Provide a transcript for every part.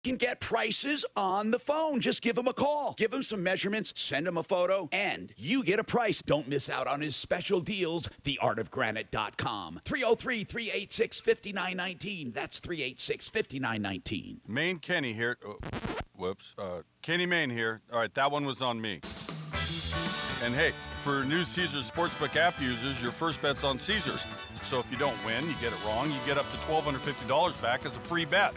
You can get prices on the phone. Just give him a call. Give him some measurements, send him a photo, and you get a price. Don't miss out on his special deals. TheArtOfGranite.com. 303-386-5919. That's 386-5919. Maine Kenny here. Oh, whoops. Kenny Maine here. All right, that one was on me. And hey, for new Caesars Sportsbook app users, your first bet's on Caesars. So if you don't win, you get it wrong, you get up to $1,250 back as a free bet.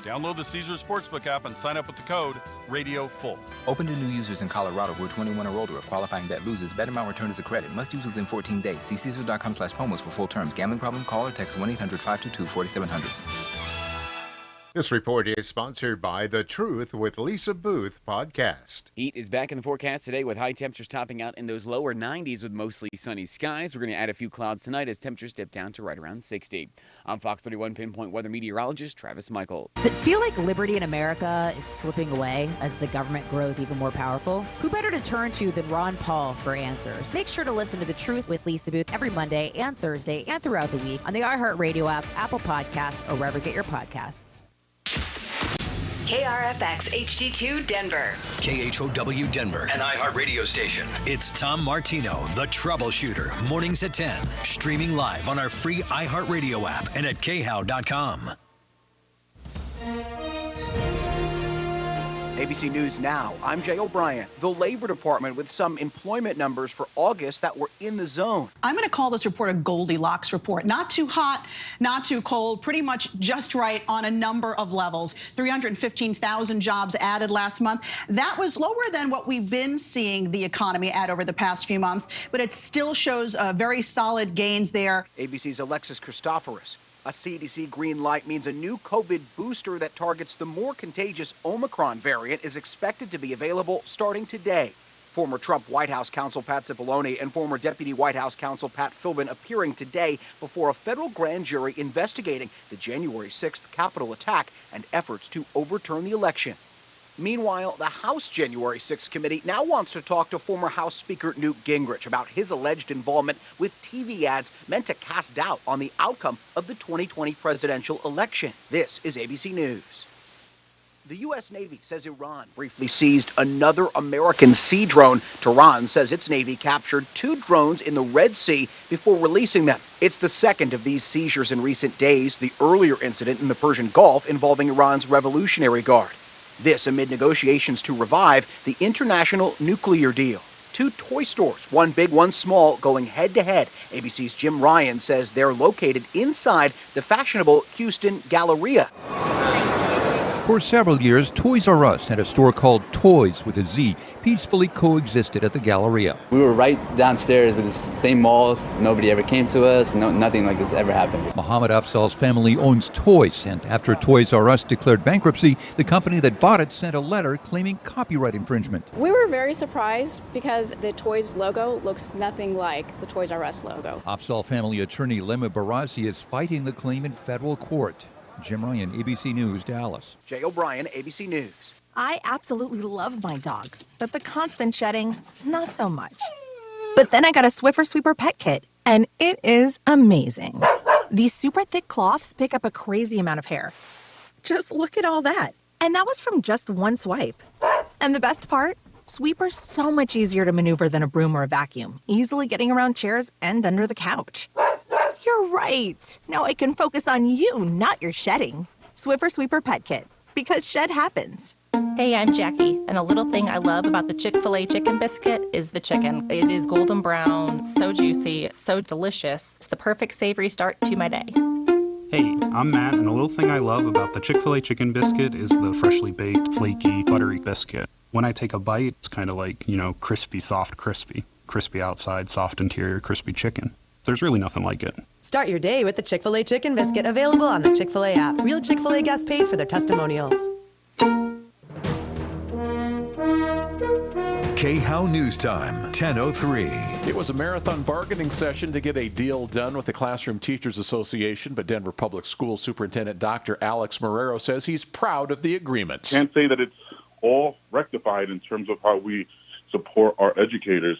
Download the Caesars Sportsbook app and sign up with the code RADIOFULL. Open to new users in Colorado who are 21 or older. If qualifying bet loses, bet amount returned as a credit. Must use within 14 days. See Caesars.com/promos for full terms. Gambling problem? Call or text 1-800-522-4700. This report is sponsored by The Truth with Lisa Booth podcast. Heat is back in the forecast today with high temperatures topping out in those lower 90s with mostly sunny skies. We're going to add a few clouds tonight as temperatures dip down to right around 60. I'm Fox 31 Pinpoint weather meteorologist Travis Michael. Does it feel like liberty in America is slipping away as the government grows even more powerful? Who better to turn to than Ron Paul for answers? Make sure to listen to The Truth with Lisa Booth every Monday and Thursday and throughout the week on the iHeartRadio app, Apple Podcasts, or wherever you get your podcasts. KRFX HD2 Denver. KHOW Denver, an iHeart radio station. It's Tom Martino, the Troubleshooter, mornings at 10. Streaming live on our free iHeart radio app and at khow.com. ABC News Now, I'm Jay O'Brien. The Labor Department with some employment numbers for August that were in the zone. I'm going to call this report a Goldilocks report. Not too hot, not too cold, pretty much just right on a number of levels. 315,000 jobs added last month. That was lower than what we've been seeing the economy add over the past few months, but it still shows very solid gains there. ABC's Alexis Christoforous. A CDC green light means a new COVID booster that targets the more contagious Omicron variant is expected to be available starting today. Former Trump White House counsel Pat Cipollone and former Deputy White House counsel Pat Philbin appearing today before a federal grand jury investigating the January 6th Capitol attack and efforts to overturn the election. Meanwhile, the House January 6th committee now wants to talk to former House Speaker Newt Gingrich about his alleged involvement with TV ads meant to cast doubt on the outcome of the 2020 presidential election. This is ABC News. The U.S. Navy says Iran briefly seized another American sea drone. Tehran says its Navy captured 2 drones in the Red Sea before releasing them. It's the second of these seizures in recent days, the earlier incident in the Persian Gulf involving Iran's Revolutionary Guard. This amid negotiations to revive the international nuclear deal. 2 toy stores, one big, one small, going head-to-head. ABC's Jim Ryan says they're located inside the fashionable Houston Galleria. For several years, Toys R Us and a store called Toys with a Z peacefully coexisted at the Galleria. We were right downstairs with the same malls. Nobody ever came to us. Nothing like this ever happened. Mohammed Afzal's family owns Toys, and after Toys R Us declared bankruptcy, the company that bought it sent a letter claiming copyright infringement. We were very surprised because the Toys logo looks nothing like the Toys R Us logo. Afzal family attorney Lema Barazi is fighting the claim in federal court. Jim Ryan, ABC News, Dallas. Jay O'Brien, ABC News. I absolutely love my dog, but the constant shedding, not so much. But then I got a Swiffer Sweeper Pet Kit, and it is amazing. These super thick cloths pick up a crazy amount of hair. Just look at all that. And that was from just one swipe. And the best part? Sweeper's so much easier to maneuver than a broom or a vacuum, easily getting around chairs and under the couch. You're right. Now I can focus on you, not your shedding. Swiffer Sweeper Pet Kit, because shed happens. Hey, I'm Jackie, and a little thing I love about the Chick-fil-A chicken biscuit is the chicken. It is golden brown, so juicy, so delicious. It's the perfect savory start to my day. Hey, I'm Matt, and the little thing I love about the Chick-fil-A chicken biscuit is the freshly baked, flaky, buttery biscuit. When I take a bite, it's kind of like, crispy, soft, crispy. Crispy outside, soft interior, crispy chicken. There's really nothing like it. Start your day with the Chick-fil-A Chicken Biscuit, available on the Chick-fil-A app. Real Chick-fil-A guests paid for their testimonials. KHOW News Time, 10:03. It was a marathon bargaining session to get a deal done with the Classroom Teachers Association, but Denver Public Schools Superintendent Dr. Alex Marrero says he's proud of the agreement. Can't say that it's all rectified in terms of how we support our educators,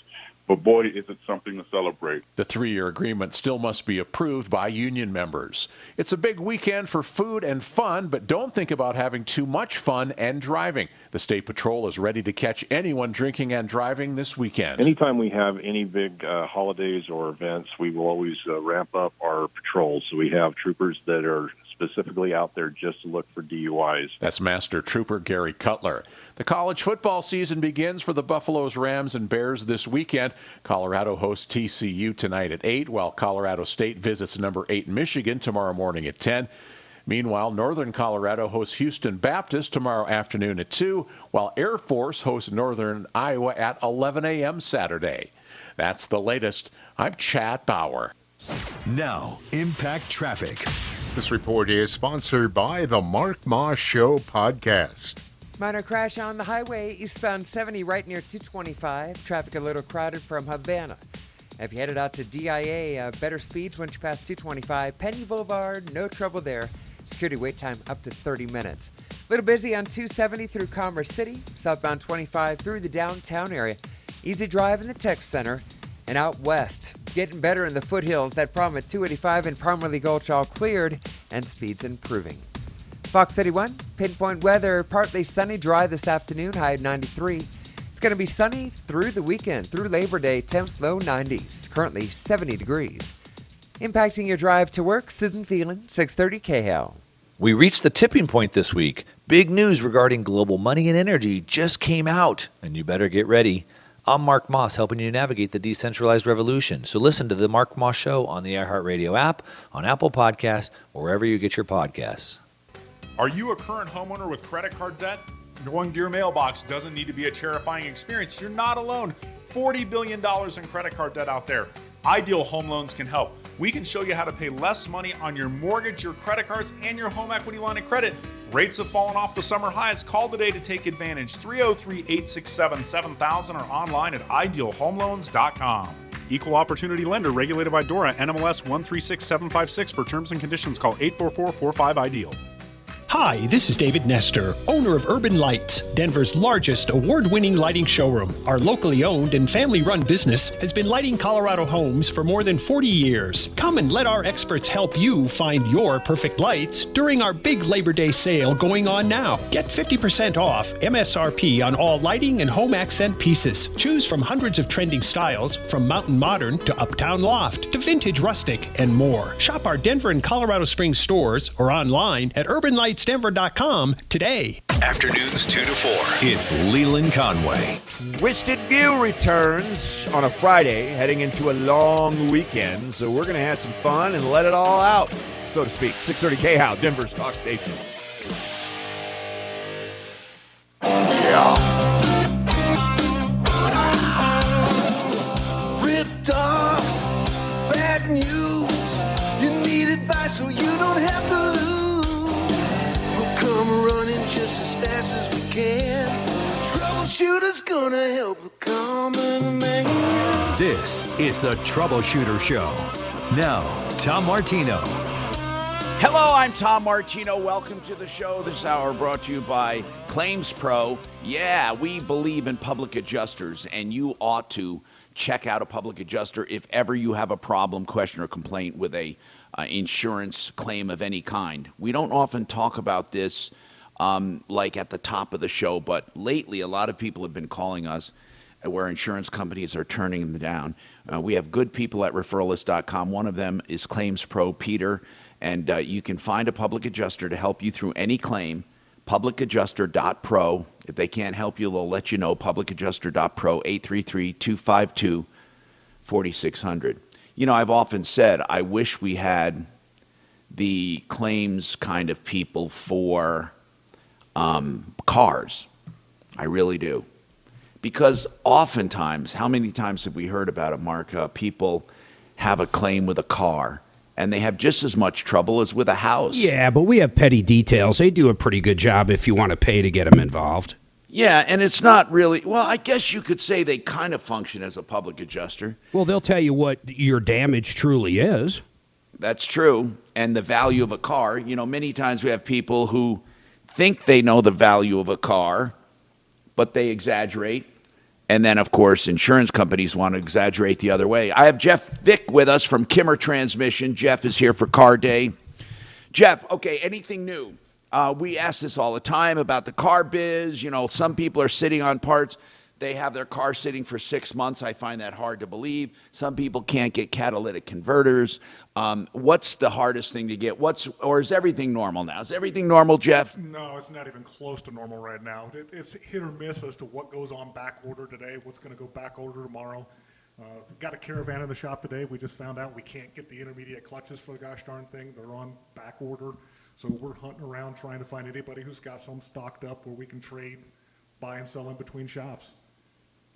But boy, is it something to celebrate. The 3-year agreement still must be approved by union members. It's a big weekend for food and fun, but don't think about having too much fun and driving. The State Patrol is ready to catch anyone drinking and driving this weekend. Anytime we have any big holidays or events, we will always ramp up our patrols. So we have troopers that are specifically out there just to look for DUIs. That's Master Trooper Gary Cutler. The college football season begins for the Buffaloes, Rams, and Bears this weekend. Colorado hosts TCU tonight at 8, while Colorado State visits number 8 Michigan tomorrow morning at 10. Meanwhile, Northern Colorado hosts Houston Baptist tomorrow afternoon at 2, while Air Force hosts Northern Iowa at 11 a.m. Saturday. That's the latest. I'm Chad Bauer. Now, Impact Traffic. This report is sponsored by the Mark Moss Show podcast. Minor crash on the highway, eastbound 70 right near 225. Traffic a little crowded from Havana. If you headed out to DIA, better speeds once you pass 225. Penny Boulevard, no trouble there. Security wait time up to 30 minutes. A little busy on 270 through Commerce City. Southbound 25 through the downtown area. Easy drive in the tech center. And out west, getting better in the foothills. That problem at 285 and Parmley Gulch all cleared, and speeds improving. Fox 31, pinpoint weather, partly sunny, dry this afternoon, high of 93. It's going to be sunny through the weekend, through Labor Day, temps low 90s, currently 70 degrees. Impacting your drive to work, Susan Thielen, 630 KHL. We reached the tipping point this week. Big news regarding global money and energy just came out, and you better get ready. I'm Mark Moss, helping you navigate the decentralized revolution. So listen to the Mark Moss Show on the iHeartRadio app, on Apple Podcasts, or wherever you get your podcasts. Are you a current homeowner with credit card debt? Going to your mailbox doesn't need to be a terrifying experience. You're not alone. $40 billion in credit card debt out there. Ideal Home Loans can help. We can show you how to pay less money on your mortgage, your credit cards, and your home equity line of credit. Rates have fallen off the summer highs. Call today to take advantage. 303-867-7000 or online at idealhomeloans.com. Equal Opportunity Lender, regulated by DORA, NMLS 136756. For terms and conditions, call 844-45-IDEAL. Hi, this is David Nestor, owner of Urban Lights, Denver's largest award-winning lighting showroom. Our locally owned and family-run business has been lighting Colorado homes for more than 40 years. Come and let our experts help you find your perfect lights during our big Labor Day sale going on now. Get 50% off MSRP on all lighting and home accent pieces. Choose from hundreds of trending styles, from mountain modern to uptown loft to vintage rustic and more. Shop our Denver and Colorado Springs stores or online at urbanlightsdenver.com today. Afternoons 2 to 4. It's Leland Conway. Twisted View returns on a Friday, heading into a long weekend. So we're going to have some fun and let it all out, so to speak. 630 KHOW, Denver's talk station. Yeah. Ripped off, bad news. You need advice so you don't have to lose. Come running just as fast as we can. Troubleshooter's gonna help the common man. This is the Troubleshooter Show. Now, Tom Martino. Hello, I'm Tom Martino. Welcome to the show. This hour brought to you by Claims Pro. Yeah, we believe in public adjusters, and you ought to check out a public adjuster if ever you have a problem, question, or complaint with a insurance claim of any kind. We don't often talk about this like at the top of the show, but lately a lot of people have been calling us where insurance companies are turning them down. We have good people at referralist.com. One of them is Claims Pro, Peter, and you can find a public adjuster to help you through any claim. Publicadjuster.pro. If they can't help you, they'll let you know. Publicadjuster.pro, 833-252-4600. You know, I've often said I wish we had the claims kind of people for cars. I really do. Because oftentimes, how many times have we heard about it, Mark? People have a claim with a car, and they have just as much trouble as with a house. Yeah, but we have petty details. They do a pretty good job if you want to pay to get them involved. Yeah, and it's not really, well, I guess you could say they kind of function as a public adjuster. Well, they'll tell you what your damage truly is. That's true, and the value of a car. You know, many times we have people who think they know the value of a car, but they exaggerate, And then, of course, insurance companies want to exaggerate the other way. I have Jeff Vick with us from Kimmer Transmission. Jeff is here for Car Day. Jeff, okay, anything new? We ask this all the time about the car biz. You know, some people are sitting on parts. They have their car sitting for 6 months. I find that hard to believe. Some people can't get catalytic converters. What's the hardest thing to get? Or is everything normal now? Is everything normal, Jeff? No, it's not even close to normal right now. It's hit or miss as to what goes on back order today, what's going to go back order tomorrow. Got a Caravan in the shop today. We just found out we can't get the intermediate clutches for the gosh darn thing. They're on back order. So we're hunting around trying to find anybody who's got some stocked up where we can trade, buy and sell in between shops.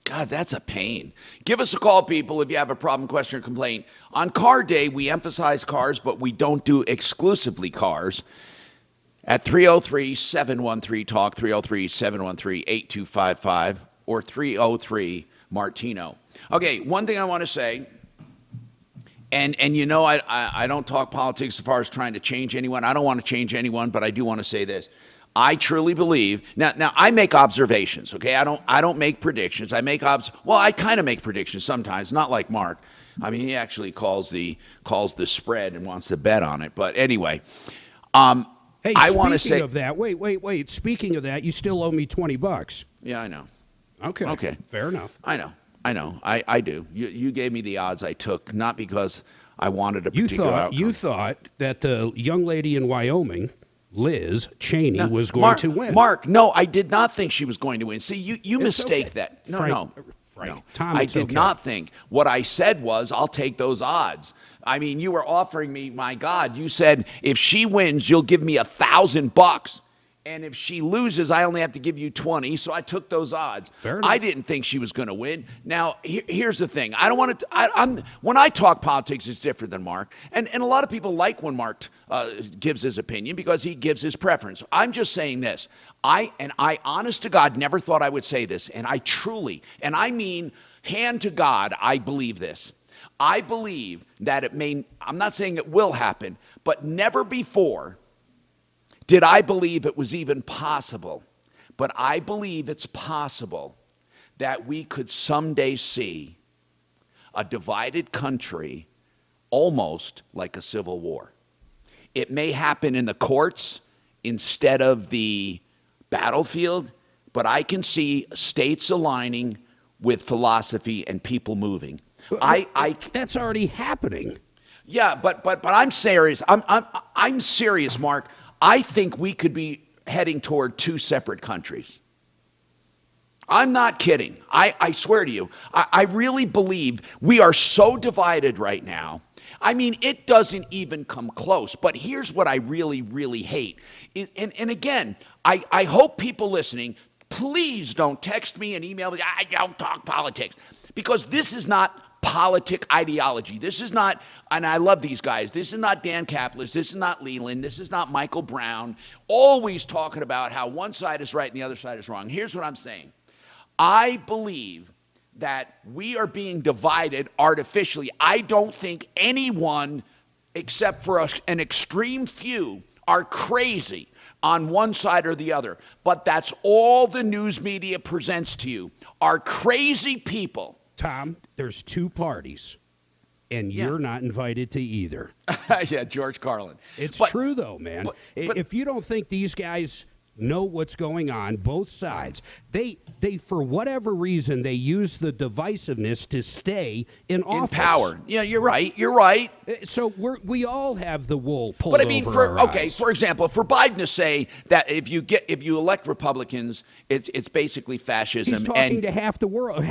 God, that's a pain. Give us a call, people, if you have a problem, question, or complaint. On Car Day, we emphasize cars, but we don't do exclusively cars. At 303-713-TALK, 303-713-8255, or 303-MARTINO. Okay, one thing I want to say, and you know I don't talk politics as far as trying to change anyone. I don't want to change anyone, but I do want to say this. I truly believe now I make observations, okay? I don't make predictions. I kind of make predictions sometimes, not like Mark. I mean, he actually calls the spread and wants to bet on it. But anyway, hey, I want to say speaking of that. Wait. Speaking of that, you still owe me $20. Yeah, I know. Okay. Fair enough. I know. I do. You gave me the odds I took, not because I wanted a particular outcome. You thought that the young lady in Wyoming, Liz Cheney, was going to win. Mark, no, I did not think she was going to win. See, you mistake okay. that. No, Frank, Tom, I did not think. What I said was, I'll take those odds. I mean, you were offering me, my God, you said, if she wins, you'll give me $1,000. And if she loses, I only have to give you 20, so I took those odds. Fair enough. I didn't think she was going to win. Now, here's the thing. I don't want to. When I talk politics, it's different than Mark. And a lot of people like when Mark gives his opinion because he gives his preference. I'm just saying this. I, honest to God, never thought I would say this. And I truly, and I mean, hand to God, I believe this. I believe that it may, I'm not saying it will happen, but never before did I believe it was even possible, but I believe it's possible that we could someday see a divided country almost like a civil war. It may happen in the courts instead of the battlefield, but I can see states aligning with philosophy and people moving. That's already happening. Yeah, but I'm serious. I'm serious, Mark. I think we could be heading toward two separate countries. I'm not kidding. I swear to you. I really believe we are so divided right now. I mean, it doesn't even come close. But here's what I really, really hate. And again, I hope people listening, please don't text me and email me, I don't talk politics. Because this is not politic ideology. This is not, and I love these guys, this is not Dan Kaplis, this is not Leland, this is not Michael Brown, always talking about how one side is right and the other side is wrong. Here's what I'm saying. I believe that we are being divided artificially. I don't think anyone, except for an extreme few, are crazy on one side or the other. But that's all the news media presents to you, are crazy people. Tom, there's two parties, and you're not invited to either. Yeah, George Carlin. It's true, though, man. But if you don't think these guys know what's going on, both sides, they for whatever reason, they use the divisiveness to stay in office. In power. Yeah, you're right. You're right. So we all have the wool pulled over our eyes. But I mean, for example, for Biden to say that if you elect Republicans, it's basically fascism. He's talking to half the world.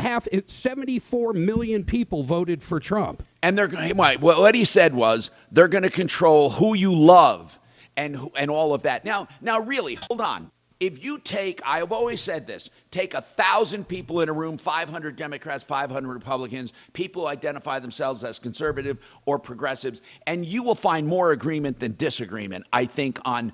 74 million people voted for Trump. And they're going. What he said was they're going to control who you love. And all of that. Now, really, hold on. If you take, I've always said this, take 1,000 people in a room, 500 Democrats, 500 Republicans, people who identify themselves as conservative or progressives, and you will find more agreement than disagreement, I think, on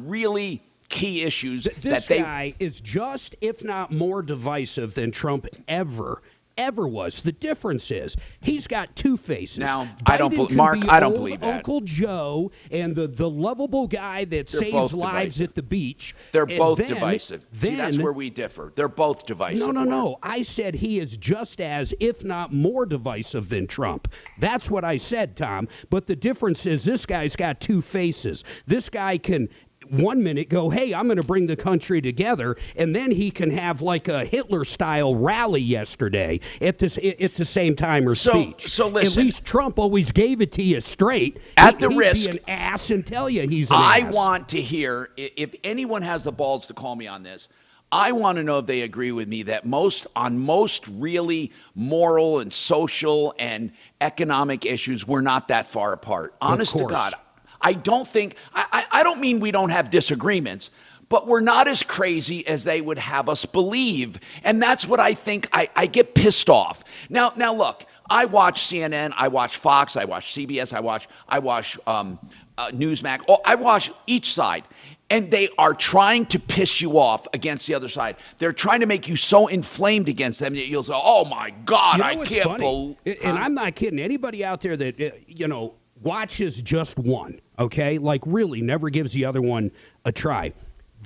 really key issues. This guy is just, if not more divisive than Trump ever ever was. The difference is he's got two faces. Now, Mark, I don't believe that. Uncle Joe and the lovable guy that saves lives at the beach. They're both divisive. See, that's where we differ. They're both divisive. No. I said he is just as, if not more, divisive than Trump. That's what I said, Tom. But the difference is this guy's got two faces. This guy can 1 minute go, hey, I'm going to bring the country together, and then he can have like a Hitler-style rally yesterday at the same time or speech. So listen. At least Trump always gave it to you straight. At the risk, he'd be an ass and tell you he's an ass. I want to hear, if anyone has the balls to call me on this, I want to know if they agree with me that on most really moral and social and economic issues, we're not that far apart. Honest to God. I don't think, I don't mean we don't have disagreements, but we're not as crazy as they would have us believe. And that's what I think. I get pissed off. Now look, I watch CNN, I watch Fox, I watch CBS, I watch Newsmax. I watch each side. And they are trying to piss you off against the other side. They're trying to make you so inflamed against them that you'll say, oh, my God, I can't believe. And I'm not kidding. Anybody out there that, watches just one, okay? Like, really never gives the other one a try.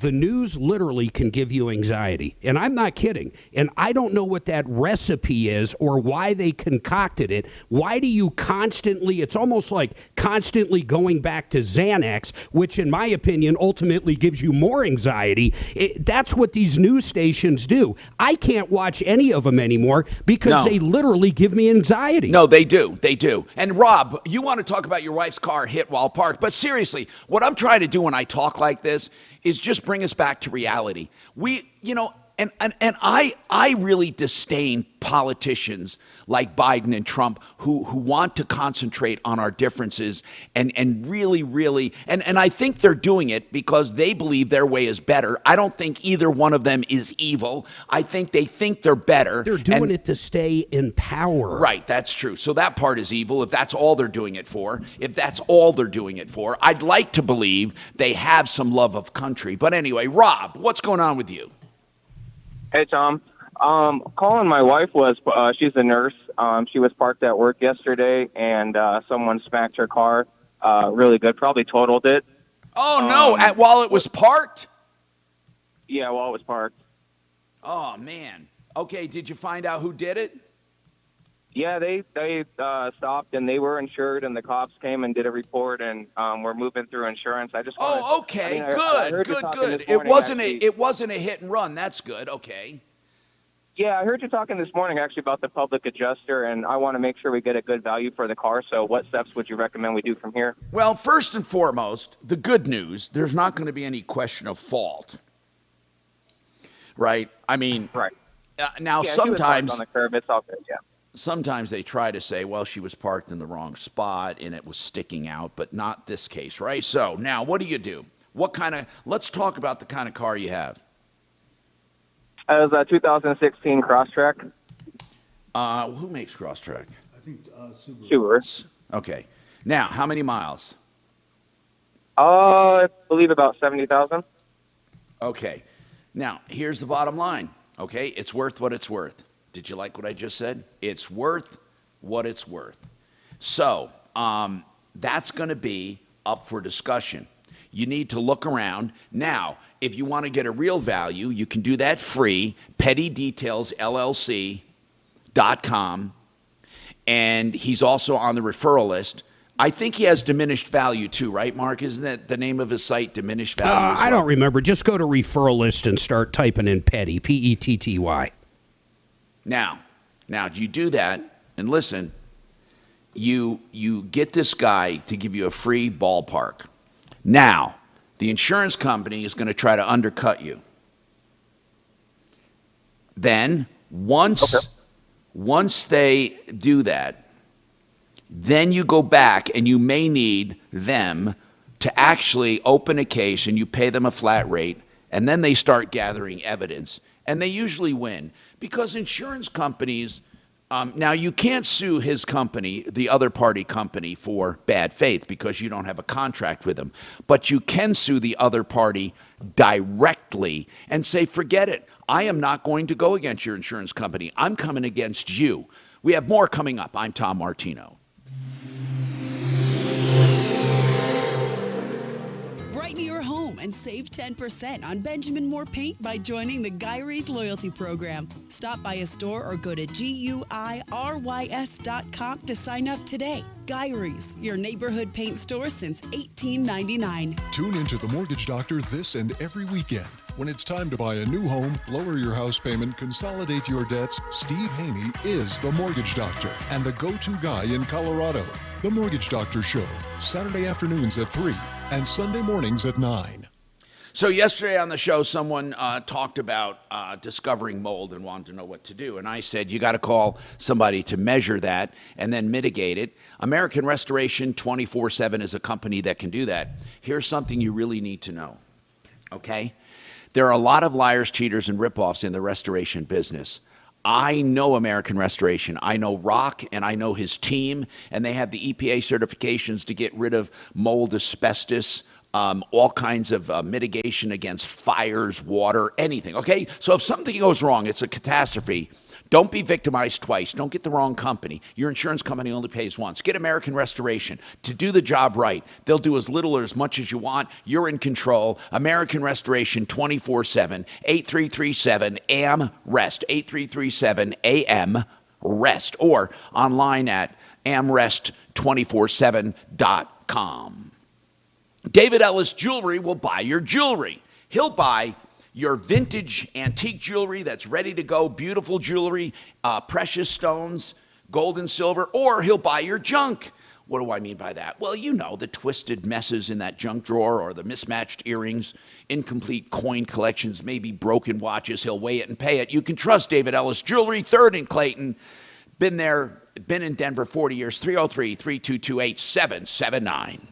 The news literally can give you anxiety. And I'm not kidding. And I don't know what that recipe is or why they concocted it. Why do you constantly, it's almost like constantly going back to Xanax, which in my opinion ultimately gives you more anxiety. That's what these news stations do. I can't watch any of them anymore because they literally give me anxiety. No, they do. They do. And Rob, you want to talk about your wife's car hit while parked. But seriously, what I'm trying to do when I talk like this is just bring us back to reality. And I really disdain politicians like Biden and Trump who want to concentrate on our differences and really, and I think they're doing it because they believe their way is better. I don't think either one of them is evil. I think they think they're better. They're doing it to stay in power. Right, that's true. So that part is evil if that's all they're doing it for. If that's all they're doing it for. I'd like to believe they have some love of country. But anyway, Rob, what's going on with you? Hey, Tom. Calling my wife was, she's a nurse. She was parked at work yesterday, and someone smacked her car really good, probably totaled it. Oh, no, while it was parked? Yeah, while it was parked. Oh, man. Okay, did you find out who did it? Yeah, they stopped, and they were insured, and the cops came and did a report, and we're moving through insurance. I just wanted, okay, good. It wasn't a hit and run. That's good. Okay. Yeah, I heard you talking this morning actually about the public adjuster, and I want to make sure we get a good value for the car. So what steps would you recommend we do from here? Well, first and foremost, the good news, there's not going to be any question of fault. Right? I mean, right. Now yeah, sometimes she was on the curb, it's all good, yeah. Sometimes they try to say, well, she was parked in the wrong spot and it was sticking out, but not this case, right? So now what do? Let's talk about the kind of car you have. It was a 2016 Crosstrek. Who makes Crosstrek? I think Subaru. Okay. Now, how many miles? I believe about 70,000. Okay. Now, here's the bottom line. Okay, it's worth what it's worth. Did you like what I just said? It's worth what it's worth. So that's going to be up for discussion. You need to look around. Now, if you want to get a real value, you can do that free, PettyDetailsLLC.com. And he's also on the referral list. I think he has diminished value too, right, Mark? Isn't that the name of his site, diminished value? I don't remember. Just go to referral list and start typing in Petty, Petty. Now, you do that, and listen, you get this guy to give you a free ballpark. Now, the insurance company is going to try to undercut you. Then, once they do that, then you go back and you may need them to actually open a case and you pay them a flat rate, and then they start gathering evidence. And they usually win because insurance companies Now, you can't sue his company, the other party company, for bad faith because you don't have a contract with them. But you can sue the other party directly and say, forget it. I am not going to go against your insurance company. I'm coming against you. We have more coming up. I'm Tom Martino. Brighten your home and save 10% on Benjamin Moore paint by joining the Guy Reed Loyalty Program. Stop by a store or go to GUIRYS.com to sign up today. Guy Reed's, your neighborhood paint store since 1899. Tune into The Mortgage Doctor this and every weekend. When it's time to buy a new home, lower your house payment, consolidate your debts, Steve Haney is The Mortgage Doctor and the go-to guy in Colorado. The Mortgage Doctor Show, Saturday afternoons at 3 and Sunday mornings at 9. So yesterday on the show, someone talked about discovering mold and wanted to know what to do. And I said, you got to call somebody to measure that and then mitigate it. American Restoration 24/7 is a company that can do that. Here's something you really need to know, okay? There are a lot of liars, cheaters, and ripoffs in the restoration business. I know American Restoration. I know Rock, and I know his team, and they have the EPA certifications to get rid of mold, asbestos, all kinds of mitigation against fires, water, anything, okay? So if something goes wrong, it's a catastrophe. Don't be victimized twice. Don't get the wrong company. Your insurance company only pays once. Get American Restoration to do the job right. They'll do as little or as much as you want. You're in control. American Restoration 24/7, 8337-AM-REST, 8337-AM-REST, or online at amrest247.com. David Ellis Jewelry will buy your jewelry. He'll buy your vintage antique jewelry that's ready to go, beautiful jewelry, precious stones, gold and silver, or he'll buy your junk. What do I mean by that? Well, you know, the twisted messes in that junk drawer or the mismatched earrings, incomplete coin collections, maybe broken watches. He'll weigh it and pay it. You can trust David Ellis Jewelry, 3rd and Clayton. Been in Denver 40 years, 303-322-8779.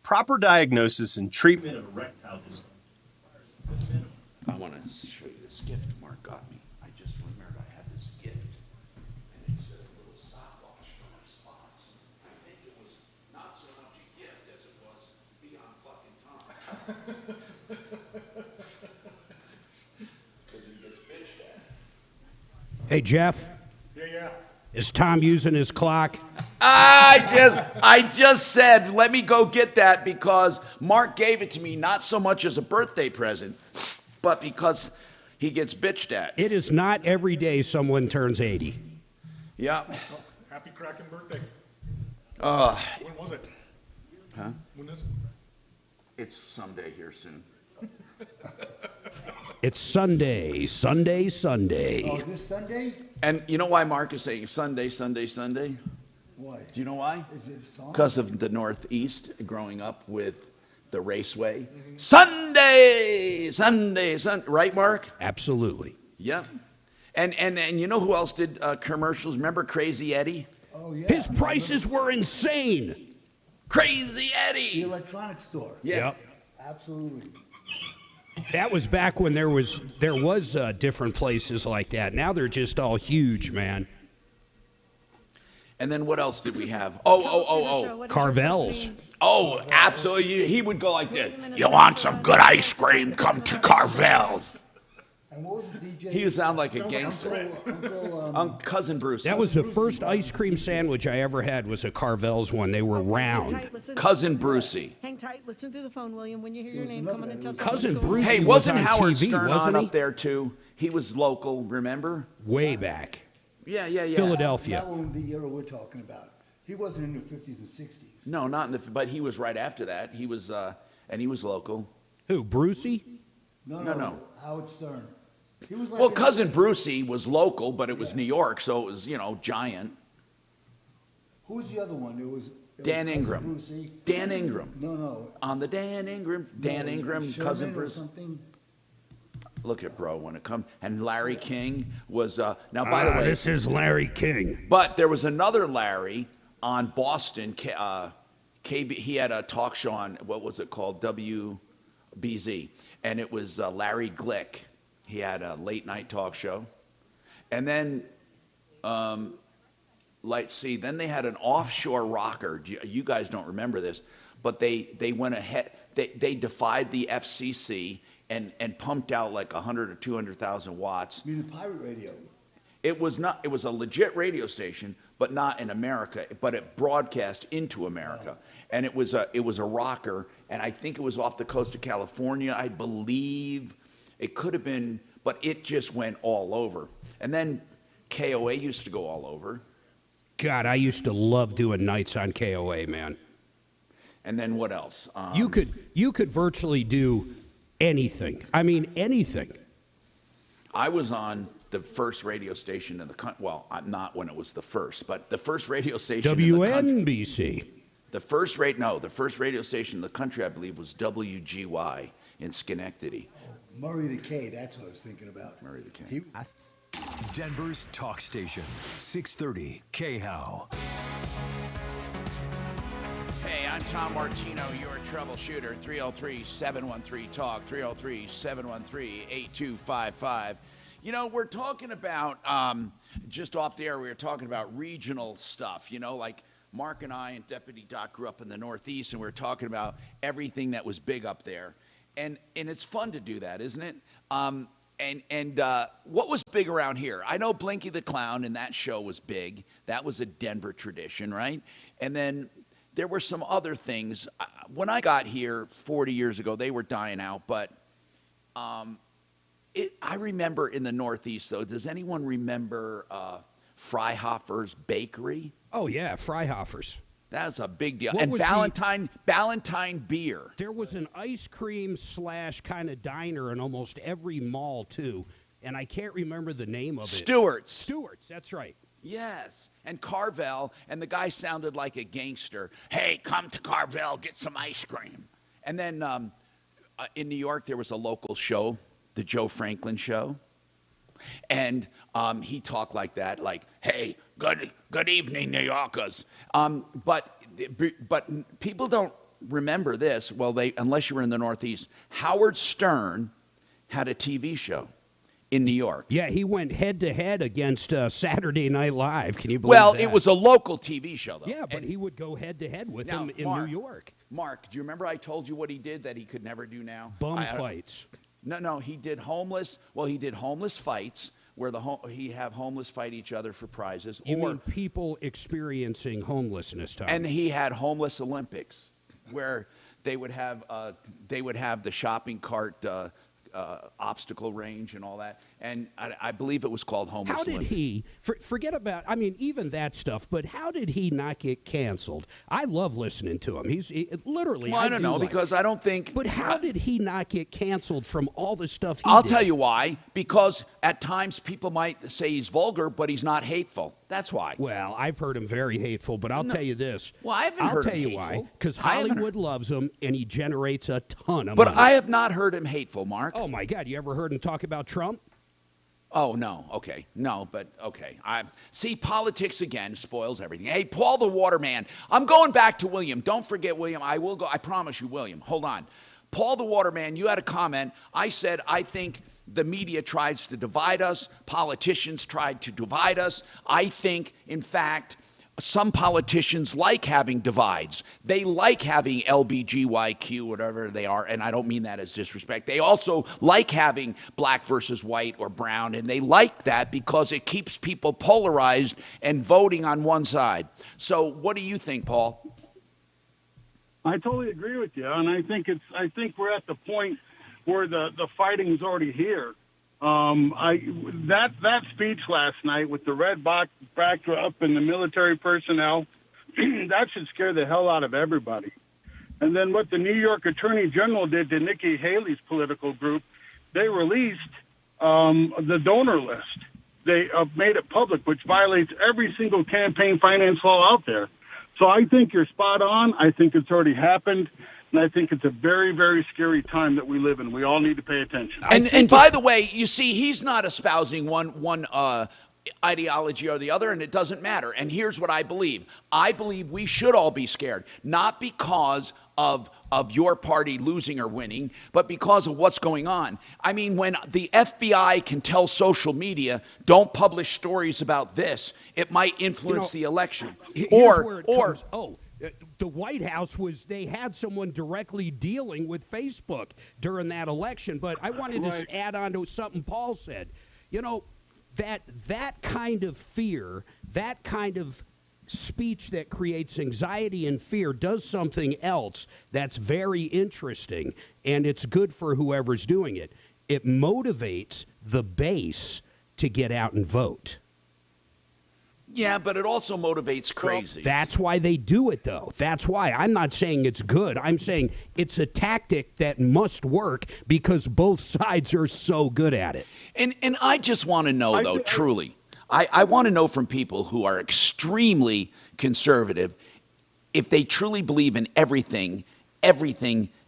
Proper diagnosis and treatment of erectile dysfunction. I want to show you this gift Mark got me. I just remembered I had this gift, and it's a little stopwatch for my spots. I think it was not so much a gift as it was beyond fucking time. Because he gets bitched at. Hey, Jeff. Yeah. Is Tom using his clock? I just said, let me go get that because Mark gave it to me not so much as a birthday present, but because he gets bitched at. It is not every day someone turns 80. Yeah. Well, happy cracking birthday. When was it? Huh? When is it? It's someday here soon. It's Sunday. Oh, this Sunday? And you know why Mark is saying Sunday? Why? Do you know why? Is it a song? Because of the Northeast, growing up with the Raceway. Mm-hmm. Sunday, right, Mark? Absolutely. Yep. And you know who else did commercials? Remember Crazy Eddie? Oh, yeah. His prices were insane. Crazy Eddie. The electronics store. Yeah. Yep. Absolutely. That was back when there was different places like that. Now they're just all huge, man. And then what else did we have? Oh. Carvel's. Oh, absolutely. He would go like this. You want some good ice cream? Come to Carvel's. And what was the DJ? He would sound like a gangster. Cousin Bruce. That was the first ice cream sandwich I ever had was a Carvel's one. They were round. Cousin Brucey. Hang tight. Listen through the phone, William. When you hear your name, come on and tell Cousin Brucey. Hey, was wasn't on Howard TV, Stern wasn't on he? up there too? He was local, remember? Way back. Yeah. Philadelphia. That one, the era we're talking about. He wasn't in the 50s and 60s. No, not in the. But he was right after that. He was, and he was local. Who? Brucey? No. Howard Stern. He was like well, Cousin Brucey was local, but it was New York, so it was giant. Who was the other one? It was Dan Ingram. Brucey. Dan Ingram. No. On the Dan Ingram. Cousin Bruce. Something. Look at bro when it comes. And Larry King was now. By the way, this is Larry King. But there was another Larry on Boston. KB. He had a talk show on what was it called? WBZ, and it was Larry Glick. He had a late night talk show, and then Let's see. Then they had an offshore rocker. You guys don't remember this, but they went ahead. They defied the FCC and pumped out like 100 or 200,000 watts. You mean the pirate radio? It was not. It was a legit radio station, but not in America. But it broadcast into America, and it was a rocker. And I think it was off the coast of California. I believe it could have been, but it just went all over. And then KOA used to go all over. God, I used to love doing nights on KOA, man. And then what else? You could virtually do anything. I mean, anything. I was on the first radio station in the country. Well, not when it was the first, but the first radio station. WNBC. The first radio station in the country, I believe, was WGY in Schenectady. Murray the K, that's what I was thinking about. Murray the K. Denver's talk station, 630 KHOW. Hey, I'm Tom Martino, your troubleshooter. 303-713-TALK, 303-713-8255. You know, we're talking about, just off the air, we were talking about regional stuff, you know, like Mark and I and Deputy Doc grew up in the Northeast, and we were talking about everything that was big up there. And it's fun to do that, isn't it? What was big around here? I know Blinky the Clown, and that show was big. That was a Denver tradition, right? And then there were some other things. When I got here 40 years ago, they were dying out. But I remember in the Northeast, though, does anyone remember Freihofer's Bakery? Oh, yeah, Freihofer's. That's a big deal. And Ballantine beer. There was an ice cream / kind of diner in almost every mall, too. And I can't remember the name of it. Stewart's, that's right. Yes. And Carvel, and the guy sounded like a gangster. Hey, come to Carvel, get some ice cream. And then in New York, there was a local show, the Joe Franklin Show. And he talked like that, like, hey, good evening, New Yorkers. But people don't remember this. Well, unless you were in the Northeast. Howard Stern had a TV show in New York. Yeah, he went head-to-head against Saturday Night Live. Can you believe that? Well, it was a local TV show, though. Yeah, but he would go head-to-head with him in New York. Mark, do you remember I told you what he did that he could never do now? Bum fights. No, he did homeless fights where he'd have homeless fight each other for prizes. You mean people experiencing homelessness, Tom? And he had homeless Olympics where they would have the shopping cart obstacle range and all that. And I believe it was called Homeless How did Olympics. he, forget about, I mean, even that stuff, but how did he not get canceled? I love listening to him. He's literally, well, I don't know, because I don't think... But how did he not get canceled from all the stuff he I'll did? tell you why. Because at times people might say he's vulgar, but he's not hateful. That's why. Well, I've heard him very hateful, but I'll tell you this. Well, I haven't heard him hateful. I'll tell you why. Because Hollywood loves him, and he generates a ton of money. money. But I have not heard him hateful, Mark. Oh, my God. You ever heard him talk about Trump? Oh, no. Okay. No, but okay. See, politics, again, spoils everything. Hey, Paul the Waterman. I'm going back to William. Don't forget, William. I will go. I promise you, William. Hold on. Paul the Waterman, you had a comment. I said, I think the media tries to divide us. Politicians tried to divide us. I think, in fact, some politicians like having divides. They like having LBGYQ, whatever they are, and I don't mean that as disrespect. They also like having black versus white or brown, and they like that because it keeps people polarized and voting on one side. So what do you think, Paul? I totally agree with you, and I think we're at the point where the fighting is already here. That speech last night with the red backdrop and the military personnel, that should scare the hell out of everybody. And then what the New York Attorney General did to Nikki Haley's political group, they released the donor list. They made it public, which violates every single campaign finance law out there. So I think you're spot on. I think it's already happened. And I think it's a very, very scary time that we live in. We all need to pay attention. And by the way, you see, he's not espousing one ideology or the other, and it doesn't matter. And here's what I believe. I believe we should all be scared, not because of of your party losing or winning, but because of what's going on. I mean, when the FBI can tell social media, don't publish stories about this, it might influence the election. The White House they had someone directly dealing with Facebook during that election. But I wanted to add on to something Paul said. You know, that kind of fear, that kind of speech that creates anxiety and fear does something else that's very interesting, and it's good for whoever's doing it. It motivates the base to get out and vote. Yeah, but it also motivates crazy. Well, that's why they do it, though. That's why. I'm not saying it's good. I'm saying it's a tactic that must work because both sides are so good at it. And I just want to know, though, truly, I want to know from people who are extremely conservative if they truly believe in everything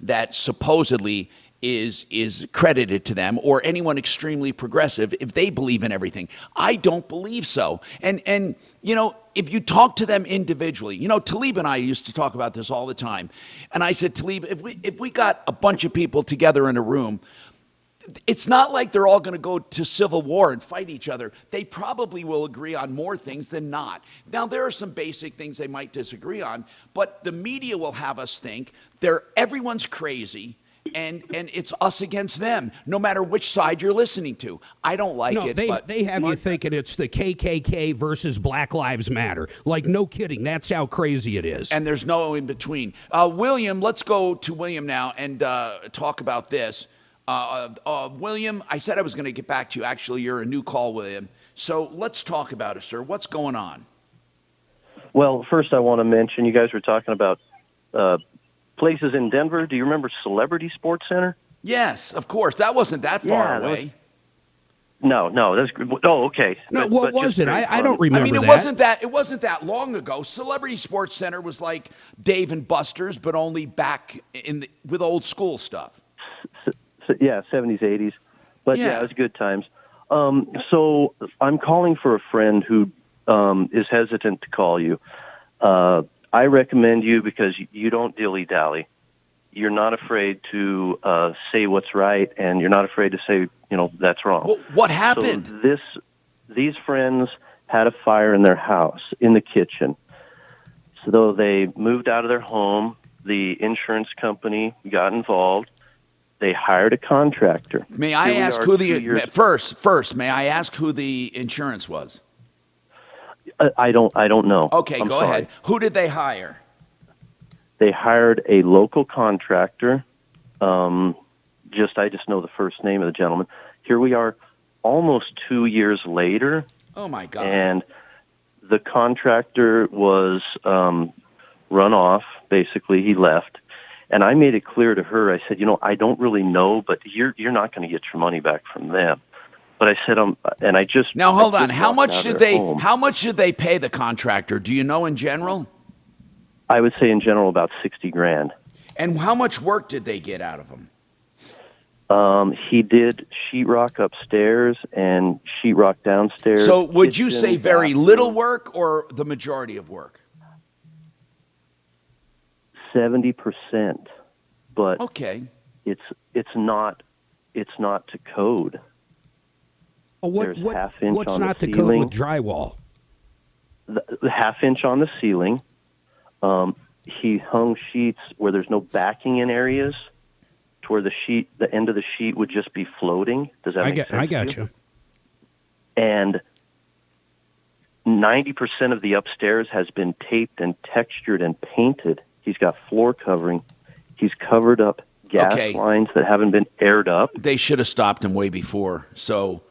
that supposedly is credited to them, or anyone extremely progressive, if they believe in everything. I don't believe so. And you know, if you talk to them individually, you know, Talib and I used to talk about this all the time. And I said, Talib, if we got a bunch of people together in a room, it's not like they're all going to go to civil war and fight each other. They probably will agree on more things than not. Now, there are some basic things they might disagree on, but the media will have us think everyone's crazy, and it's us against them, no matter which side you're listening to. I don't like it. They have you thinking it's the KKK versus Black Lives Matter. Like, no kidding. That's how crazy it is. And there's no in between. William, let's go to William now and talk about this. William, I said I was going to get back to you. Actually, you're a new call, William. So let's talk about it, sir. What's going on? Well, first I want to mention, you guys were talking about places in Denver. Do you remember Celebrity Sports Center? Yes, of course. That wasn't that far away. No, that's good. Oh, okay. No, what was it? I don't remember. I mean, it wasn't that long ago. Celebrity Sports Center was like Dave and Buster's, but only back with old school stuff. Yeah, 70s, 80s. But yeah, it was good times. So I'm calling for a friend who is hesitant to call you. I recommend you because you don't dilly-dally. You're not afraid to say what's right, and you're not afraid to say, that's wrong. Well, what happened? So these friends had a fire in their house, in the kitchen. So they moved out of their home. The insurance company got involved. They hired a contractor. May I ask who first? May I ask who the insurance was? I don't know. Okay, I'm go sorry. ahead. Who did they hire? They hired a local contractor. I just know the first name of the gentleman. Here we are, almost 2 years later. Oh my God! And the contractor was run off. Basically, he left. And I made it clear to her, I said, I don't really know, but you're not going to get your money back from them. But I said, and I just... Now, hold on. How much did they pay the contractor? Do you know in general? I would say in general about $60,000. And how much work did they get out of him? He did sheetrock upstairs and sheetrock downstairs. So would you say very little work or the majority of work? 70%, but okay, it's not to code. Oh, There's half inch what's on not the to ceiling. code with drywall? The half inch on the ceiling. He hung sheets where there's no backing in areas, to where the end of the sheet would just be floating. Does that make sense? I got you. And 90% of the upstairs has been taped and textured and painted. He's got floor covering. He's covered up gas lines that haven't been aired up. They should have stopped him way before. So,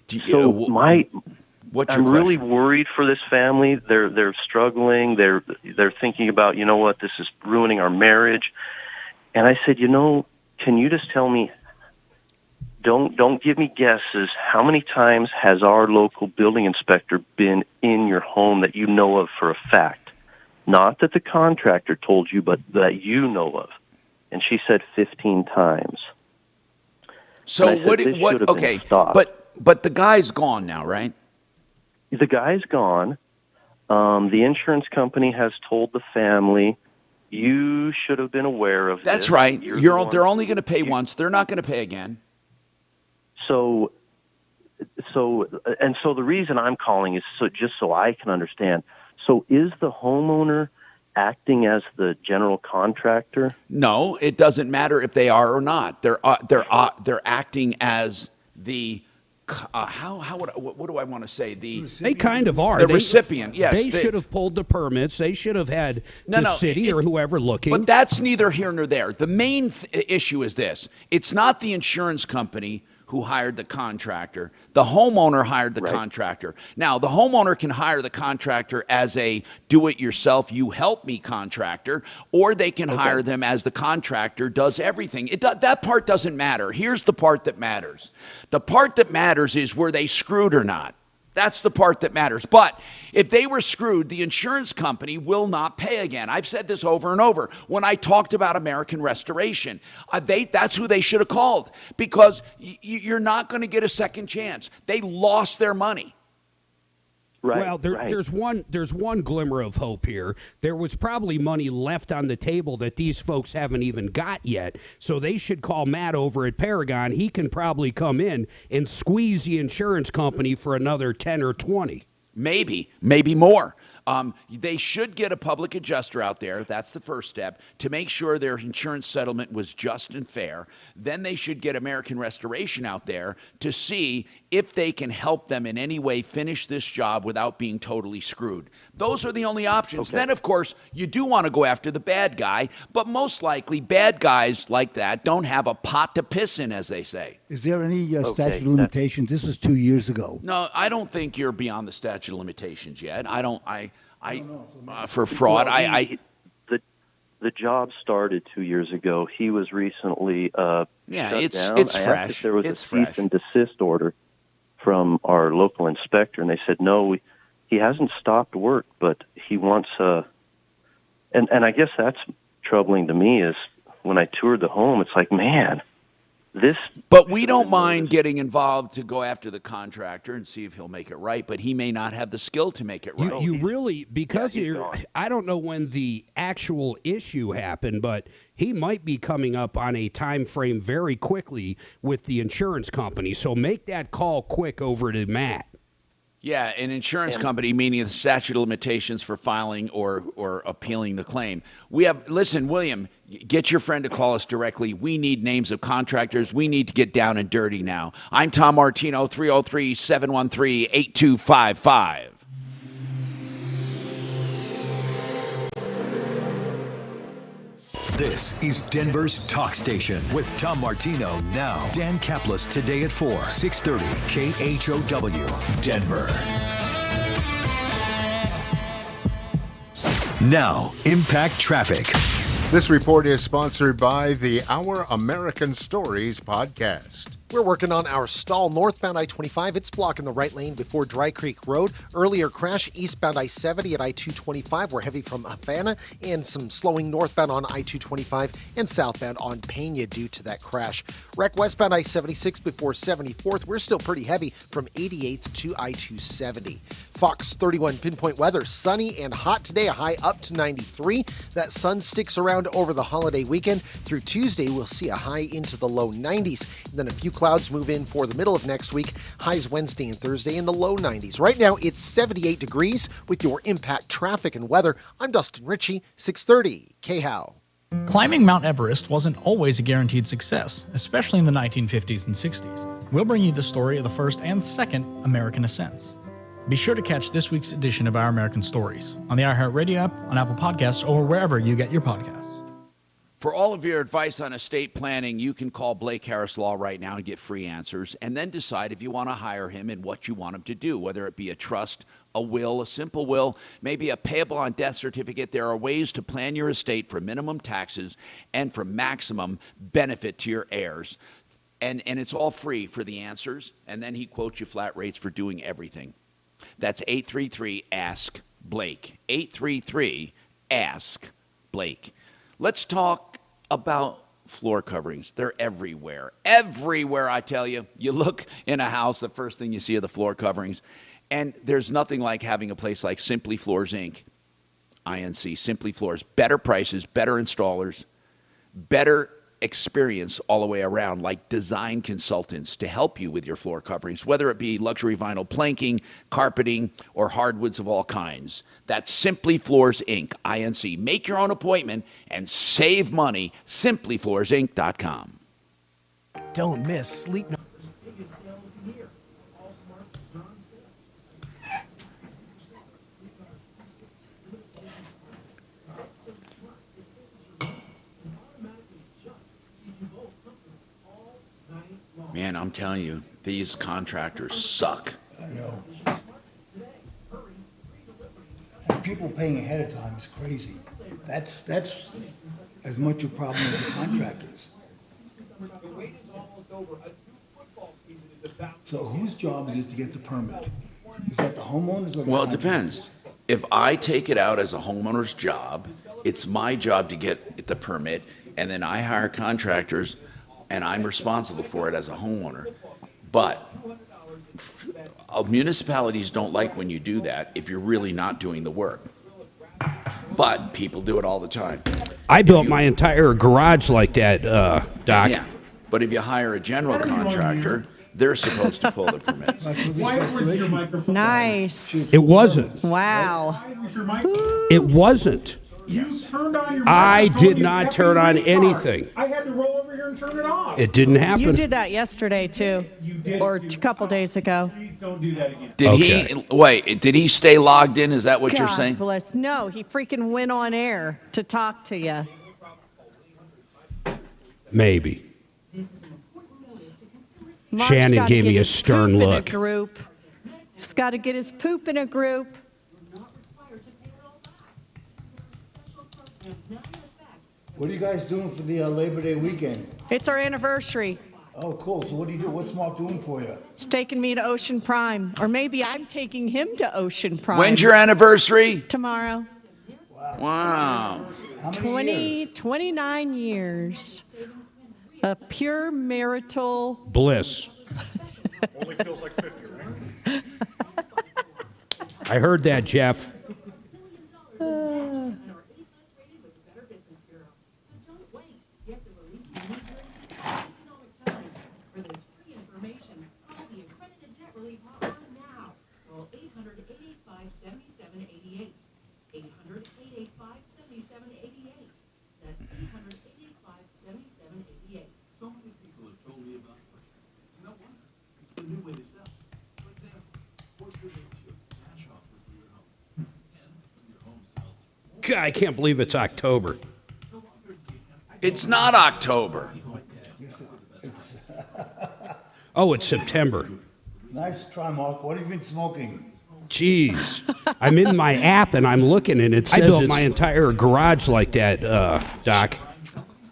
I'm really worried for this family. They're struggling. They're thinking about, this is ruining our marriage. And I said, can you just tell me? Don't give me guesses. How many times has our local building inspector been in your home that you know of for a fact? Not that the contractor told you, but that you know of. And she said 15 times. So but the guy's gone now, right? The guy's gone. The insurance company has told the family You should have been aware of That's this. right. They're only going to pay once. They're not going to pay again. So the reason I'm calling is just so I can understand. So is the homeowner acting as the general contractor? No, it doesn't matter if they are or not. They're acting as the what do I want to say? They kind of are. The recipient, yes. They should have pulled the permits. They should have had the city or whoever looking. But that's neither here nor there. The main issue is this. It's not the insurance company who hired the contractor. The homeowner hired the contractor. Now, the homeowner can hire the contractor as a do-it-yourself, you-help-me contractor, or they can hire them as the contractor does everything. That part doesn't matter. Here's the part that matters. The part that matters is were they screwed or not. That's the part that matters. But if they were screwed, the insurance company will not pay again. I've said this over and over. When I talked about American Restoration, that's who they should have called, because you're not going to get a second chance. They lost their money. Well, there's one glimmer of hope here. There was probably money left on the table that these folks haven't even got yet, so they should call Matt over at Paragon. He can probably come in and squeeze the insurance company for another 10 or 20. Maybe more. They should get a public adjuster out there. That's the first step, to make sure their insurance settlement was just and fair. Then they should get American Restoration out there to see if they can help them in any way finish this job without being totally screwed. Those are the only options. Then, of course, you do want to go after the bad guy, but most likely bad guys like that don't have a pot to piss in, as they say. Is there any statute of limitations? This was 2 years ago. No, I don't think you're beyond the statute of limitations yet. For fraud, the job started 2 years ago. He was recently shut down. It's I fresh. asked if there was a cease and desist order from our local inspector, and they said no. He hasn't stopped work, but he wants and I guess that's troubling to me. Is when I toured the home, it's like, man, this. But we don't mind getting involved to go after the contractor and see if he'll make it right, but he may not have the skill to make it right. You really, because I don't know when the actual issue happened, but he might be coming up on a time frame very quickly with the insurance company. So make that call quick over to Matt. Yeah, an insurance company, meaning the statute of limitations for filing or appealing the claim. Listen, William, get your friend to call us directly. We need names of contractors. We need to get down and dirty now. I'm Tom Martino, 303-713-8255. This is Denver's Talk Station with Tom Martino now. Dan Kaplis today at 4, 630 KHOW, Denver. Now, Impact Traffic. This report is sponsored by the Our American Stories podcast. We're working on our stall northbound I-25. It's blocking the right lane before Dry Creek Road. Earlier crash eastbound I-70 at I-225. We're heavy from Havana, and some slowing northbound on I-225 and southbound on Pena due to that crash. Wreck westbound I-76 before 74th. We're still pretty heavy from 88th to I-270. Fox 31 pinpoint weather. Sunny and hot today, a high up to 93. That sun sticks around over the holiday weekend. Through Tuesday, we'll see a high into the low 90s. And then a few clouds move in for the middle of next week. Highs Wednesday and Thursday in the low 90s. Right now, it's 78 degrees with your Impact Traffic and weather. I'm Dustin Ritchie, 630 KHOW. Climbing Mount Everest wasn't always a guaranteed success, especially in the 1950s and 60s. We'll bring you the story of the first and second American ascents. Be sure to catch this week's edition of Our American Stories on the iHeartRadio app, on Apple Podcasts, or wherever you get your podcasts. For all of your advice on estate planning, you can call Blake Harris Law right now and get free answers, and then decide if you want to hire him and what you want him to do, whether it be a trust, a will, a simple will, maybe a payable on death certificate. There are ways to plan your estate for minimum taxes and for maximum benefit to your heirs. And it's all free for the answers, and then he quotes you flat rates for doing everything. That's 833-ASK-BLAKE. 833-ASK-BLAKE. Let's talk about floor coverings. They're everywhere. Everywhere, I tell you. You look in a house, the first thing you see are the floor coverings. And there's nothing like having a place like Simply Floors, Inc. INC, Simply Floors. Better prices, better installers, better experience all the way around, like design consultants to help you with your floor coverings, whether it be luxury vinyl planking, carpeting, or hardwoods of all kinds. That's Simply Floors Inc., INC. Make your own appointment and save money. SimplyFloorsInc.com. Don't miss Sleep No. Man, I'm telling you, these contractors suck. I know. And people paying ahead of time is crazy. That's as much a problem as the contractors. So whose job is it to get the permit? Is that the homeowners or the Well, it contractors? depends. If I take it out as a homeowner's job, it's my job to get the permit, and then I hire contractors, and I'm responsible for it as a homeowner. But municipalities don't like when you do that if you're really not doing the work. But people do it all the time. I built my entire garage like that, Doc. Yeah, but if you hire a general contractor, they're supposed to pull the permits. Nice. It wasn't. Wow. It wasn't. You turned on your I microphone, did you not kept turn it in on the car. anything. I had to roll over here and turn it off. It didn't happen. You did that yesterday, too. Or a couple days ago. Please don't do that again. Did did he stay logged in? Is that what you're God saying? bless. No, he freaking went on air to talk to you. Maybe. Mark's Shannon gotta gave get me a his stern poop look. In a group. He's got to get his poop in a group. What are you guys doing for the Labor Day weekend? It's our anniversary. Oh, cool. So what do you do? What's Mark doing for you? He's taking me to Ocean Prime. Or maybe I'm taking him to Ocean Prime. When's your anniversary? Tomorrow. Wow. 29 years. A pure marital Bliss. Only feels like 50, right? I heard that, Jeff. God, I can't believe it's October. It's not October. Oh, it's September. Nice try, Mark. What have you been smoking? Jeez. I'm in my app and I'm looking and it says I built my entire garage like that, Doc.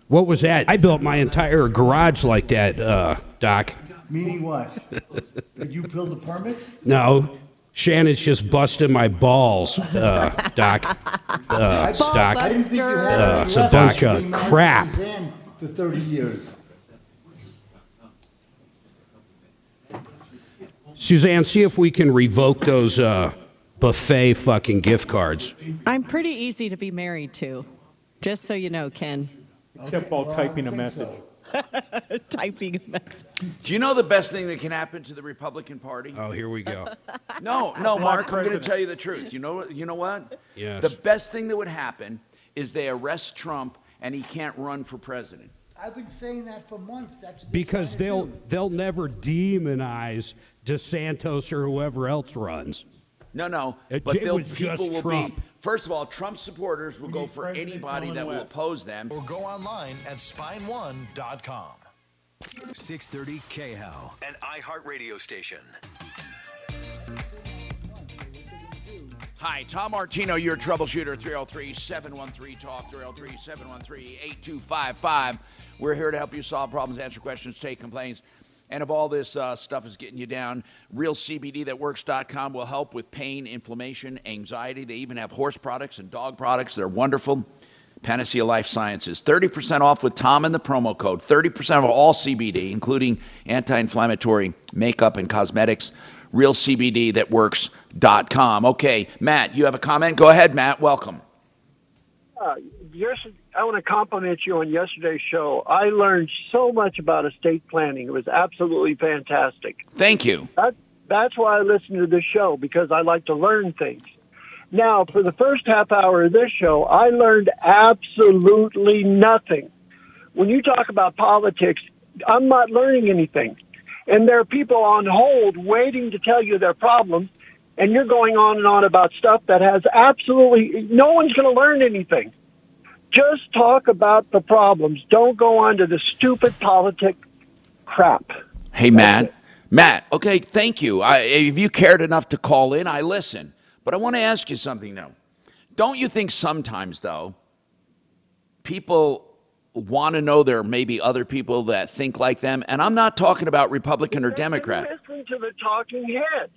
What was that? I built my entire garage like that, Doc. Meaning what? Did you build the permits? No. Shannon's just busting my balls, Doc. Doc. I didn't think you had It's a bunch of crap. For 30 years. Suzanne, see if we can revoke those buffet fucking gift cards. I'm pretty easy to be married to. Just so you know, Ken. Kept all typing a message. Typing a message. Do you know the best thing that can happen to the Republican Party? Oh, here we go. No, Mark, I'm going to tell you the truth. You know what? Yes. The best thing that would happen is they arrest Trump and he can't run for president. I've been saying that for months. That's Because they'll never demonize DeSantis or whoever else runs. No, It but was just people will Trump. be. First of all, Trump supporters will go for anybody that will oppose them. Or go online at spine1.com. 630 KHOW, an iHeart radio station. Hi, Tom Martino, your troubleshooter, 303-713-TALK, 303-713-8255. We're here to help you solve problems, answer questions, take complaints. And if all this stuff is getting you down, realcbdthatworks.com will help with pain, inflammation, anxiety. They even have horse products and dog products. They're wonderful. Panacea Life Sciences. 30% off with Tom in the promo code. 30% off all CBD, including anti-inflammatory makeup and cosmetics. realcbdthatworks.com. Okay, Matt, you have a comment? Go ahead, Matt. Welcome. I want to compliment you on yesterday's show. I learned so much about estate planning. It was absolutely fantastic. Thank you. That's why I listen to this show, because I like to learn things. Now, for the first half hour of this show, I learned absolutely nothing. When you talk about politics, I'm not learning anything. And there are people on hold waiting to tell you their problems, and you're going on and on about stuff that has absolutely, no one's going to learn anything. Just talk about the problems. Don't go on to the stupid politic crap. Hey, Matt. Matt, okay, thank you. If you cared enough to call in, I listen. But I want to ask you something, though. Don't you think sometimes, though, people want to know there may be other people that think like them? And I'm not talking about Republican or Democrat. Listen to the talking heads.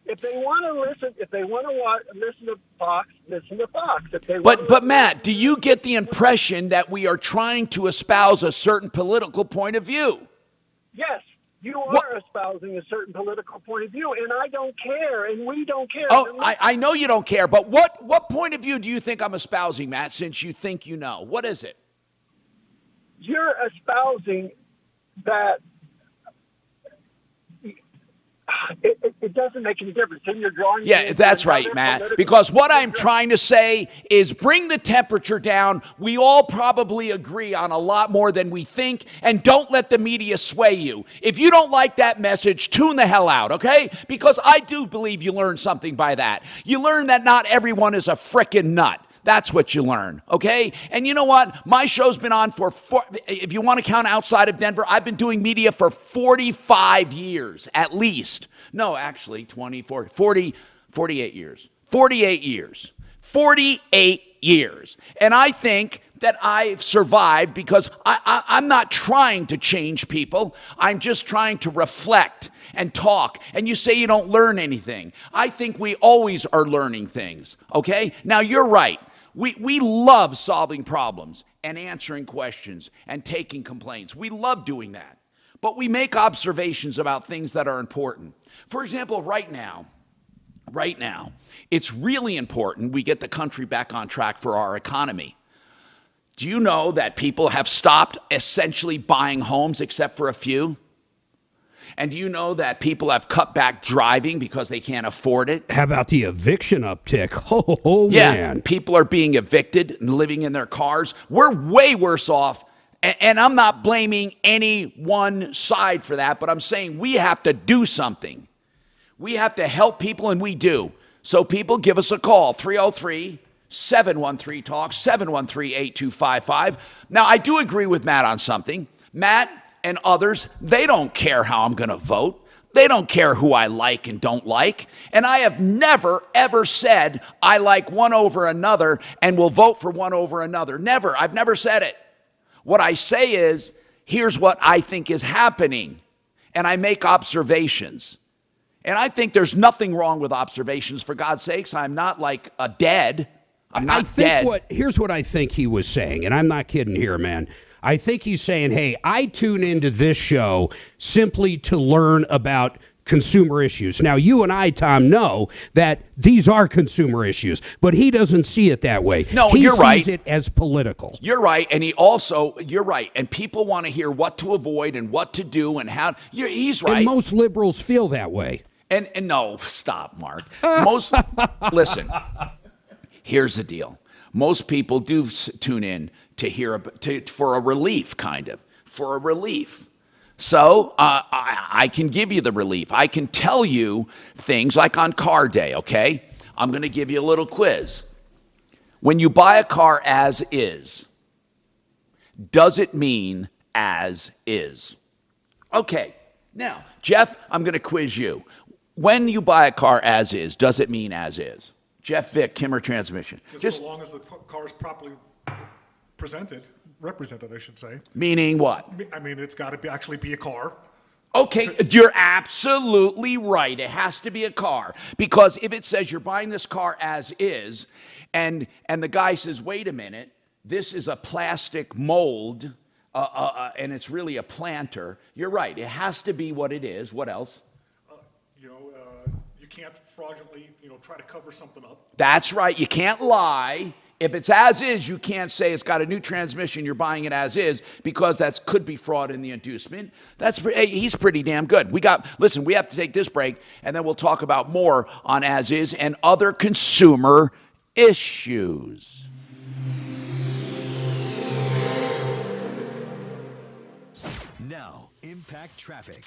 If they want to listen, if they want to listen to Fox, listen to Fox. If they But Matt, do you get the impression that we are trying to espouse a certain political point of view? Yes, you are espousing a certain political point of view, and I don't care, and we don't care. Oh, I know you don't care, but what point of view do you think I'm espousing, Matt, since you think you know? What is it? You're espousing that it doesn't make any difference. Then you're drawing. Yeah, that's right, Matt. Because what I'm trying to say is bring the temperature down. We all probably agree on a lot more than we think, and don't let the media sway you. If you don't like that message, tune the hell out, okay? Because I do believe you learn something by that. You learn that not everyone is a frickin' nut. That's what you learn, okay? And you know what? My show's been on for, if you want to count outside of Denver, I've been doing media for 45 years, at least. No, actually, 24, 40, 48 years. 48 years. 48 years. And I think that I've survived because I'm not trying to change people. I'm just trying to reflect and talk. And you say you don't learn anything. I think we always are learning things, okay? Now, you're right. We love solving problems and answering questions and taking complaints. We love doing that. But we make observations about things that are important. For example, right now, it's really important we get the country back on track for our economy. Do you know that people have stopped essentially buying homes except for a few? And do you know that people have cut back driving because they can't afford it? How about the eviction uptick? Oh yeah, man. People are being evicted and living in their cars. We're way worse off. And I'm not blaming any one side for that, but I'm saying we have to do something. We have to help people, and we do. So people, give us a call, 303-713-TALK, 713-8255. Now, I do agree with Matt on something. Matt and others, they don't care how I'm going to vote. They don't care who I like and don't like. And I have never, ever said I like one over another and will vote for one over another. Never. I've never said it. What I say is, here's what I think is happening. And I make observations. And I think there's nothing wrong with observations, for God's sakes. I'm not like a dead. I'm not dead. Here's what I think he was saying, and I'm not kidding here, man. I think he's saying, hey, I tune into this show simply to learn about consumer issues. Now, you and I, Tom, know that these are consumer issues, but he doesn't see it that way. No, you're right. He sees it as political. You're right, and you're right, and people want to hear what to avoid and what to do and how. He's right. And most liberals feel that way. And no, stop, Mark. Listen, here's the deal. Most people do tune in to hear for a relief, for a relief. So I can give you the relief. I can tell you things like on car day, okay? I'm going to give you a little quiz. When you buy a car as is, does it mean as is? Okay. Now, Jeff, I'm going to quiz you. When you buy a car as is, does it mean as is? Jeff Vick, Kimmer Transmission. Just as long as the car is properly represented, I should say. Meaning what? I mean, it's got to actually be a car. Okay, you're absolutely right. It has to be a car. Because if it says you're buying this car as is, and the guy says, wait a minute, this is a plastic mold, and it's really a planter, you're right. It has to be what it is. What else? You can't fraudulently, try to cover something up. That's right. You can't lie. If it's as is, you can't say it's got a new transmission, you're buying it as is, because that could be fraud in the inducement. He's pretty damn good. Listen, we have to take this break, and then we'll talk about more on as is and other consumer issues. Now, Impact Traffic.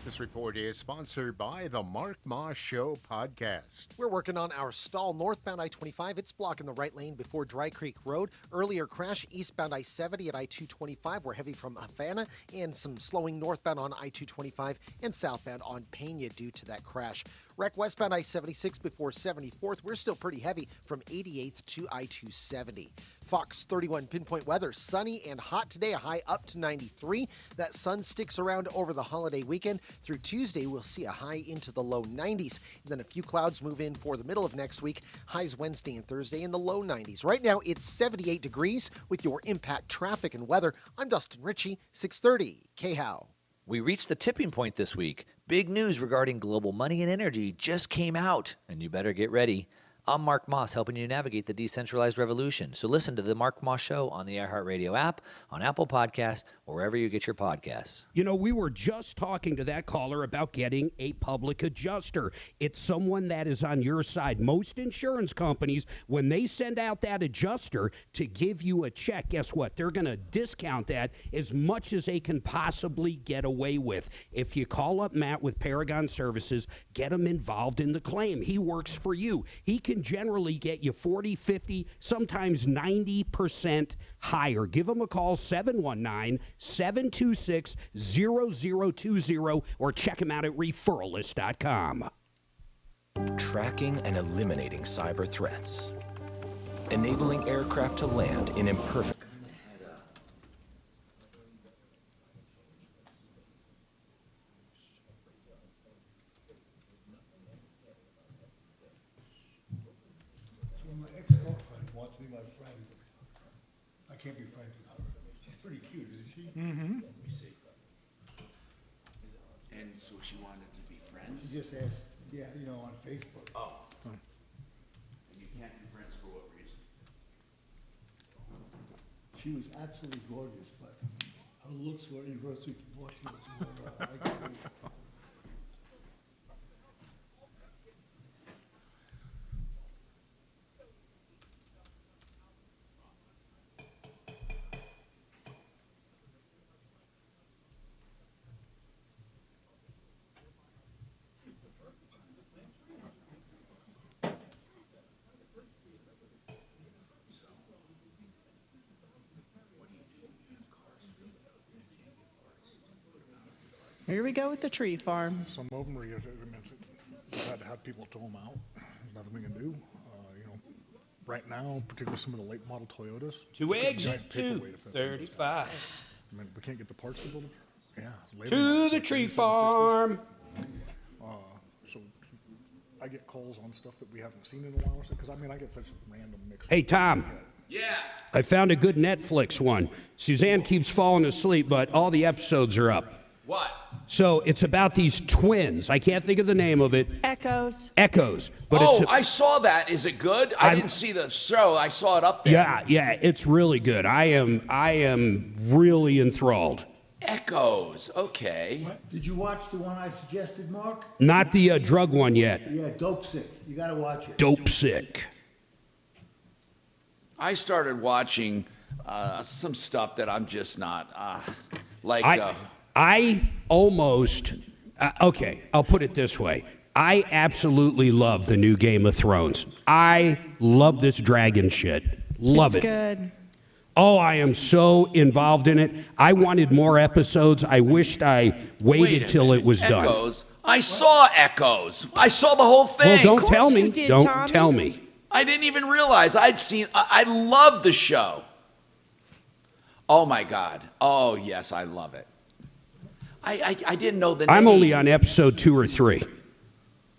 This report is sponsored by the Mark Moss Show podcast. We're working on our stall northbound I-25. It's blocking the right lane before Dry Creek Road. Earlier crash eastbound I-70 at I-225. We're heavy from Havana, and some slowing northbound on I-225 and southbound on Pena due to that crash. Wreck westbound I-76 before 74th. We're still pretty heavy from 88th to I-270. Fox 31 pinpoint weather. Sunny and hot today, a high up to 93. That sun sticks around over the holiday weekend. Through Tuesday, we'll see a high into the low 90s. And then a few clouds move in for the middle of next week. Highs Wednesday and Thursday in the low 90s. Right now, it's 78 degrees with your Impact Traffic and Weather. I'm Dustin Ritchie, 630 KHOW. We reached the tipping point this week. Big news regarding global money and energy just came out, and you better get ready. I'm Mark Moss, helping you navigate the decentralized revolution. So listen to the Mark Moss Show on the iHeartRadio app, on Apple Podcasts, or wherever you get your podcasts. We were just talking to that caller about getting a public adjuster. It's someone that is on your side. Most insurance companies, when they send out that adjuster to give you a check, guess what? They're going to discount that as much as they can possibly get away with. If you call up Matt with Paragon Services, get him involved in the claim. He works for you. He can generally get you 40, 50, sometimes 90% higher. Give them a call, 719-726-0020, or check them out at referralist.com. Tracking and eliminating cyber threats. Enabling aircraft to land in imperfect... My ex-girlfriend wants to be my friend. I can't be friends with her. She's pretty cute, isn't she? Mm-hmm. Let me see. And so she wanted to be friends? She just asked, on Facebook. Oh. And you can't be friends for what reason? She was absolutely gorgeous, but her looks were inversely proportional to her IQ. Here we go with the tree farm. Some of them, you had to have people tow them out. There's nothing we can do. Right now, particularly some of the late model Toyotas. To exit 235. We can't get the parts to build them. Yeah. To the tree farm. So I get calls on stuff that we haven't seen in a while. Because, I get such random mix. Hey, Tom. Yeah. I found a good Netflix one. Suzanne keeps falling asleep, but all the episodes are up. What? So it's about these twins. I can't think of the name of it. Echoes. But I saw that. Is it good? I didn't see the show. I saw it up there. Yeah, it's really good. I am really enthralled. Echoes. Okay. Did you watch the one I suggested, Mark? Not the drug one yet. Yeah, Dope Sick. You got to watch it. Dope Sick. I started watching some stuff that I'm just not I almost, okay, I'll put it this way. I absolutely love the new Game of Thrones. I love this dragon shit. Love it. It's good. Oh, I am so involved in it. I wanted more episodes. I wished I waited till it was done. Echoes? I saw Echoes. I saw the whole thing. Well, don't tell me. Don't tell me. I didn't even realize I'd seen. I love the show. Oh, my God. Oh, yes, I love it. I didn't know the name. I'm only on episode 2 or 3.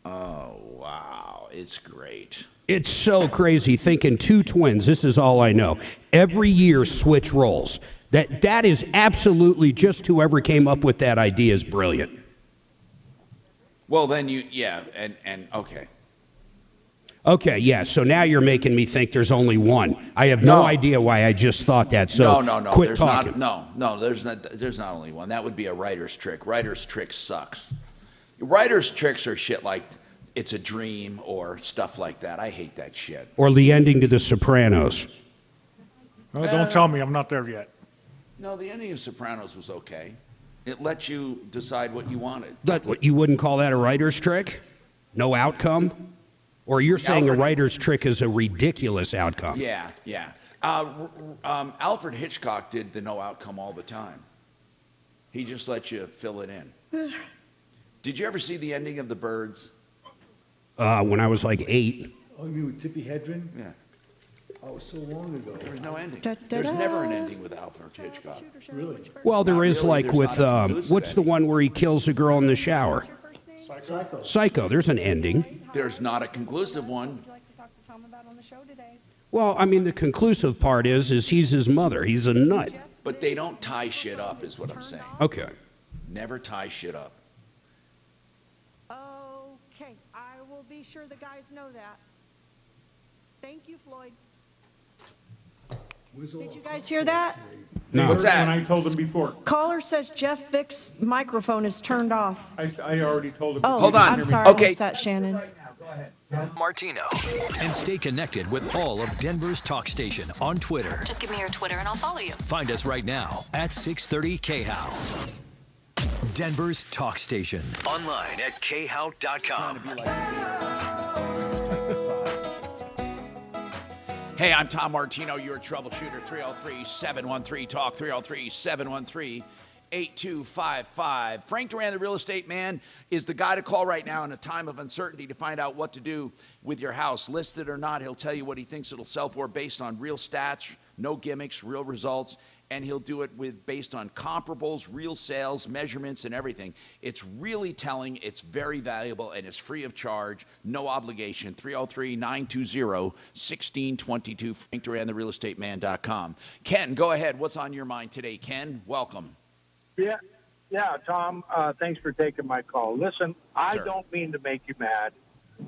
Oh, wow. It's great. It's so crazy thinking 2 twins. This is all I know. Every year switch roles. That is absolutely just whoever came up with that idea is brilliant. Well, then okay. Okay, yeah, so now you're making me think there's only one. I have no idea why I just thought that, so no. quit There's talking. there's not only one. That would be a writer's trick. Writer's trick sucks. Writer's tricks are shit like It's a Dream or stuff like that. I hate that shit. Or the ending to The Sopranos. Oh, don't tell me. I'm not there yet. No, the ending of Sopranos was okay. It let you decide what you wanted. What, you wouldn't call that a writer's trick? No outcome? Or you're saying a writer's trick is a ridiculous outcome? Yeah. Alfred Hitchcock did the no outcome all the time. He just let you fill it in. Did you ever see the ending of The Birds? When I was like 8. Oh, you mean with Tippi Hedren? Yeah. Oh, so long ago. There was no ending. There's never an ending with Alfred Hitchcock. Really? Well, there is really. like There's with, not a conclusive what's the one where he kills a girl in the shower? Psycho. Psycho, there's an ending. There's not a conclusive one. Well, I mean, the conclusive part is he's his mother. He's a nut. But they don't tie shit up, is what I'm saying. Okay. Never tie shit up. Okay, I will be sure the guys know that. Thank you, Floyd. Did you guys hear that? No. What's that? When I told him before. Caller says Jeff Vick's microphone is turned off. I already told him. Oh, Hold on. I'm sorry. Okay. I missed that, Shannon. Martino. And stay connected with all of Denver's talk station on Twitter. Just give me your Twitter and I'll follow you. Find us right now at 630 KHOW. Denver's talk station. Online at khow.com. Hey, I'm Tom Martino, your troubleshooter. 303-713-TALK, 303-713-8255. Frank Duran, the real estate man, is the guy to call right now in a time of uncertainty to find out what to do with your house. Listed or not, he'll tell you what he thinks it'll sell for based on real stats, no gimmicks, real results, and he'll do it based on comparables, real sales, measurements, and everything. It's really telling, it's very valuable, and it's free of charge, no obligation. 303-920-1622, FrankDuranTheRealEstateMan.com. Ken, go ahead. What's on your mind today? Ken, welcome. Yeah, Tom, thanks for taking my call. Listen, I don't mean to make you mad,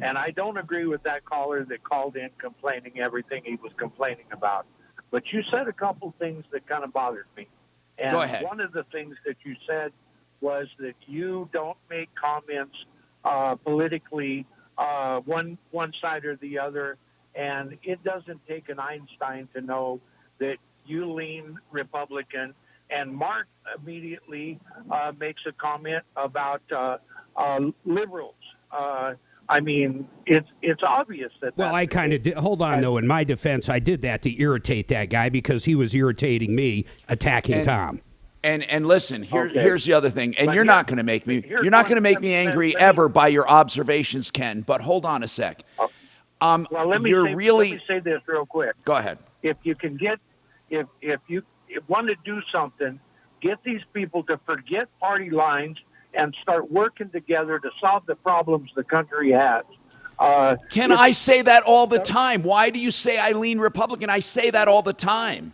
and I don't agree with that caller that called in complaining everything he was complaining about. But you said a couple things that kind of bothered me. And Go ahead. One of the things that you said was that you don't make comments politically one side or the other, and it doesn't take an Einstein to know that you lean Republican. And Mark immediately makes a comment about liberals. I mean, it's obvious that. Well, I kind of did. Hold on, though. In my defense, I did that to irritate that guy because he was irritating me, attacking Tom. And listen, here's the other thing. And you're not going to make me angry ever by your observations, Ken. But hold on a sec. Well, let me say this real quick. Go ahead. If you can get, if you want to do something, get these people to forget party lines and start working together to solve the problems the country has. Ken, I say that all the time. Why do you say I lean Republican? I say that all the time.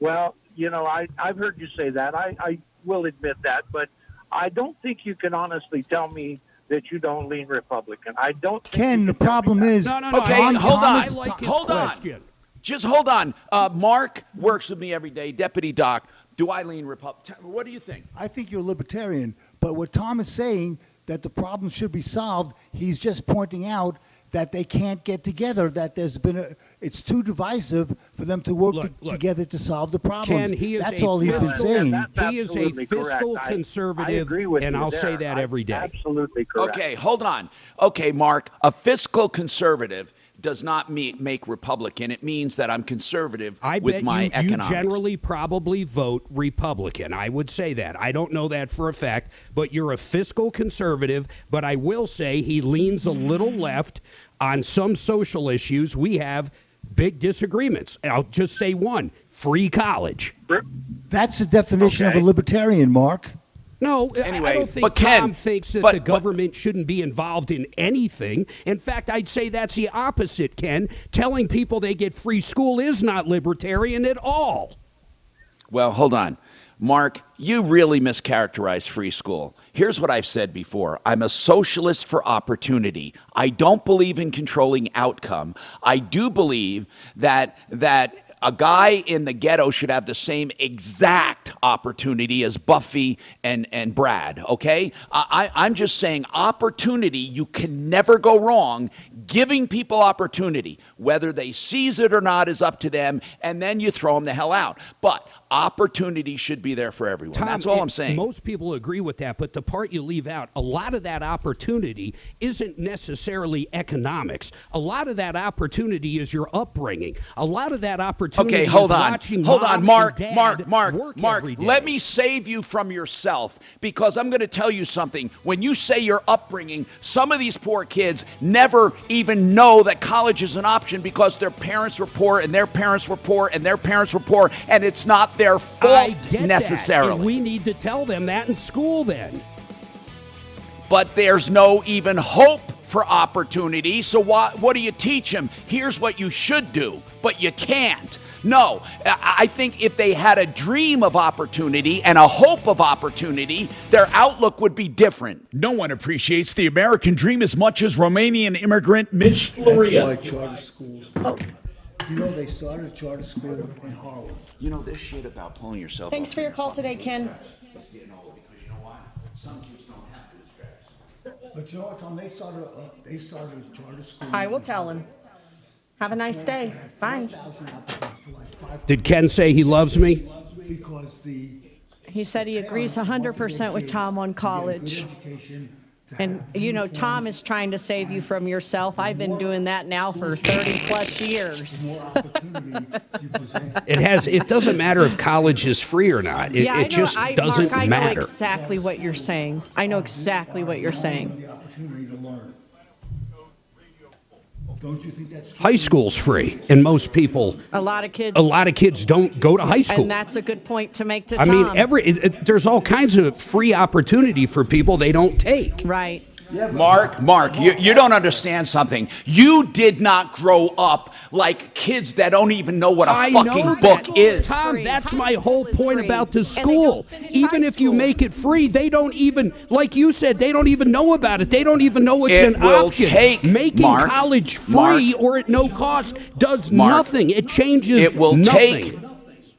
Well, you know, I've heard you say that. I will admit that, but I don't think you can honestly tell me that you don't lean Republican. I don't think Ken, the problem is... No. Okay, hold on. Hold on. Just hold on. Mark works with me every day, Deputy Doc. Do I lean Republican? What do you think? I think you're a libertarian, but what Tom is saying, that the problem should be solved, he's just pointing out that they can't get together, that there's been it's too divisive for them to work together to solve the problem. Ken, That's all he's been saying. He is a fiscal conservative, I agree with and you I'll there. say that every day. Absolutely correct. Okay, hold on. Okay, Mark, a fiscal conservative does not make Republican. It means that I'm conservative with my economics. You generally probably vote Republican. I would say that. I don't know that for a fact, but you're a fiscal conservative. But I will say he leans a little left on some social issues. We have big disagreements. I'll just say one: free college. That's the definition of a libertarian, Mark. No, anyway, I don't think but Ken, Tom thinks that the government shouldn't be involved in anything. In fact, I'd say that's the opposite, Ken. Telling people they get free school is not libertarian at all. Well, hold on. Mark, you really mischaracterized free school. Here's what I've said before. I'm a socialist for opportunity. I don't believe in controlling outcome. I do believe that a guy in the ghetto should have the same exact opportunity as Buffy and Brad, okay? I'm just saying opportunity, you can never go wrong giving people opportunity. Whether they seize it or not is up to them, and then you throw them the hell out. But opportunity should be there for everyone. Tom, that's all I'm saying. Most people agree with that, but the part you leave out, a lot of that opportunity isn't necessarily economics. A lot of that opportunity is your upbringing. A lot of that opportunity Okay, hold is on. watching Hold on, Mark, Mark, let me save you from yourself, because I'm going to tell you something. When you say your upbringing, some of these poor kids never even know that college is an option because their parents were poor and their parents were poor and their parents were poor, and it's not their fault necessarily. That, and we need to tell them that in school then. But there's no even hope for opportunity, so what do you teach them? Here's what you should do, but you can't. No, I think if they had a dream of opportunity and a hope of opportunity, their outlook would be different. No one appreciates the American dream as much as Romanian immigrant Mitch Floria. That's why charter schools. Oh. You know, they started a charter school in Harlem. You know, this shit about pulling yourself Thanks up for your call today, Ken. because you know what? Some kids don't have to do But you know what, Tom? They started a charter school. I will tell him. Have a nice day. Bye. Did Ken say he loves me? Because he said he agrees 100% with Tom on college. And, you know, Tom is trying to save you from yourself. I've been doing that now for 30-plus years. It doesn't matter if college is free or not. It just doesn't Mark, matter. I know exactly what you're saying. I know exactly what you're saying. The opportunity to learn. Don't you think that's true? High school's free, and most people, A lot of kids don't go to high school. And that's a good point to make to I Tom. mean, there's all kinds of free opportunity for people they don't take. Right. Mark, you don't understand something. You did not grow up like kids that don't even know what a fucking book is. Tom, that's my whole point about the school. Even if you make it free, they don't even, like you said, they don't even know about it. They don't even know it's an option. Making college free or at no cost does nothing. It changes nothing.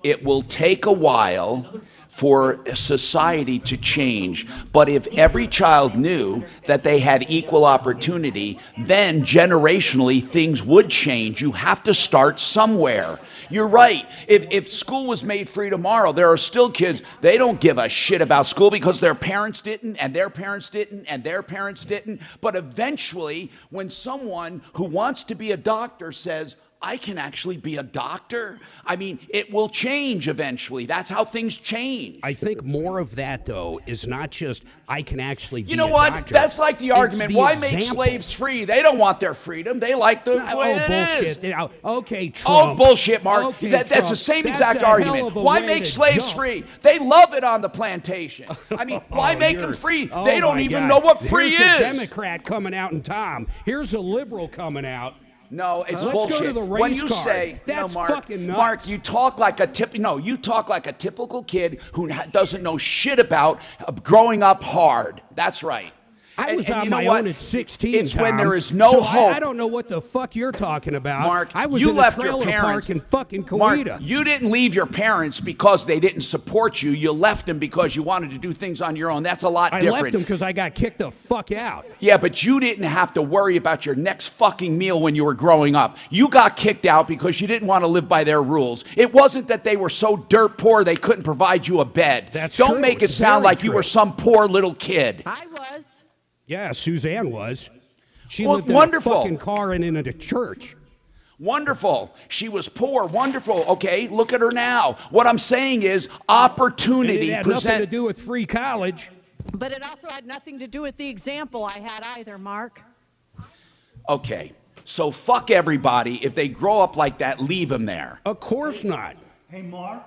It will take a while for society to change. But if every child knew that they had equal opportunity, then generationally things would change. You have to start somewhere. You're right. If school was made free tomorrow, there are still kids, they don't give a shit about school because their parents didn't, and their parents didn't, and their parents didn't. But eventually, when someone who wants to be a doctor says, I can actually be a doctor, I mean, it will change eventually. That's how things change. I think more of that, though, is not just, I can actually be a doctor. You know what? That's like the argument. Why make slaves free? They don't want their freedom. They like the way it is. Okay, Trump. Oh, bullshit, Mark. Okay, that's the same exact argument. Why make slaves free? They love it on the plantation. I mean, why make them free? They don't even know what free is. Here's a Democrat coming out, and Tom. Here's a liberal coming out. No, it's Let's bullshit. Go to the race when you card. say, that's Mark, fucking nuts. Mark, you talk like a typical kid who doesn't know shit about growing up hard. That's right. I was on you know my what? own at 16, It's Tom, when there is no hope. I don't know what the fuck you're talking about. Mark, I was you in left a your trailer parents. park in fucking Coweta. Mark, you didn't leave your parents because they didn't support you. You left them because you wanted to do things on your own. That's a lot different. I left them because I got kicked the fuck out. Yeah, but you didn't have to worry about your next fucking meal when you were growing up. You got kicked out because you didn't want to live by their rules. It wasn't that they were so dirt poor they couldn't provide you a bed. Don't true. make it It's sound very like you true. were some poor little kid. I was. Yeah, Suzanne was. She Well, lived in wonderful. a fucking car and in a church. Wonderful. She was poor. Wonderful. Okay, look at her now. What I'm saying is opportunity. And it had nothing to do with free college. But it also had nothing to do with the example I had either, Mark. Okay, so fuck everybody. If they grow up like that, leave them there. Of course not. Hey, Mark,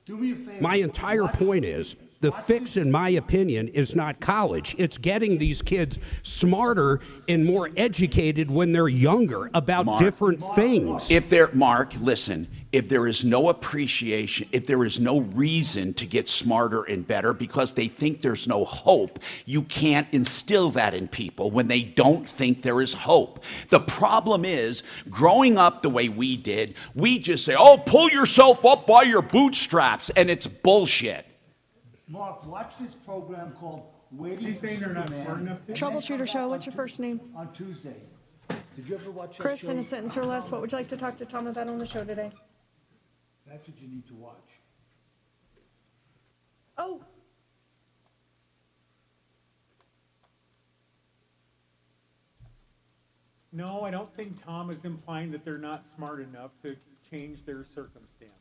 do me a favor. My entire point is The fix, in my opinion, is not college. It's getting these kids smarter and more educated when they're younger about different things. Mark, listen, if there is no appreciation, if there is no reason to get smarter and better because they think there's no hope, you can't instill that in people when they don't think there is hope. The problem is, growing up the way we did, we just say, oh, pull yourself up by your bootstraps, and it's bullshit. Mark, watch this program called Waiting for Superman. Troubleshooter Show, what's your first name? On Tuesday. Did you ever watch that Chris, show? in a sentence or less, what would you like to talk to Tom about on the show today? That's what you need to watch. Oh. No, I don't think Tom is implying that they're not smart enough to change their circumstance.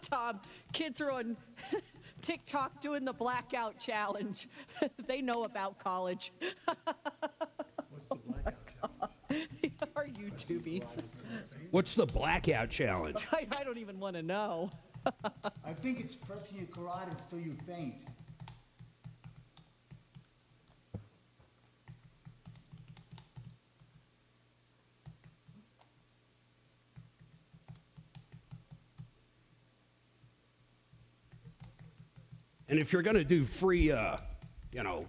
Tom, kids are on TikTok doing the blackout challenge. They know about college. What's the blackout challenge? Are you YouTubies? What's the blackout challenge? I don't even want to know. I think it's pressing your carotid until you faint. And if you're going to do free,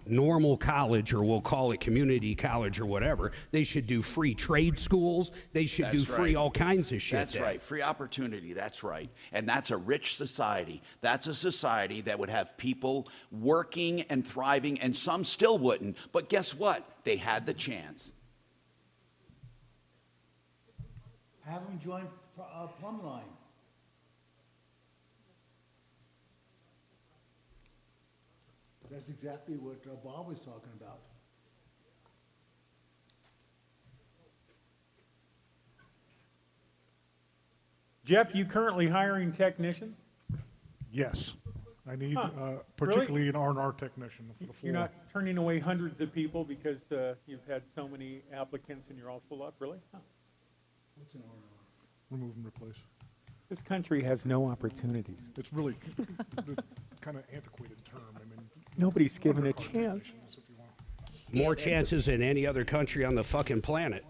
normal college, or we'll call it community college or whatever, they should do free trade schools. They should do free all kinds of shit. That's right. Free opportunity. That's right. And that's a rich society. That's a society that would have people working and thriving, and some still wouldn't. But guess what? They had the chance. Have them join Plumline. That's exactly what Bob was talking about. Jeff, you currently hiring technicians? Yes. I need Huh. particularly Really? an R&R technician for the floor. You're not turning away hundreds of people because you've had so many applicants and you're all full up, really? Huh. What's an R&R? Remove and replace. This country has no opportunities. It's really kind of antiquated term. I mean, Nobody's given a chance. More chances than any other country on the fucking planet.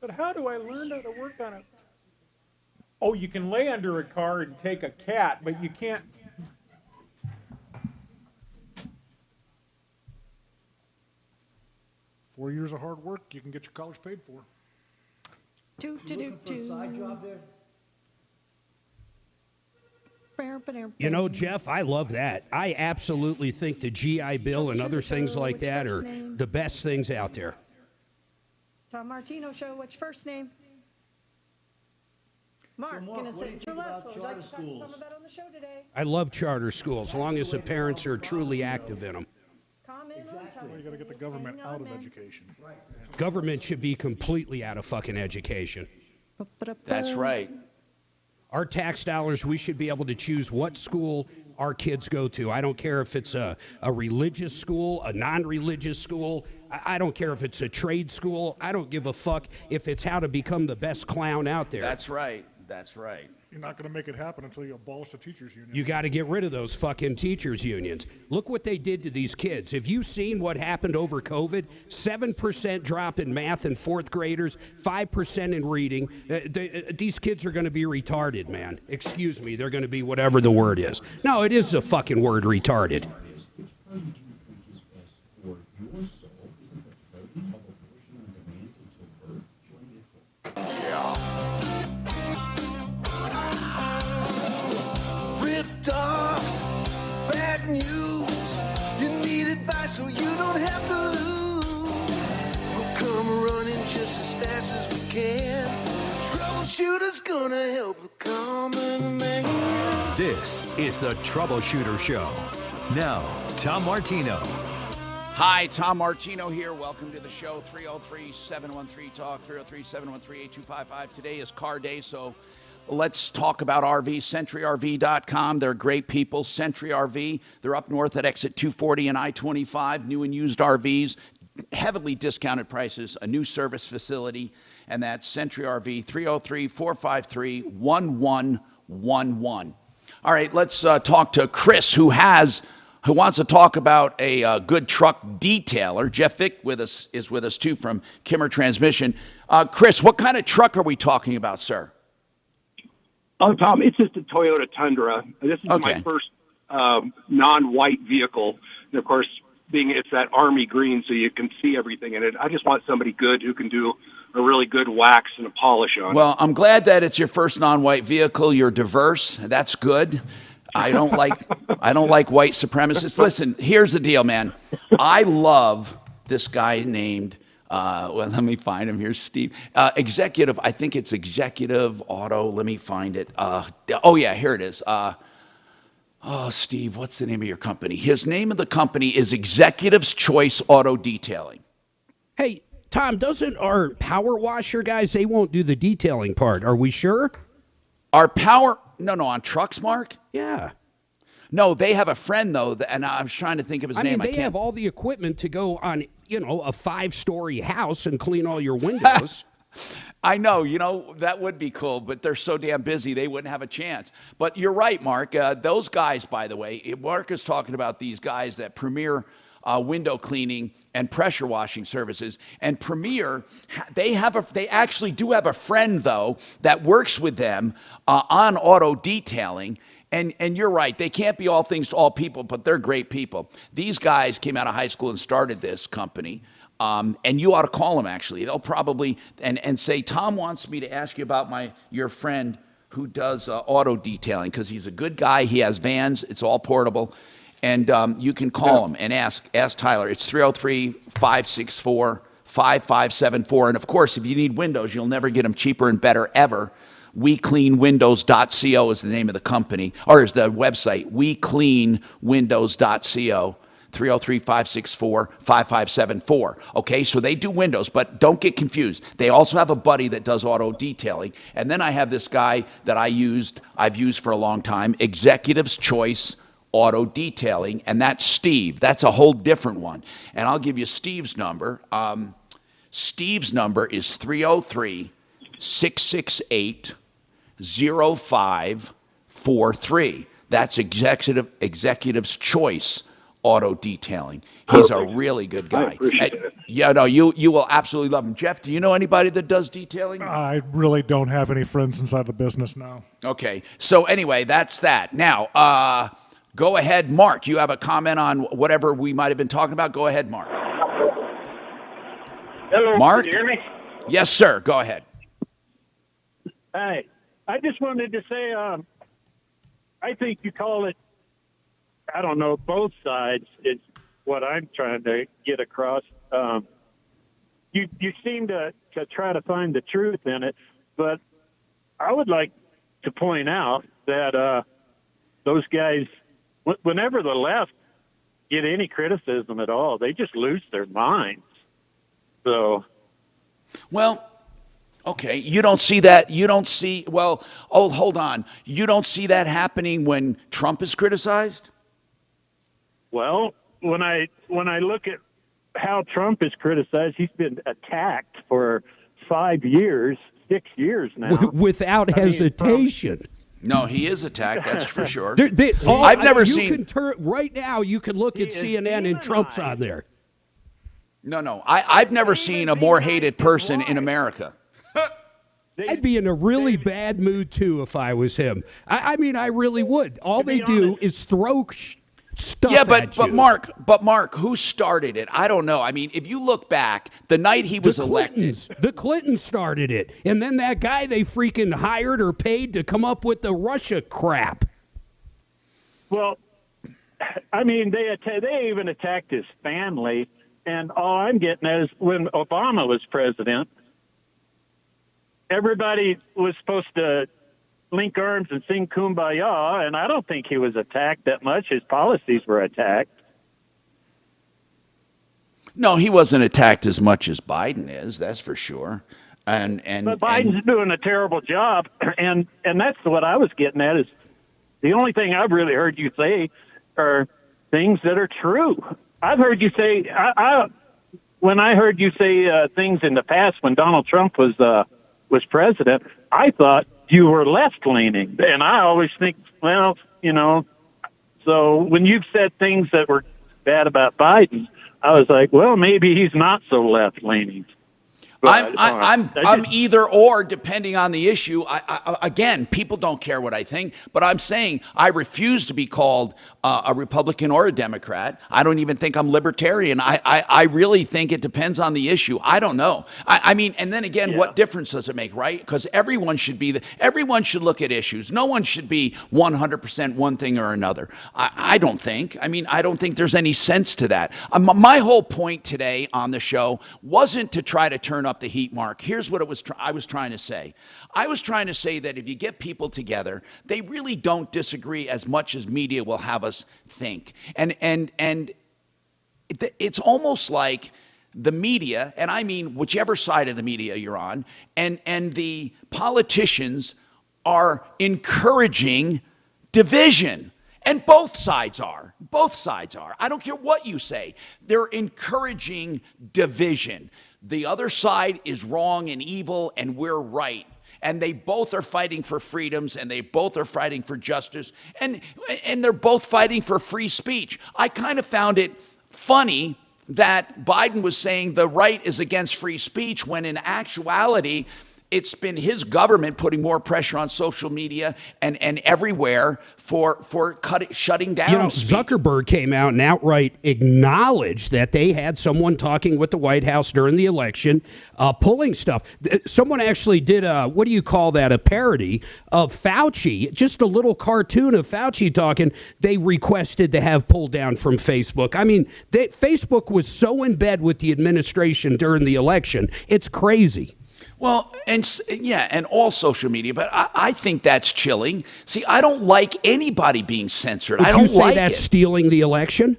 But how do I learn how to work on it? Oh, you can lay under a car and take a cat, but you can't. $4 years of hard work, you can get your college paid for. Do. Side job there? You know, Jeff, I love that. I absolutely think the GI Bill and other things like that are the best things out there. Tom Martino Show, what's your first name? Mark, Mark, in a what do you sentence think or less, about what would you like to charter talk to schools? Tom about on the show today? I love charter schools, as long as the parents are truly active in them. Comment on Tom. You got to get the government out of education. Government should be completely out of fucking education. That's right. Our tax dollars, we should be able to choose what school our kids go to. I don't care if it's a religious school, a non-religious school. I don't care if it's a trade school. I don't give a fuck if it's how to become the best clown out there. That's right. That's right. You're not going to make it happen until you abolish the teachers union. You got to get rid of those fucking teachers unions. Look what they did to these kids. Have you seen what happened over COVID? 7% drop in math in fourth graders, 5% in reading. These kids are going to be retarded, man. Excuse me, they're going to be whatever the word is. No, it is the fucking word retarded. Ripped off, bad news. You need advice so you don't have to lose. We'll come running just as fast as we can. Troubleshooter's gonna help the common man. This is the Troubleshooter Show. Now, Tom Martino. Hi, Tom Martino here. Welcome to the show. 303-713-TALK, 303-713-8255. Today is car day, so let's talk about RV, SentryRV.com. They're great people. Sentry RV, they're up north at exit 240 and I-25, new and used RVs, heavily discounted prices, a new service facility, and that's Sentry RV, 303-453-1111. All right, let's talk to Chris, who wants to talk about a good truck detailer. Jeff Vick is with us too from Kimmer Transmission. Chris, what kind of truck are we talking about, sir? Oh, Tom, it's just a Toyota Tundra. This is my first non-white vehicle. And, of course, being it's that army green so you can see everything in it. I just want somebody good who can do a really good wax and a polish on it. Well, I'm glad that it's your first non-white vehicle. You're diverse. That's good. I don't like white supremacists. Listen, here's the deal, man. I love this guy named well, let me find him. Here's Steve. Executive, I think it's Executive Auto. Let me find it. Oh, yeah, here it is. Steve, what's the name of your company? His name of the company is Executive's Choice Auto Detailing. Hey, Tom, doesn't our power washer guys, they won't do the detailing part. Are we sure? Our power, no, on trucks, Mark? Yeah. No, they have a friend, though, and I was trying to think of his name. I mean, they have all the equipment to go on, a 5-story house and clean all your windows. I know, that would be cool, but they're so damn busy they wouldn't have a chance. But you're right, Mark. Those guys, by the way, Mark is talking about these guys that Premier window cleaning and pressure washing services. And Premier, they actually do have a friend, though, that works with them on auto detailing. And you're right, they can't be all things to all people, but they're great people. These guys came out of high school and started this company, and you ought to call them, actually. They'll probably, and say, Tom wants me to ask you about your friend who does auto detailing, because he's a good guy. He has vans. It's all portable. And you can call him and ask Tyler. It's 303-564-5574. And, of course, if you need windows, you'll never get them cheaper and better ever. WeCleanWindows.co is the name of the company, or is the website, WeCleanWindows.co, 303-564-5574. Okay, so they do windows, but don't get confused. They also have a buddy that does auto detailing. And then I have this guy that I've used for a long time, Executive's Choice Auto Detailing, and that's Steve. That's a whole different one. And I'll give you Steve's number. Steve's number is 303-668-0543. That's Executive's Choice Auto Detailing. He's a really good guy. I appreciate it. Yeah, no, you will absolutely love him. Jeff, do you know anybody that does detailing? I really don't have any friends inside the business now. Okay, so anyway, that's that. Now, go ahead, Mark. You have a comment on whatever we might have been talking about? Go ahead, Mark. Hello, Mark? can you hear me? Yes, sir. Go ahead. Hi. I just wanted to say, I think you call it, I don't know, both sides is what I'm trying to get across. You seem to try to find the truth in it, but I would like to point out that those guys, whenever the left get any criticism at all, they just lose their minds. So, well, okay, you don't see that. You don't see, well, oh, hold on. You don't see that happening when Trump is criticized? Well, when I look at how Trump is criticized, he's been attacked for 5 years, 6 years now. Without hesitation. No, he is attacked, that's for sure. I've never seen... right now, you can look at CNN and Trump's on there. No, I've never seen a more hated person in America. I'd be in a really bad mood, too, if I was him. I mean, I really would. All they do is throw stuff at you. But Mark, who started it? I don't know. I mean, if you look back, the night he was elected. The Clintons started it. And then that guy they freaking hired or paid to come up with the Russia crap. Well, I mean, they even attacked his family. And all I'm getting at is when Obama was president, everybody was supposed to link arms and sing Kumbaya, and I don't think he was attacked that much. His policies were attacked. No, he wasn't attacked as much as Biden is, that's for sure. But Biden's doing a terrible job, and that's what I was getting at. Is the only thing I've really heard you say are things that are true. I've heard you say when I heard you say things in the past when Donald Trump was president, I thought you were left leaning, and I always think, well, you know. So when you've said things that were bad about Biden, I was like, well, maybe he's not so left leaning. I'm either or, depending on the issue. Again, people don't care what I think, but I'm saying I refuse to be called a Republican or a Democrat. I don't even think I'm libertarian. I really think it depends on the issue. I don't know. I mean, and then again, what difference does it make, right? Because everyone should look at issues. No one should be 100% one thing or another. I don't think. I mean, I don't think there's any sense to that. My whole point today on the show wasn't to try to turn up the heat, Mark. Here's what I was trying to say. I was trying to say that if you get people together, they really don't disagree as much as media will have us think. And it's almost like the media, and I mean whichever side of the media you're on, and the politicians are encouraging division. And both sides are. Both sides are. I don't care what you say. They're encouraging division. The other side is wrong and evil, and we're right. And they both are fighting for freedoms, and they both are fighting for justice, and they're both fighting for free speech. I kind of found it funny that Biden was saying the right is against free speech, when in actuality, it's been his government putting more pressure on social media and everywhere for shutting down speech. Zuckerberg came out and outright acknowledged that they had someone talking with the White House during the election, pulling stuff. Someone actually did what do you call that, a parody of Fauci, just a little cartoon of Fauci talking. They requested to have pulled down from Facebook. I mean, Facebook was so in bed with the administration during the election. It's crazy. Well, and all social media, but I think that's chilling. See, I don't like anybody being censored. I don't like it. You say that's stealing the election?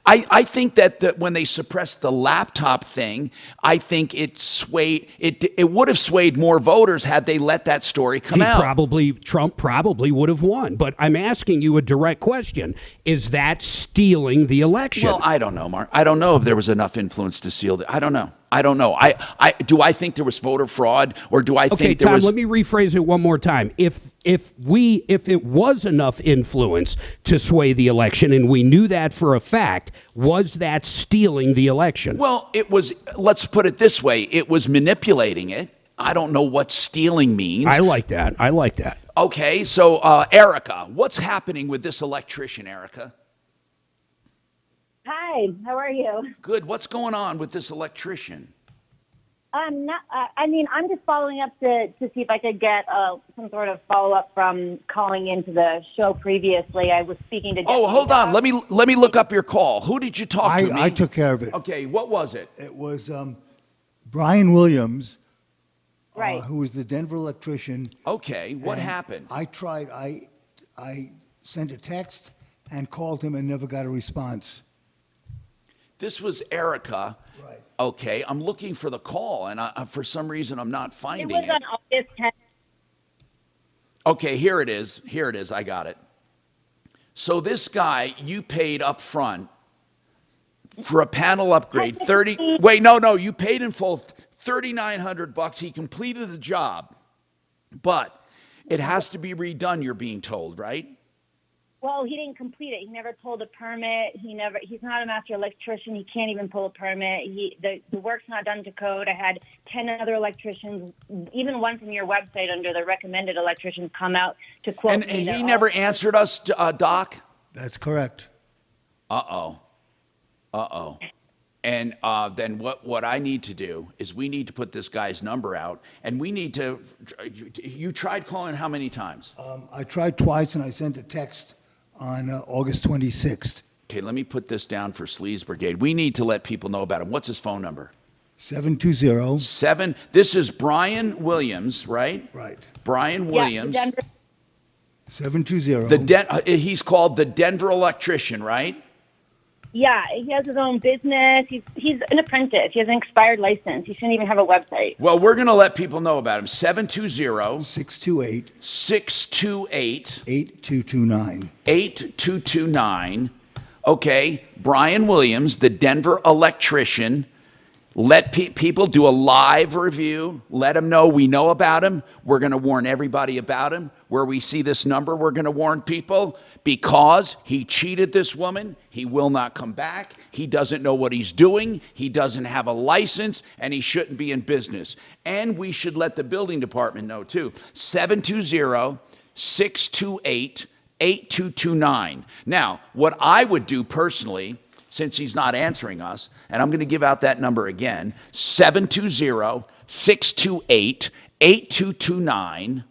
I think that when they suppressed the laptop thing, I think it would have swayed more voters had they let that story come out. Trump probably would have won. But I'm asking you a direct question. Is that stealing the election? Well, I don't know, Mark. I don't know if there was enough influence to seal it. I don't know. Do I think there was voter fraud, or do I think there was... Okay, Tom, let me rephrase it one more time. If it was enough influence to sway the election, and we knew that for a fact, was that stealing the election? Well, it was, let's put it this way, it was manipulating it. I don't know what stealing means. I like that. Okay, so Erica, what's happening with this electrician, Erica? Hi, how are you? Good. What's going on with this electrician? I'm just following up to see if I could get some sort of follow-up from calling into the show previously. I was speaking to... Oh, hold on. Let me look up your call. Who did you talk to? I took care of it. Okay, what was it? It was Brian Williams, right, who was the Denver electrician. Okay, what happened? I tried. I sent a text and called him and never got a response. This was Erica. Right. Okay, I'm looking for the call, and for some reason I'm not finding it. It was on August 10th. Okay, here it is. Here it is. I got it. So this guy, you paid up front for a panel upgrade. You paid in full $3,900. He completed the job, but it has to be redone, you're being told, right? Well, he didn't complete it. He never pulled a permit. He's not a master electrician. He can't even pull a permit. The work's not done to code. I had 10 other electricians, even one from your website under the recommended electricians, come out to quote me. And he never answered us, Doc? That's correct. Uh-oh. And then what I need to do is we need to put this guy's number out, and we need to... You tried calling how many times? I tried twice, and I sent a text on August 26th. Okay, let me put this down for Sleaze Brigade. We need to let people know about him. What's his phone number? 720. This is Brian Williams, right? Right. Brian Williams. Yeah, Denver. 720. He's called the Denver electrician, right? Yeah, he has his own business. He's an apprentice. He has an expired license. He shouldn't even have a website. Well, we're going to let people know about him. 720 628 628 8229. 8229. Okay, Brian Williams, the Denver electrician. Let people do a live review. Let them know we know about him. We're going to warn everybody about him. Where we see this number, we're going to warn people because he cheated this woman. He will not come back. He doesn't know what he's doing. He doesn't have a license, and he shouldn't be in business. And we should let the building department know, too. 720-628-8229. Now, what I would do personally, since he's not answering us, and I'm going to give out that number again, 720-628-8229,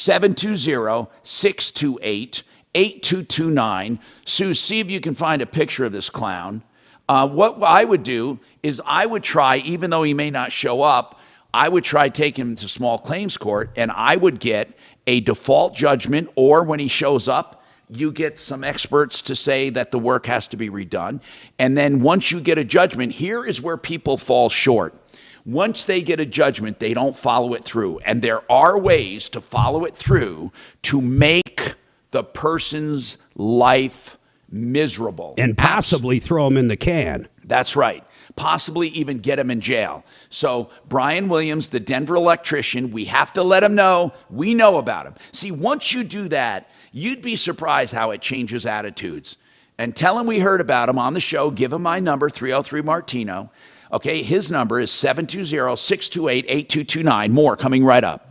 720-628-8229. Sue, see if you can find a picture of this clown. What I would do is I would try, even though he may not show up, I would try taking him to small claims court, and I would get a default judgment, or when he shows up, you get some experts to say that the work has to be redone. And then once you get a judgment, here is where people fall short. Once they get a judgment, they don't follow it through. And there are ways to follow it through to make the person's life miserable. And possibly throw them in the can. That's right. Possibly even get him in jail. So Brian Williams, the Denver electrician, we have to let him know we know about him. See, once you do that, you'd be surprised how it changes attitudes. And tell him we heard about him on the show. Give him my number, 303 Martino. Okay, his number is 720-628-8229. More coming right up.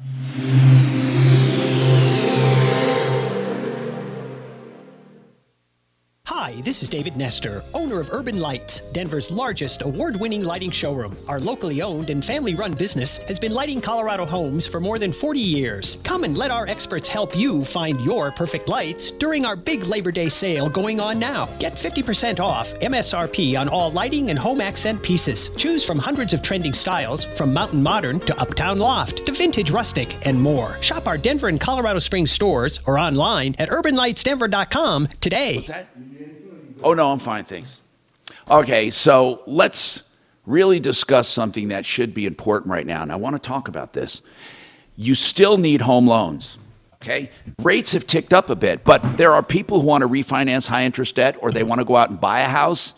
Hi, this is David Nestor, owner of Urban Lights, Denver's largest award-winning lighting showroom. Our locally owned and family-run business has been lighting Colorado homes for more than 40 years. Come and let our experts help you find your perfect lights during our big Labor Day sale going on now. Get 50% off MSRP on all lighting and home accent pieces. Choose from hundreds of trending styles, from mountain modern to uptown loft to vintage rustic and more. Shop our Denver and Colorado Springs stores or online at urbanlightsdenver.com today. What's that? Oh, no, I'm fine, thanks. Okay, so let's really discuss something that should be important right now, and I want to talk about this. You still need home loans, okay? Rates have ticked up a bit, but there are people who want to refinance high-interest debt, or they want to go out and buy a house.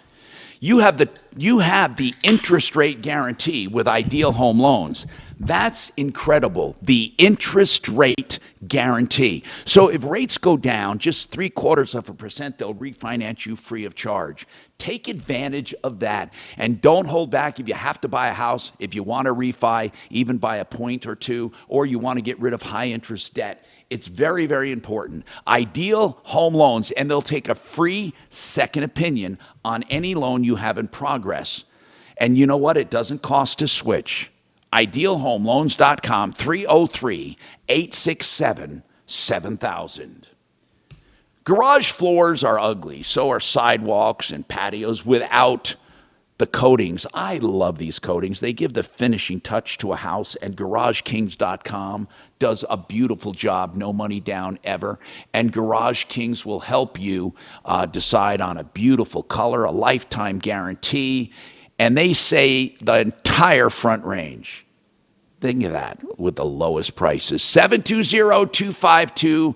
You have the interest rate guarantee with Ideal Home Loans. That's incredible, the interest rate guarantee. So if rates go down just 0.75%, they'll refinance you free of charge. Take advantage of that, and don't hold back. If you have to buy a house, if you want to refi, even by a point or two, or you want to get rid of high-interest debt, it's very, very important. Ideal Home Loans, and they'll take a free second opinion on any loan you have in progress. And you know what? It doesn't cost to switch. IdealHomeLoans.com, 303-867-7000. Garage floors are ugly. So are sidewalks and patios without the coatings. I love these coatings. They give the finishing touch to a house, and GarageKings.com does a beautiful job, no money down ever. And Garage Kings will help you decide on a beautiful color, a lifetime guarantee. And they say the entire front range. Think of that, with the lowest prices. 720-252-0370.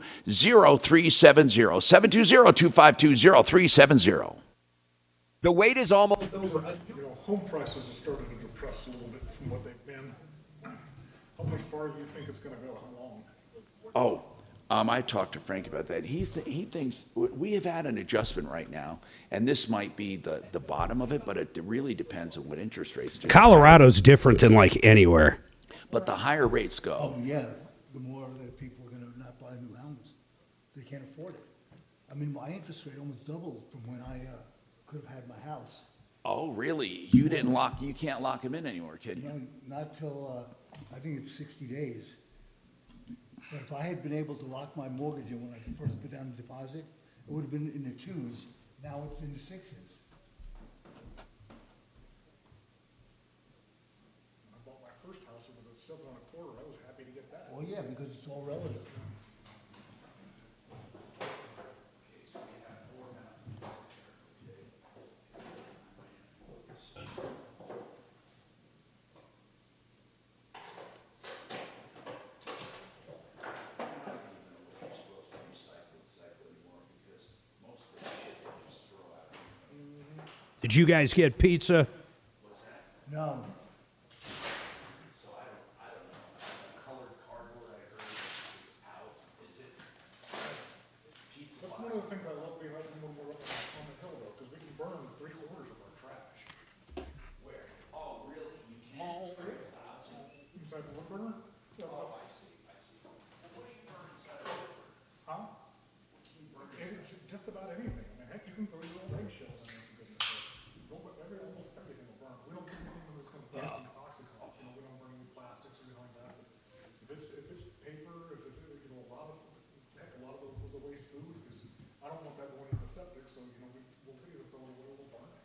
720-252-0370. The wait is almost over. You know, home prices have started to depress a little bit from what they've been. How much farther do you think it's going to go? How long? I talked to Frank about that. He thinks we have had an adjustment right now, and this might be the bottom of it, but it really depends on what interest rates do. Colorado's different than like anywhere. But the higher rates go. Oh, yeah. The more that people are going to not buy new houses. They can't afford it. I mean, my interest rate almost doubled from when I could have had my house. Oh, really? You can't lock them in anymore, kid. No, not till, I think it's 60 days. But if I had been able to lock my mortgage in when I first put down the deposit, it would have been in the 2s. Now it's in the 6s. I bought my first house, it was at 7 1/4. I was happy to get that. Well, yeah, because it's all relative. Did you guys get pizza? No. That's one of the things I love being open when we're up on the hill, though, because we can burn 3/4 of our trash. Where? Oh, really? You can? Inside the wood burner? Oh, I see. What do you burn inside the wood burner? Huh? What can you burn inside? Just about anything. I mean, heck, you can throw your old eggshells in there, for goodness sake. Almost everything will burn. We don't do anything that's going to burn any toxic off. We don't burn any plastics or anything like that. But if it's paper, if it's, a lot of the waste food, because I don't want that going in the septic, so, we'll either throw it away or we'll burn it.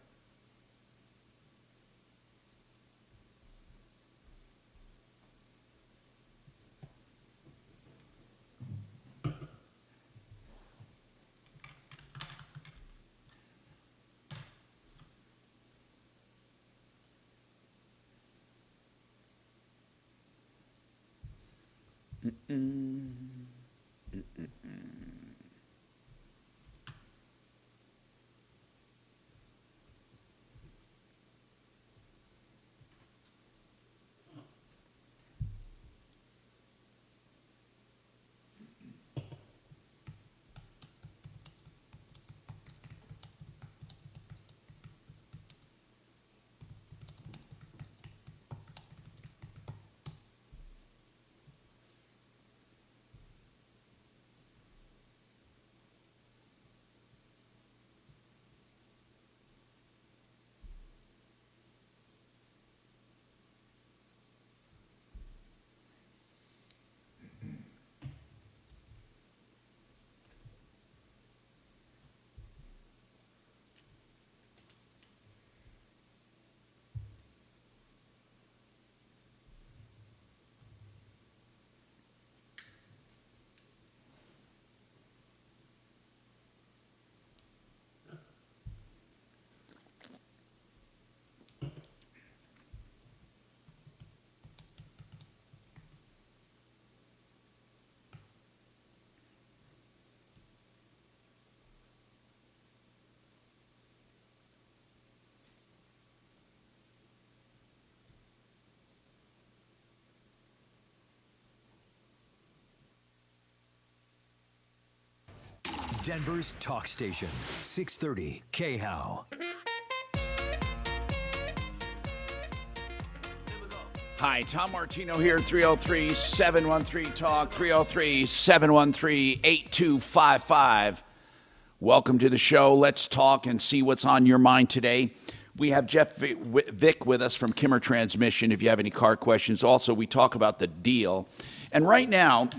Denver's talk station, 630 KHOW. Hi, Tom Martino here, 303-713-TALK, 303-713-8255. Welcome to the show. Let's talk and see what's on your mind today. We have Jeff Vick with us from Kimmer Transmission if you have any car questions. Also, we talk about the deal. And right now,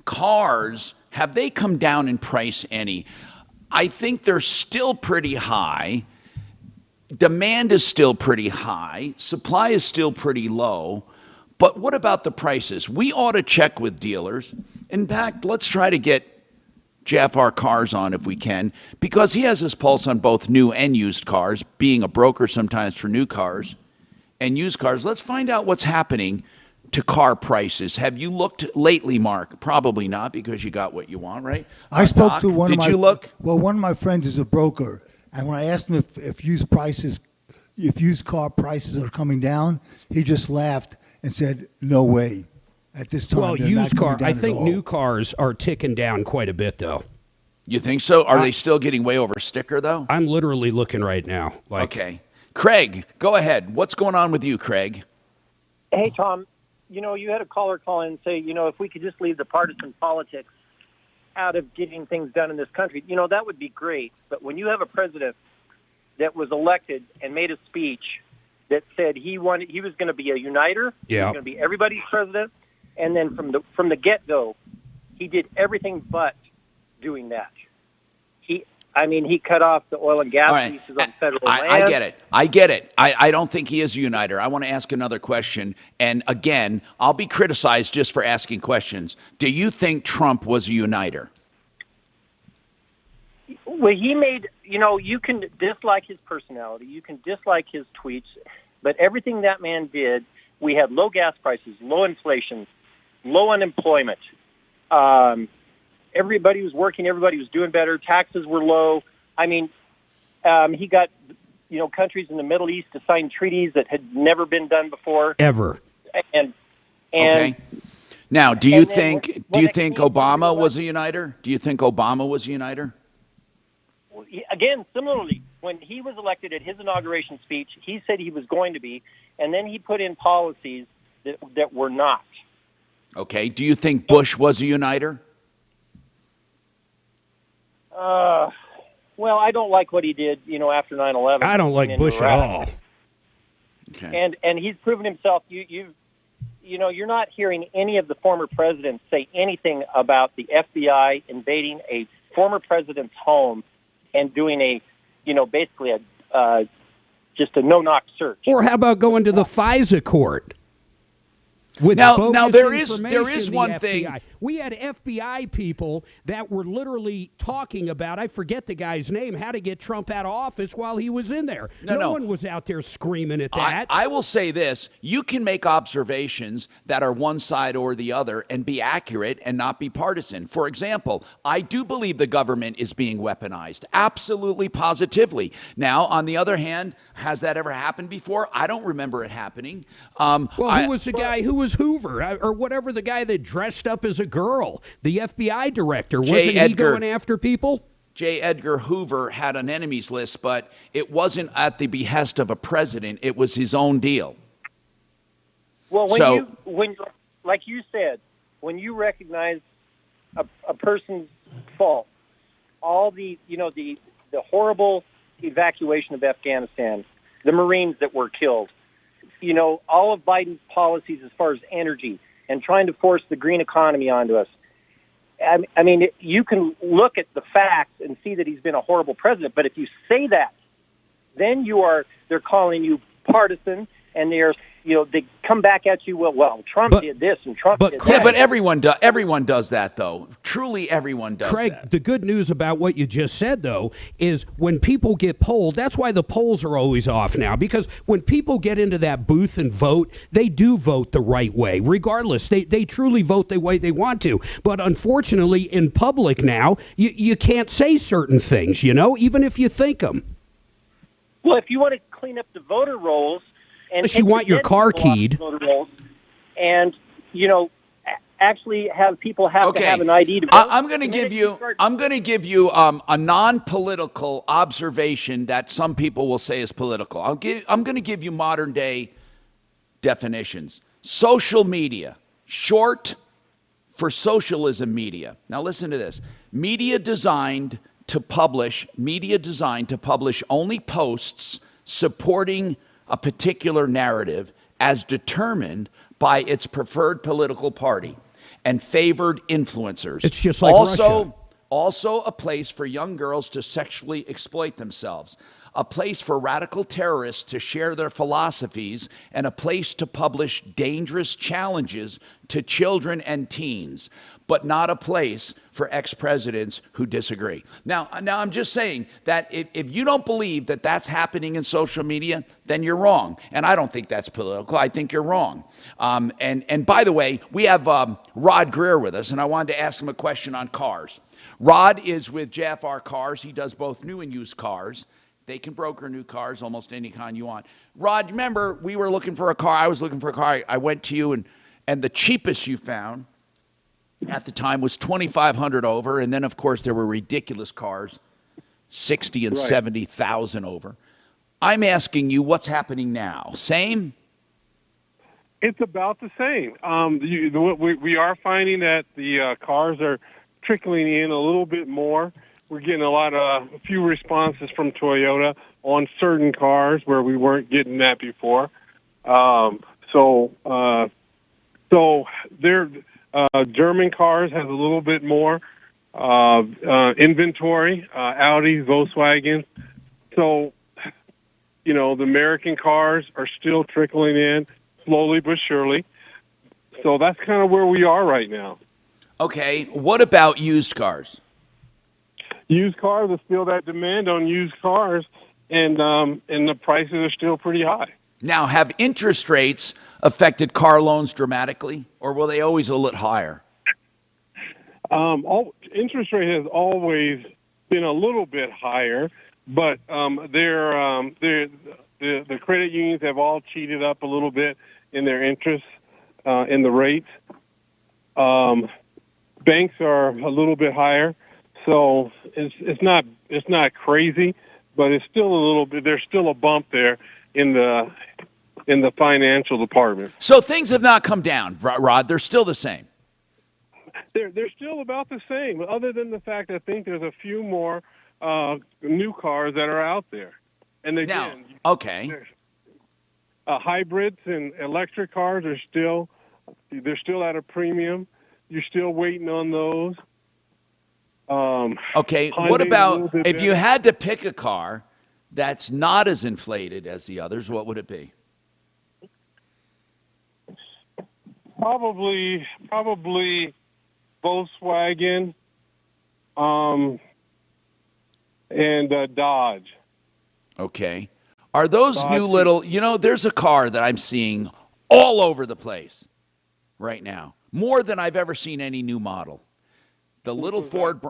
cars, have they come down in price any? I think they're still pretty high. Demand is still pretty high. Supply is still pretty low. But what about the prices? We ought to check with dealers. In fact, let's try to get Jeff our cars on if we can, because he has his pulse on both new and used cars, being a broker sometimes for new cars and used cars. Let's find out what's happening to car prices. Have you looked lately, Mark? Probably not, because you got what you want, right? I spoke Doc, to one of my... Did you look? Well, one of my friends is a broker, and when I asked him if used car prices are coming down, he just laughed and said, no way. At this time, well, used car, I think new cars are ticking down quite a bit, though. You think so? Are they still getting way over sticker, though? I'm literally looking right now. Okay. Craig, go ahead. What's going on with you, Craig? Hey, Tom. You had a caller call in and say, if we could just leave the partisan politics out of getting things done in this country, that would be great. But when you have a president that was elected and made a speech that said he was going to be a uniter, he was going to be everybody's president, and then from the get-go, he did everything but doing that. He cut off the oil and gas leases on federal land. I get it. I don't think he is a uniter. I want to ask another question. And again, I'll be criticized just for asking questions. Do you think Trump was a uniter? Well, he made, you can dislike his personality. You can dislike his tweets. But everything that man did, we had low gas prices, low inflation, low unemployment. Everybody was working. Everybody was doing better. Taxes were low. He got countries in the Middle East to sign treaties that had never been done before. Ever. And okay. Now, do you think Obama was a uniter? Do you think Obama was a uniter? Again, similarly, when he was elected at his inauguration speech, he said he was going to be, and then he put in policies that were not. Okay. Do you think Bush was a uniter? Well, I don't like what he did, after 9/11. I don't like Bush at all. Okay. And he's proven himself. You're not hearing any of the former presidents say anything about the FBI invading a former president's home and doing basically just a no-knock search. Or how about going to the FISA court? Now there is one thing. We had FBI people that were literally talking about, I forget the guy's name, how to get Trump out of office while he was in there. No one was out there screaming at that. I will say this. You can make observations that are one side or the other and be accurate and not be partisan. For example, I do believe the government is being weaponized. Absolutely, positively. Now, on the other hand, has that ever happened before? I don't remember it happening. Who was the guy who was Hoover, or whatever, the guy that dressed up as a girl, the FBI director? Wasn't he going after people? J. Edgar Hoover had an enemies list, but it wasn't at the behest of a president. It was his own deal. Well, when like you said, when you recognize a person's fault, all the horrible evacuation of Afghanistan, the Marines that were killed, all of Biden's policies as far as energy and trying to force the green economy onto us. I mean, you can look at the facts and see that he's been a horrible president, but if you say that, then they're calling you partisan, and they come back at you, well, Trump did this and Trump did that. Yeah, but everyone does that, though. Truly, everyone does Craig, that. The good news about what you just said, though, is when people get polled, that's why the polls are always off now, because when people get into that booth and vote, they do vote the right way, regardless. They truly vote the way they want to. But unfortunately, in public now, you can't say certain things, even if you think them. Well, if you want to clean up the voter rolls, unless you want your car keyed, and actually have people have to have an ID to vote. I'm going to give you a non-political observation that some people will say is political. I'm going to give you modern day definitions. Social media, short for socialism media. Now listen to this: media designed to publish only posts supporting a particular narrative as determined by its preferred political party and favored influencers. It's just like Russia. Also a place for young girls to sexually exploit themselves, a place for radical terrorists to share their philosophies, and a place to publish dangerous challenges to children and teens, but not a place for ex-presidents who disagree. Now I'm just saying that if you don't believe that that's happening in social media, then you're wrong. And I don't think that's political. I think you're wrong. And by the way, we have Rod Greer with us, and I wanted to ask him a question on cars. Rod is with JFR Cars. He does both new and used cars. They can broker new cars, almost any kind you want. Rod, remember, we were looking for a car. I was looking for a car. I went to you, and the cheapest you found at the time was $2,500 over, and then, of course, there were ridiculous cars, $60,000 and $70,000 over. I'm asking you, what's happening now? Same? It's about the same. We are finding that the cars are trickling in a little bit more. We're getting a few responses from Toyota on certain cars where we weren't getting that before. So German cars has a little bit more inventory, Audi, Volkswagen. So, the American cars are still trickling in slowly but surely. So that's kind of where we are right now. Okay, what about used cars? Used cars, there's still that demand on used cars, and the prices are still pretty high. Now, have interest rates affected car loans dramatically, or were they always a little higher? Interest rate has always been a little bit higher, but the credit unions have all cheated up a little bit in their interest in the rates. Banks are a little bit higher, so it's not crazy, but it's still a little bit. There's still a bump there in the financial department. So things have not come down, Rod. They're still the same. They're still about the same, other than the fact I think there's a few more new cars that are out there. And again, hybrids and electric cars are still at a premium. You're still waiting on those. What about if you had to pick a car that's not as inflated as the others? What would it be? Probably Volkswagen, and Dodge. Okay. Are those new little, there's a car that I'm seeing all over the place right now, more than I've ever seen any new model. The little Ford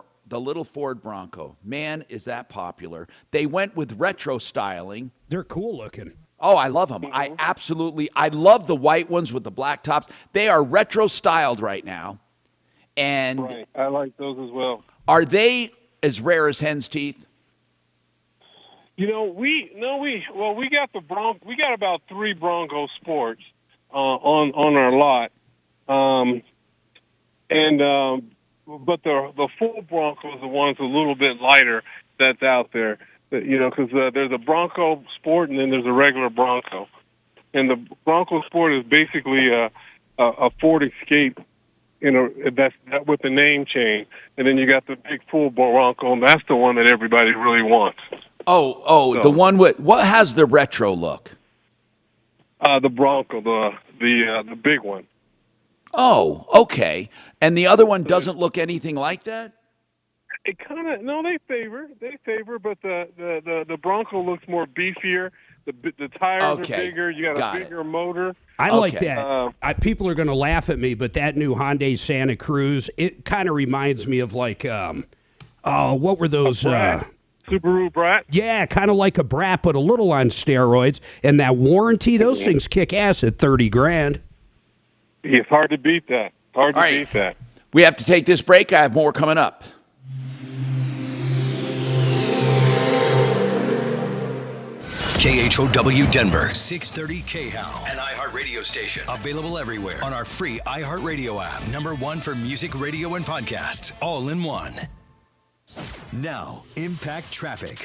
Bronco. Man, is that popular. They went with retro styling. They're cool looking. Oh, I love them. I love the white ones with the black tops. They are retro styled right now. And right. I like those as well. Are they as rare as hen's teeth? We got we got about 3 Bronco Sports on our lot, but the full Bronco is the one's a little bit lighter that's out there. Because there's a Bronco Sport and then there's a regular Bronco, and the Bronco Sport is basically a Ford Escape, that's with the name change, and then you got the big full Bronco, and that's the one that everybody really wants. The one with what has the retro look? The Bronco, the big one. Oh, okay. And the other one doesn't look anything like that? It kind of they favor, but the Bronco looks more beefier. The tires are bigger. You got a bigger motor. I like that. People are going to laugh at me, but that new Hyundai Santa Cruz, it kind of reminds me of like, what were those? Subaru Brat? Yeah, kind of like a Brat, but a little on steroids. And that warranty, those things kick ass at $30,000. It's hard to beat that. Beat that. We have to take this break. I have more coming up. KHOW Denver, 630 KHOW, an iHeart radio station. Available everywhere on our free iHeart radio app. #1 for music, radio, and podcasts, all in one. Now, Impact Traffic.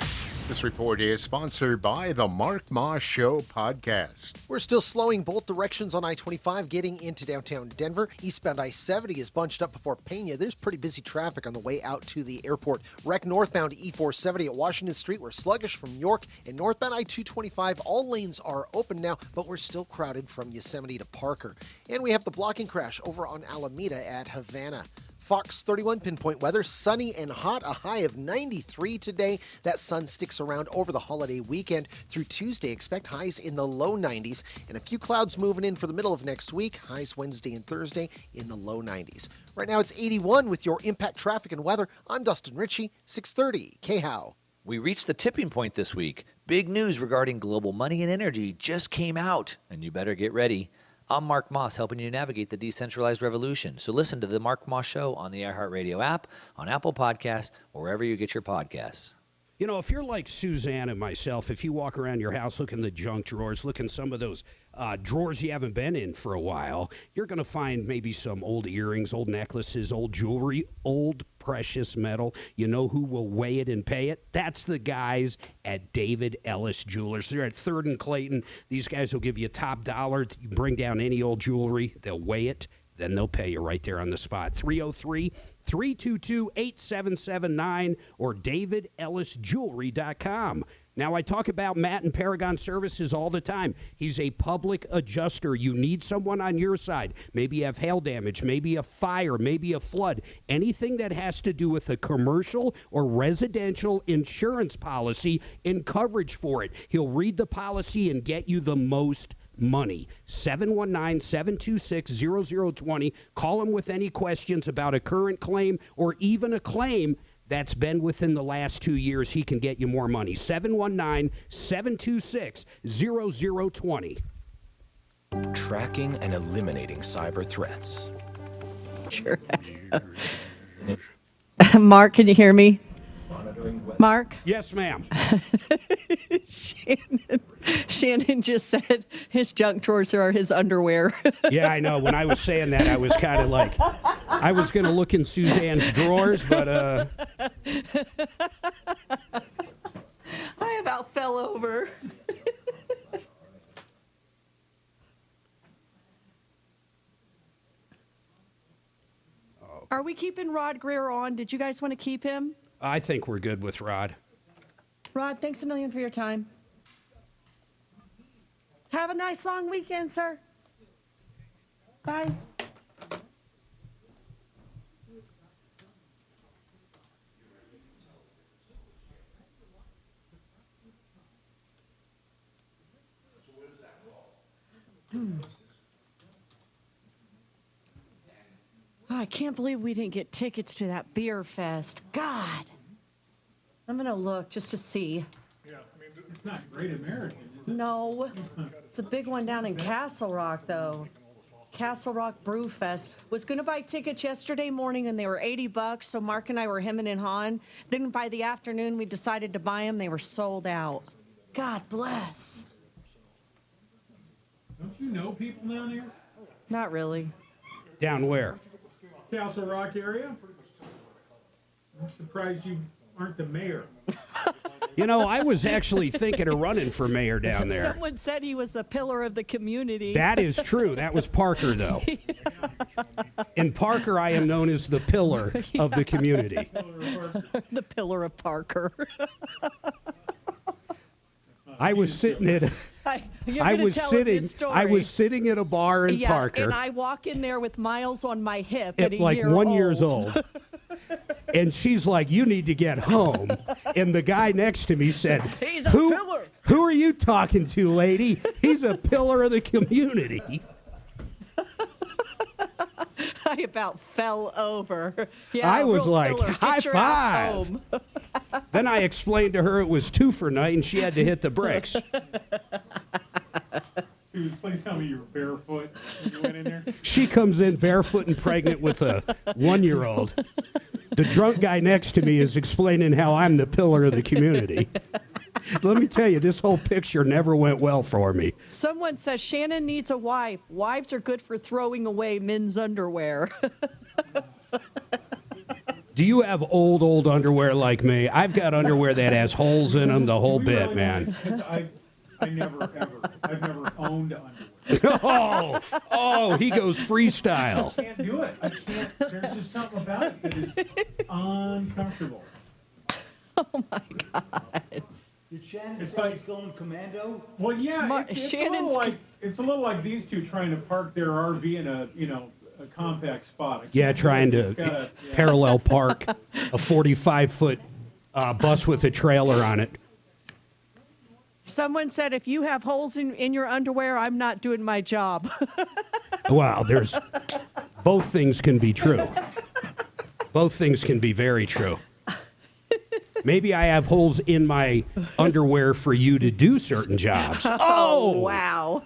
This report is sponsored by the Mark Moss Show podcast. We're still slowing both directions on I-25 getting into downtown Denver. Eastbound I-70 is bunched up before Pena. There's pretty busy traffic on the way out to the airport. Wreck northbound E-470 at Washington Street. We're sluggish from York, and northbound I-225. All lanes are open now, but we're still crowded from Yosemite to Parker. And we have the blocking crash over on Alameda at Havana. Fox 31 pinpoint weather, sunny and hot, a high of 93 today. That sun sticks around over the holiday weekend through Tuesday. Expect highs in the low 90s and a few clouds moving in for the middle of next week. Highs Wednesday and Thursday in the low 90s. Right now it's 81 with your Impact Traffic and Weather. I'm Dustin Ritchie, 630 KHOW. We reached the tipping point this week. Big news regarding global money and energy just came out, and you better get ready. I'm Mark Moss, helping you navigate the decentralized revolution. So listen to the Mark Moss Show on the iHeartRadio app, on Apple Podcasts, wherever you get your podcasts. If you're like Suzanne and myself, if you walk around your house, look in the junk drawers, look in some of those drawers you haven't been in for a while, you're going to find maybe some old earrings, old necklaces, old jewelry, old precious metal. You know who will weigh it and pay it? That's the guys at David Ellis Jewelers. They're at 3rd and Clayton. These guys will give you top dollar. You bring down any old jewelry, they'll weigh it, then they'll pay you right there on the spot. 303-322-8779 or davidellisjewelry.com. Now, I talk about Matt and Paragon Services all the time. He's a public adjuster. You need someone on your side. Maybe you have hail damage, maybe a fire, maybe a flood. Anything that has to do with a commercial or residential insurance policy and coverage for it. He'll read the policy and get you the most money. 719-726-0020. Call him with any questions about a current claim or even a claim that's been within the last 2 years, he can get you more money. 719-726-0020. Tracking and eliminating cyber threats. Sure. Mark, can you hear me? Mark? Yes, ma'am. Shannon just said his junk drawers are his underwear. Yeah, I know. When I was saying that, I was kind of like, I was going to look in Suzanne's drawers, but I about fell over. Are we keeping Rod Greer on? Did you guys want to keep him? I think we're good with Rod. Rod, thanks a million for your time. Have a nice long weekend, sir. Bye. Oh, I can't believe we didn't get tickets to that beer fest. God. I'm going to look just to see. Yeah, I mean, it's not Great American. No. It's a big one down in Castle Rock, though. Castle Rock Brew Fest. Was going to buy tickets yesterday morning, and they were $80, so Mark and I were hemming and hawing. Then by the afternoon, we decided to buy them. They were sold out. God bless. Don't you know people down here? Not really. Down where? Castle Rock area? I'm surprised you aren't the mayor. You know, I was actually thinking of running for mayor down there. Someone said he was the pillar of the community. That is true. That was Parker, though. In Parker, I am known as the pillar of the community. The pillar of Parker. I was sitting at I was sitting at a bar in Parker. And I walk in there with Miles on my hip at like 1 year old. And she's like, "You need to get home." And the guy next to me said, "He's a pillar." Who are you talking to, lady? He's a pillar of the community. I about fell over. Yeah, I was like, pillar. high five. Then I explained to her it was 2 for night and she had to hit the bricks. It was funny how you were barefoot when you went in there. She comes in barefoot and pregnant with a 1-year-old. The drunk guy next to me is explaining how I'm the pillar of the community. Let me tell you, this whole picture never went well for me. Someone says Shannon needs a wife. Wives are good for throwing away men's underwear. Do you have old underwear like me? I've got underwear that has holes in them, the whole bit, man. I've never owned underwear. Oh, he goes freestyle. I can't do it. I can't. There's just something about it that is uncomfortable. Oh, my God. Did Shannon say he's going commando? Well, yeah, it's a little like these two trying to park their RV in a compact spot. Yeah, trying to parallel park a 45-foot bus with a trailer on it. Someone said, if you have holes in your underwear, I'm not doing my job. Wow, both things can be true. Both things can be very true. Maybe I have holes in my underwear for you to do certain jobs. Oh, wow.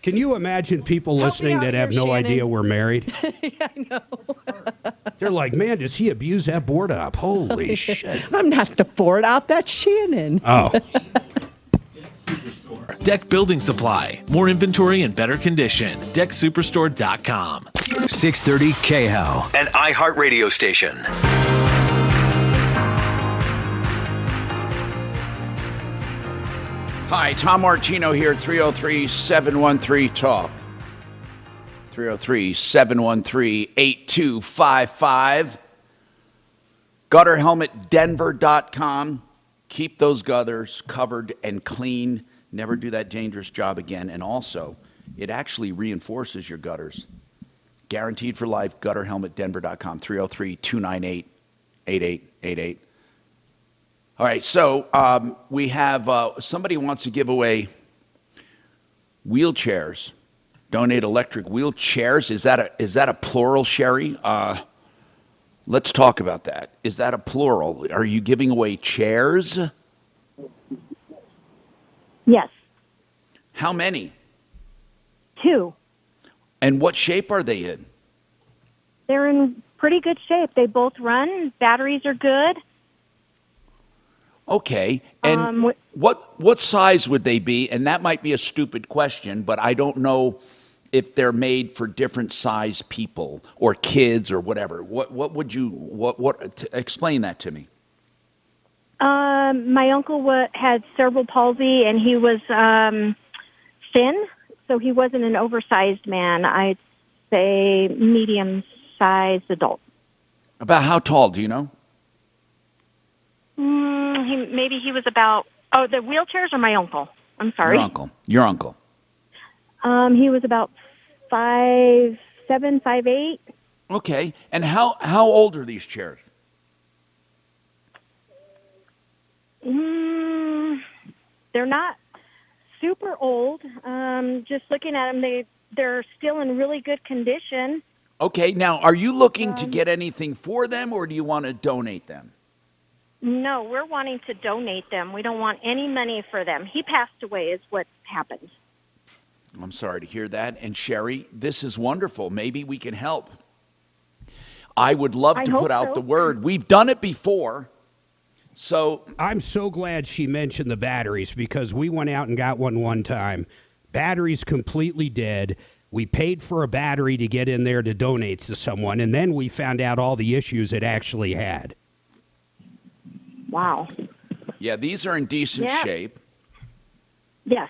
Can you imagine people listening that have no idea we're married? Yeah, I know. They're like, man, does he abuse that board up? Holy shit. I'm not the board op. That's Shannon. Oh. Deck Building Supply. More inventory and better condition. DeckSuperstore.com. 630 KHAL, an iHeart radio station. Hi, Tom Martino here, 303-713-TALK. 303-713-8255. GutterHelmetDenver.com. Keep those gutters covered and clean. Never do that dangerous job again. And also, it actually reinforces your gutters. Guaranteed for life, GutterHelmetDenver.com. 303-298-8888. All right, so we have somebody wants to give away wheelchairs. Donate electric wheelchairs. Is that a plural, Sherry? Let's talk about that. Is that a plural? Are you giving away chairs? Yes. How many? 2. And what shape are they in? They're in pretty good shape. They both run. Batteries are good. Okay. And what size would they be? And that might be a stupid question, but I don't know if they're made for different size people or kids or whatever. What would you explain that to me? My uncle had cerebral palsy, and he was thin, so he wasn't an oversized man. I'd say medium-sized adult. About how tall, do you know? Maybe he was about, the wheelchairs or my uncle? I'm sorry. Your uncle. He was about 5'7", 5'8". Okay. And how old are these chairs? They're not super old. Just looking at them, they're still in really good condition. Okay. Now, are you looking to get anything for them, or do you want to donate them? No, we're wanting to donate them. We don't want any money for them. He passed away is what happened. I'm sorry to hear that. And Sherry, this is wonderful. Maybe we can help. I would love to put out the word. We've done it before. So I'm so glad she mentioned the batteries, because we went out and got one time. Battery's completely dead. We paid for a battery to get in there to donate to someone, and then we found out all the issues it actually had. Wow. Yeah, these are in decent shape. Yes.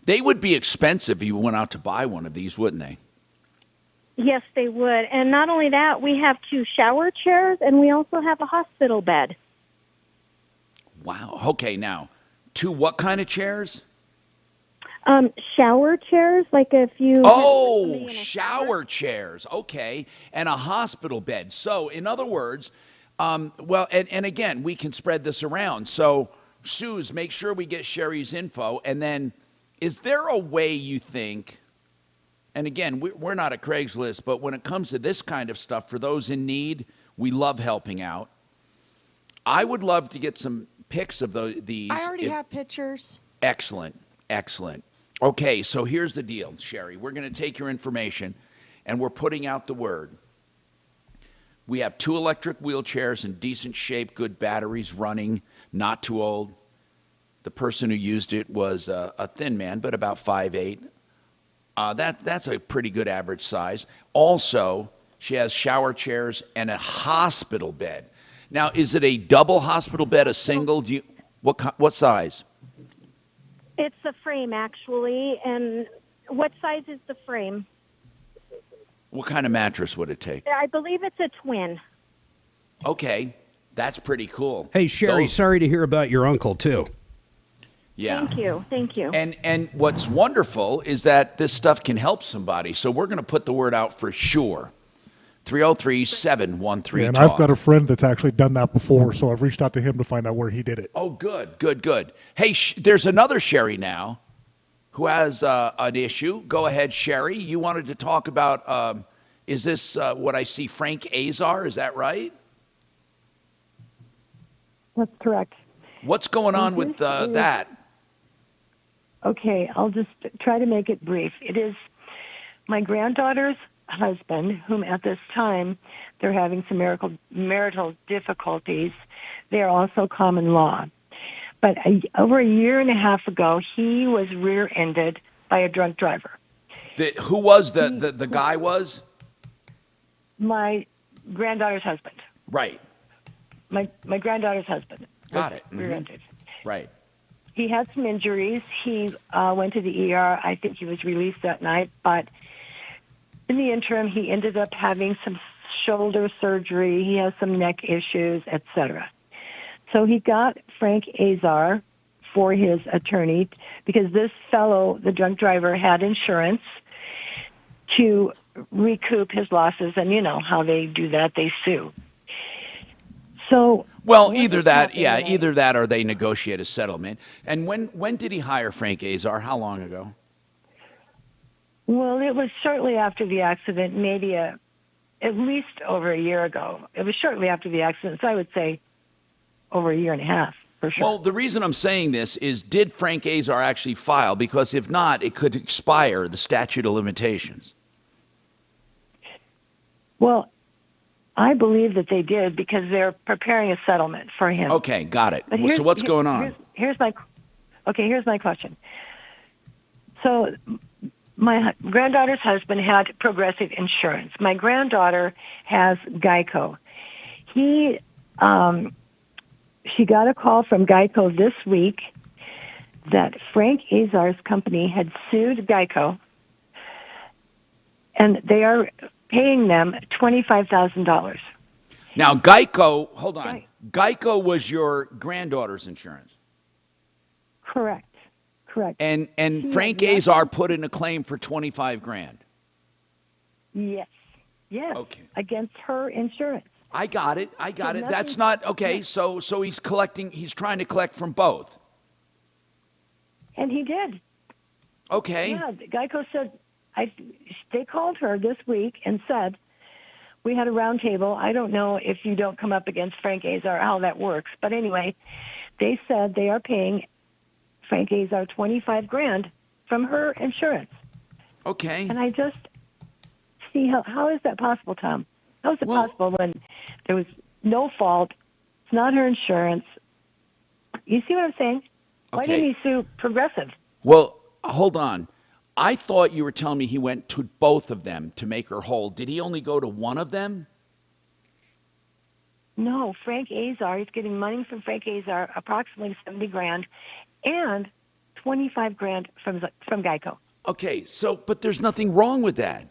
They would be expensive if you went out to buy one of these, wouldn't they? Yes, they would. And not only that, we have 2 shower chairs, and we also have a hospital bed. Wow. Okay, now, 2 what kind of chairs? Shower chairs, like if you... Oh, shower chairs. Okay. And a hospital bed. So, in other words, well, and again, we can spread this around. So, Suze, make sure we get Sherry's info. And then, is there a way you think, and again, we're not a Craigslist, but when it comes to this kind of stuff, for those in need, we love helping out. I would love to get some pics of these. I already have pictures. Excellent. Excellent. Okay, so here's the deal, Sherry. We're going to take your information, and we're putting out the word. We have 2 electric wheelchairs in decent shape, good batteries running, not too old. The person who used it was a thin man, but about 5'8". That's a pretty good average size. Also, she has shower chairs and a hospital bed. Now, is it a double hospital bed, a single? What size? It's a frame, actually. And what size is the frame? What kind of mattress would it take? I believe it's a twin. Okay, that's pretty cool. Hey, Sherry, sorry to hear about your uncle, too. Yeah. Thank you. Thank you. And what's wonderful is that this stuff can help somebody. So we're going to put the word out for sure. 303-713-TALK. And I've got a friend that's actually done that before, so I've reached out to him to find out where he did it. Oh, good, good, good. Hey, there's another Sherry now who has an issue. Go ahead, Sherry. You wanted to talk about, is this what I see, Frank Azar? Is that right? That's correct. What's going on with that? Okay, I'll just try to make it brief. It is my granddaughter's husband, whom at this time they're having some marital difficulties. They are also common law. But over a year and a half ago, he was rear-ended by a drunk driver. Who was the guy was? My granddaughter's husband. Right. My granddaughter's husband. Got it. Rear-ended. Right. He had some injuries. He went to the ER. I think he was released that night. But in the interim, he ended up having some shoulder surgery. He has some neck issues, etc. So he got Frank Azar for his attorney because this fellow, the drunk driver, had insurance to recoup his losses. And you know how they do that. They sue. So well, either that or they negotiate a settlement. And when did he hire Frank Azar? How long ago? Well, it was shortly after the accident, maybe at least over a year ago. It was shortly after the accident, so I would say over a year and a half, for sure. Well, the reason I'm saying this is, did Frank Azar actually file? Because if not, it could expire the statute of limitations. Well, I believe that they did because they're preparing a settlement for him. Okay, got it. But So what's going on? Here's my question. So my granddaughter's husband had Progressive Insurance. My granddaughter has Geico. She got a call from Geico this week that Frank Azar's company had sued Geico, and they are paying them $25,000. Now, Geico, hold on. Right. Geico was your granddaughter's insurance. Correct. And Frank Azar put in a claim for $25,000. Yes. Okay. Against her insurance. I got it. That's not okay. Yeah. So he's collecting. He's trying to collect from both. And he did. Okay. Yeah. Geico said they called her this week and said, we had a round table. I don't know if you don't come up against Frank Azar how that works, but anyway, they said they are paying Frank Azar $25,000 from her insurance. Okay. And I just see how is that possible, Tom? How is it possible when there was no fault? It's not her insurance. You see what I'm saying? Why didn't he sue Progressive? Well, hold on. I thought you were telling me he went to both of them to make her whole. Did he only go to one of them? No, Frank Azar. He's getting money from Frank Azar, approximately $70,000, and $25,000 from Geico. Okay, but there's nothing wrong with that.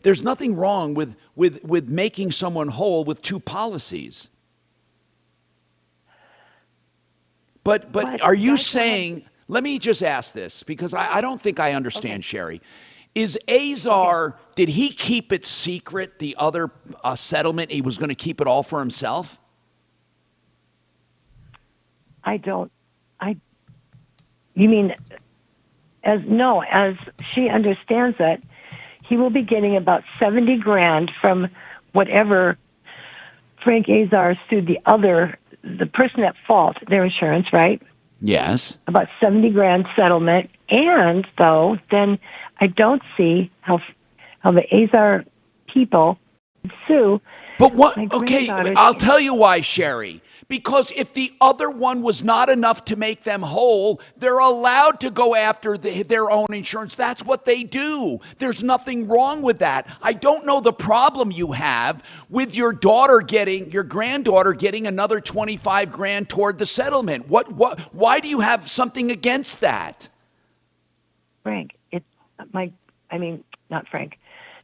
There's nothing wrong with making someone whole with two policies. But are you saying? Let me just ask this, because I don't think I understand, Sherry. Is Azar, did he keep it secret, the other settlement? He was going to keep it all for himself? You mean, as she understands it, he will be getting about $70,000 from whatever Frank Azar sued the person at fault, their insurance, right? Yes. About $70,000 settlement, and then I don't see how the Azar people sue. But what? Okay, I'll tell you why, Sherry. Because if the other one was not enough to make them whole, they're allowed to go after their own insurance. That's what they do. There's nothing wrong with that. I don't know the problem you have with your granddaughter getting another $25,000 toward the settlement. Why do you have something against that? Frank, not Frank.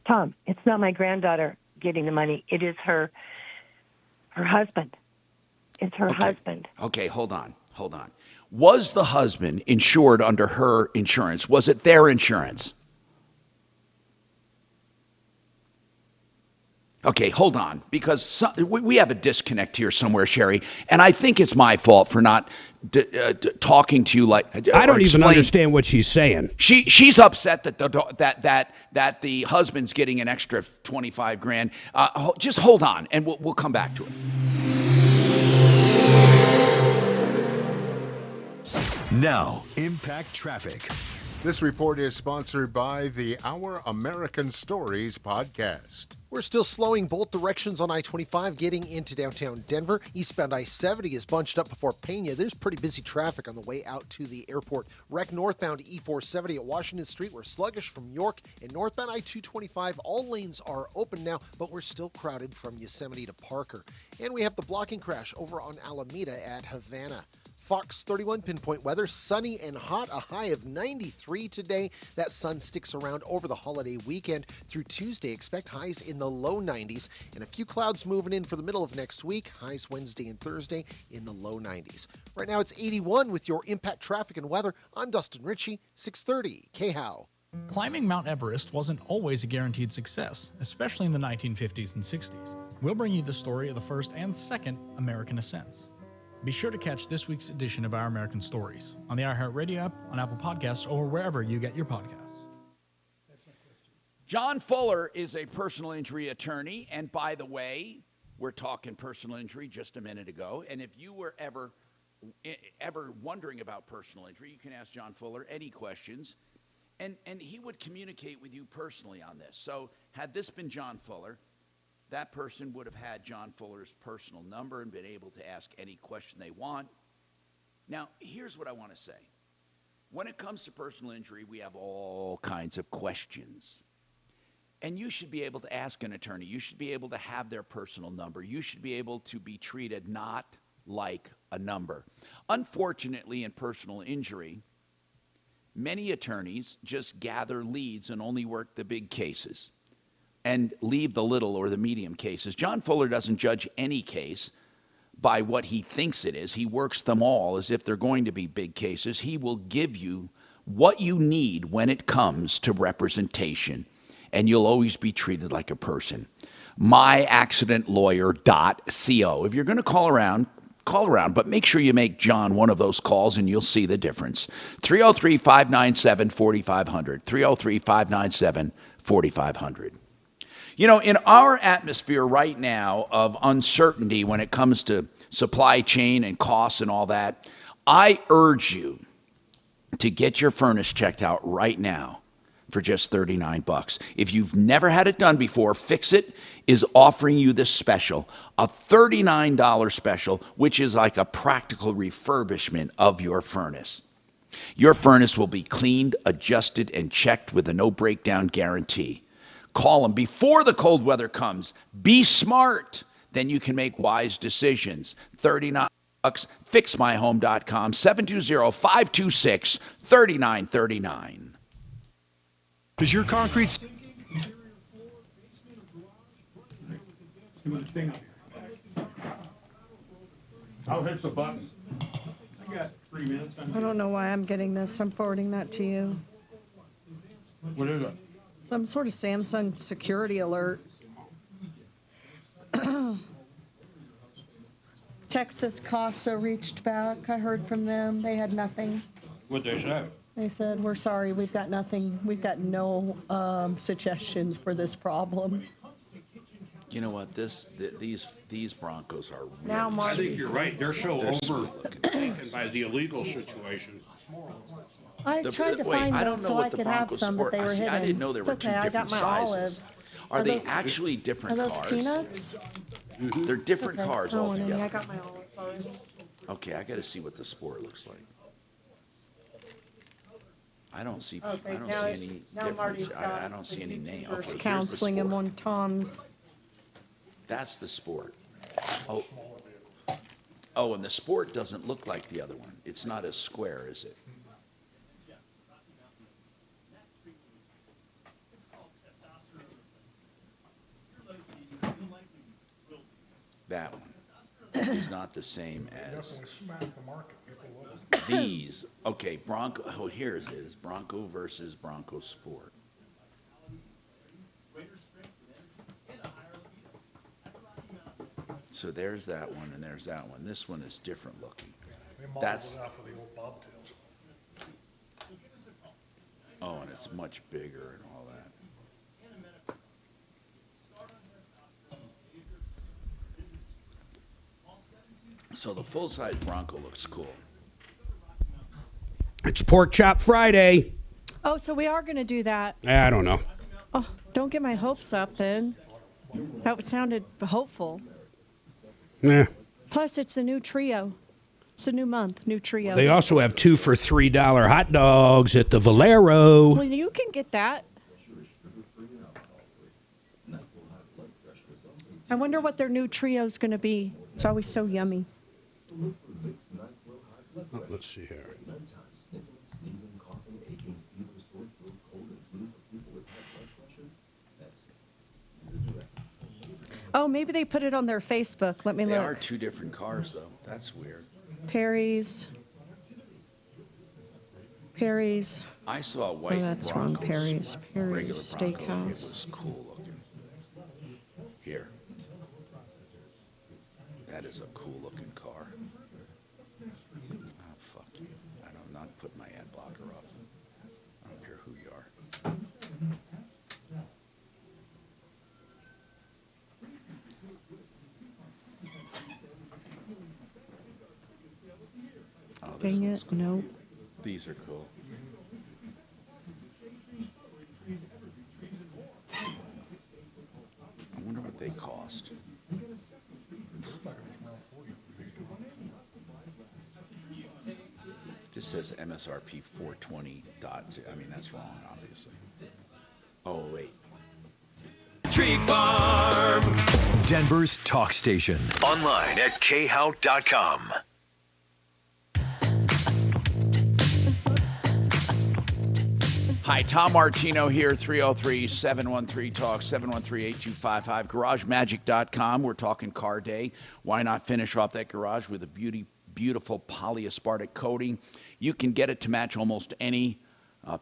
Tom, it's not my granddaughter getting the money. It is her husband. It's her husband. Okay, hold on. Was the husband insured under her insurance? Was it their insurance? Okay, hold on, because we have a disconnect here somewhere, Sherry, and I think it's my fault for not talking to you like. I don't even understand what she's saying. She's upset that the husband's getting an extra $25,000. Just hold on, and we'll come back to it. Now, Impact Traffic. This report is sponsored by the Our American Stories podcast. We're still slowing both directions on I-25 getting into downtown Denver. Eastbound I-70 is bunched up before Pena. There's pretty busy traffic on the way out to the airport. Wreck northbound E-470 at Washington Street. We're sluggish from York. And northbound I-225, all lanes are open now, but we're still crowded from Yosemite to Parker. And we have the blocking crash over on Alameda at Havana. Fox 31 pinpoint weather, sunny and hot, a high of 93 today. That sun sticks around over the holiday weekend through Tuesday. Expect highs in the low 90s and a few clouds moving in for the middle of next week. Highs Wednesday and Thursday in the low 90s. Right now it's 81 with your Impact Traffic and Weather. I'm Dustin Ritchie, 630 KHOW. Climbing Mount Everest wasn't always a guaranteed success, especially in the 1950s and 60s. We'll bring you the story of the first and second American ascents. Be sure to catch this week's edition of Our American Stories on the iHeartRadio app, on Apple Podcasts, or wherever you get your podcasts. John Fuller is a personal injury attorney, and by the way, we're talking personal injury just a minute ago, and if you were ever wondering about personal injury, you can ask John Fuller any questions, and he would communicate with you personally on this. So had this been John Fuller, that person would have had John Fuller's personal number and been able to ask any question they want. Now, here's what I want to say. When it comes to personal injury, we have all kinds of questions. And you should be able to ask an attorney. You should be able to have their personal number. You should be able to be treated not like a number. Unfortunately, in personal injury, many attorneys just gather leads and only work the big cases and leave the little or the medium cases. John Fuller doesn't judge any case by what he thinks it is. He works them all as if they're going to be big cases. He will give you what you need when it comes to representation, and you'll always be treated like a person. myaccidentlawyer.co. If you're going to call around, but make sure you make John one of those calls, and you'll see the difference. 303-597-4500. 303-597-4500. You know, in our atmosphere right now of uncertainty when it comes to supply chain and costs and all that, I urge you to get your furnace checked out right now for just $39. If you've never had it done before, Fix It is offering you this special, a $39 special, which is like a practical refurbishment of your furnace. Your furnace will be cleaned, adjusted, and checked with a no-breakdown guarantee. Call them before the cold weather comes. Be smart. Then you can make wise decisions. $39. FixMyHome.com. 720-526-3939. Is your concrete... I'll hit the button. I got 3 minutes. I don't know why I'm getting this. I'm forwarding that to you. What is it? Some sort of Samsung security alert. Texas CASA reached back. I heard from them. They had nothing. What'd they say? They said, we're sorry, we've got nothing. We've got no suggestions for this problem. You know what? These Broncos are really... Now, I think you're right. They're so overtaken by the illegal situation. I tried to find them so I could have some, but they were hidden. I didn't know there were it's two okay, different I got my sizes. olives. Are they actually different cars? Are those cars? peanuts? Mm-hmm. They're different cars I altogether. got my olives already. Okay, I got to see what the Sport looks like. I don't see. Okay, I don't now see any difference. I don't see any name. Okay, here's counseling the and Sport. one Tom's. That's the Sport. Oh, and the Sport doesn't look like the other one. It's not as square, is it? That one is not the same as these. Okay, Bronco. Oh, here it is. Bronco versus Bronco Sport. So there's that one, and there's that one. This one is different looking. That's. Oh, and it's much bigger and all that. So the full-size Bronco looks cool. It's Pork Chop Friday. Oh, so we are going to do that. I don't know. Oh, don't get my hopes up then. That sounded hopeful. Yeah. Plus, it's a new trio. It's a new month, new trio. They also have 2 for $3 hot dogs at the Valero. Well, you can get that. I wonder what their new trio's going to be. It's always so yummy. Oh, let's see here. Oh, maybe they put it on their Facebook. Let me look. They are 2 different cars, though. That's weird. Perry's. I saw a white. Oh, that's Broncos, wrong. Perry's regular Bronco. Steakhouse. It was cool looking. Here. That is a cool looking car. Oh, fuck you. I'm not putting my ad blocker up. I don't care who you are. Dang it, nope. These are cool. I wonder what they cost. Just says MSRP 420 dots. I mean, that's wrong, obviously. Oh, wait. Tree Farm. Denver's talk station. Online at khout.com. Hi, Tom Martino here, 303-713-TALK, 713-8255, GarageMagic.com. We're talking car day. Why not finish off that garage with a beautiful polyaspartic coating? You can get it to match almost any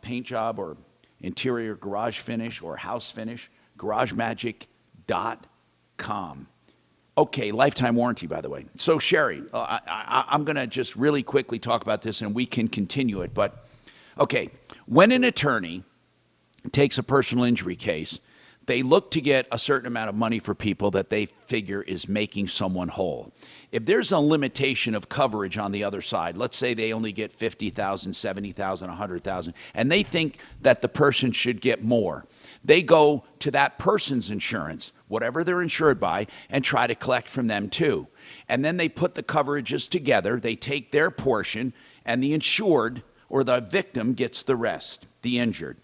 paint job or interior garage finish or house finish. GarageMagic.com. Okay, lifetime warranty, by the way. So, Sherry, I'm going to just really quickly talk about this, and we can continue it. But, okay, when an attorney takes a personal injury case, they look to get a certain amount of money for people that they figure is making someone whole. If there's a limitation of coverage on the other side, let's say they only get $50,000, $70,000, $100,000, and they think that the person should get more, they go to that person's insurance, whatever they're insured by, and try to collect from them too. And then they put the coverages together, they take their portion, and the insured or the victim gets the rest, the injured.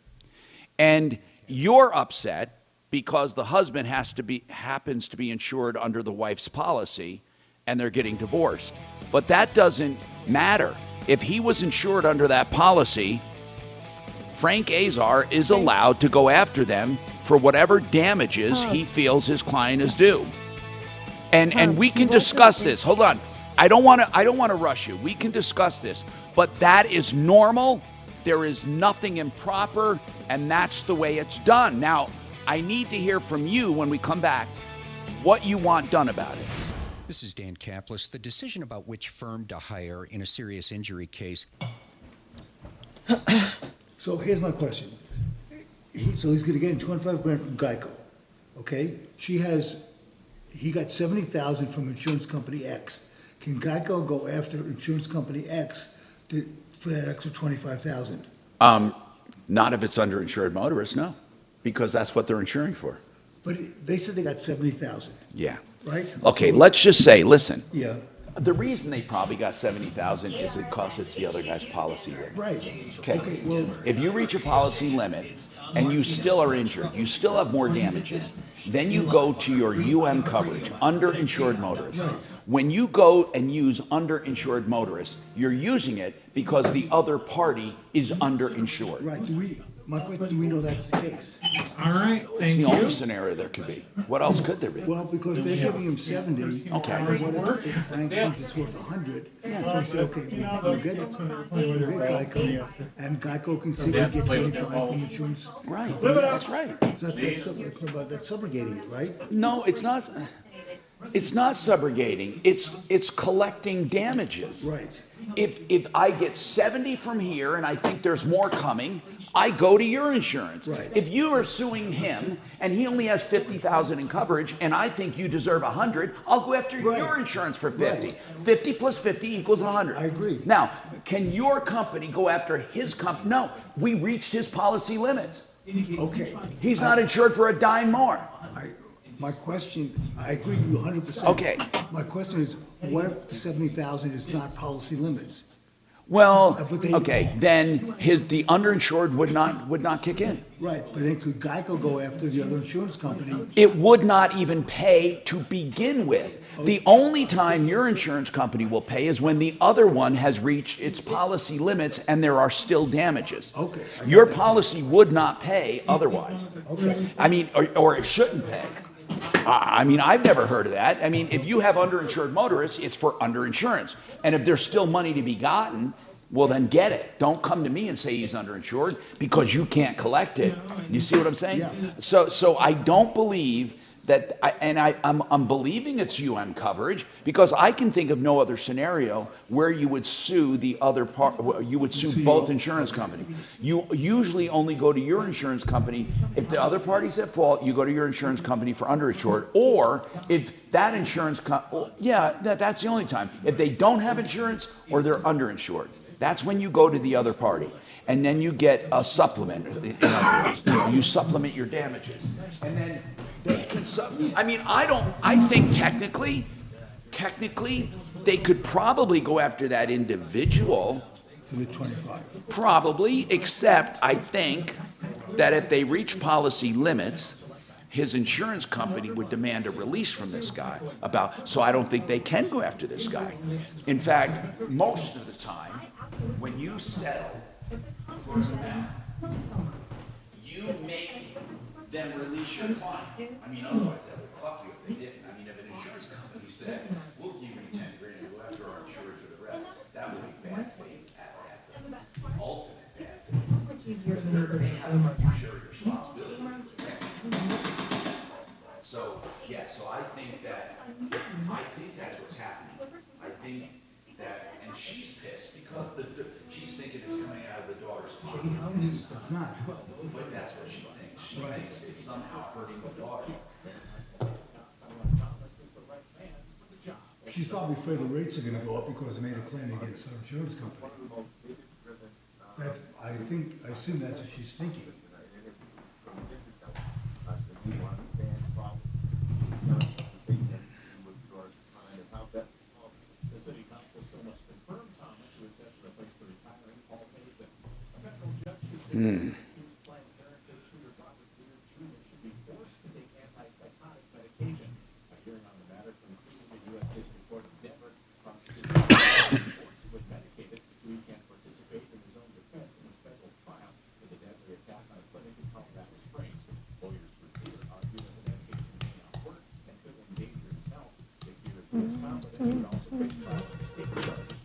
And you're upset because the husband happens to be insured under the wife's policy and they're getting divorced. But that doesn't matter. If he was insured under that policy, Frank Azar is allowed to go after them for whatever damages he feels his client is due. And we can discuss this. Hold on. I don't want to rush you. We can discuss this. But that is normal. There is nothing improper, and that's the way it's done. Now, I need to hear from you when we come back what you want done about it. This is Dan Kaplis. The decision about which firm to hire in a serious injury case. So here's my question. So he's going to get $25,000 from Geico, okay? He got $70,000 from insurance company X. Can Geico go after insurance company X for that extra $25,000? Not if it's underinsured motorists, no, because that's what they're insuring for. But they said they got $70,000. Yeah. Right? Okay, let's just say, listen. Yeah. The reason they probably got $70,000 is because it's the other guy's policy limit. Right. Okay. Well, if you reach a policy limit and you still are injured, you still have more damages, then you go to your coverage, underinsured motorists. Right. When you go and use underinsured motorists, you're using it because the other party is underinsured. Right. Do we know that's the case? All right, It's the only scenario there could be. What else could there be? Well, because they're giving him 70. Okay. And what if Frank thinks it's worth 100? So we say, okay, we'll get Geico, and Geico can see we get 25 from insurance. Right. That's right. So that's subrogating it, right? No, it's not. It's not subrogating. It's collecting damages. Right. If I get 70 from here and I think there's more coming, I go to your insurance. Right. If you are suing him and he only has 50,000 in coverage and I think you deserve 100, I'll go after your insurance for 50. Right. 50 plus 50 equals 100. I agree. Now, can your company go after his company? No, we reached his policy limits. Okay. He's not insured for a dime more. My question, I agree with you 100%. Okay. My question is, what if the 70,000 is not policy limits? Well, okay, then the underinsured would not kick in. Right, but then could Geico go after the other insurance company? It would not even pay to begin with. The only time your insurance company will pay is when the other one has reached its policy limits and there are still damages. Okay. Your policy would not pay otherwise. Okay. I mean, or it shouldn't pay. I mean, I've never heard of that. I mean, if you have underinsured motorists, it's for underinsurance. And if there's still money to be gotten, well, then get it. Don't come to me and say he's underinsured because you can't collect it. You see what I'm saying? Yeah. So I don't believe I'm believing it's UN coverage because I can think of no other scenario where you would sue the other part. You would sue both insurance companies. You usually only go to your insurance company if the other party's at fault. You go to your insurance company for underinsured, or if that insurance that's the only time. If they don't have insurance or they're underinsured, that's when you go to the other party. And then you get a supplement. You supplement your damages, and then they can. I think technically, they could probably go after that individual. Probably, except I think that if they reach policy limits, his insurance company would demand a release from this guy. So I don't think they can go after this guy. In fact, most of the time, when you settle for an amount, you make them release your client. Otherwise that would fuck you if they didn't. If an insurance company said, we'll give you 10 grand and go after our insurers for the rest, that would be bad faith at the ultimate bad faith. Because they have to share your responsibility. So I think that's what's happening. I think that, and she's pissed because she's thinking it's coming out of the daughter's pocket. It's not. But that's what she thinks. She thinks it's somehow hurting the daughter. She's probably afraid the rates are going to go up because they made a claim against her insurance company. I assume that's what she's thinking.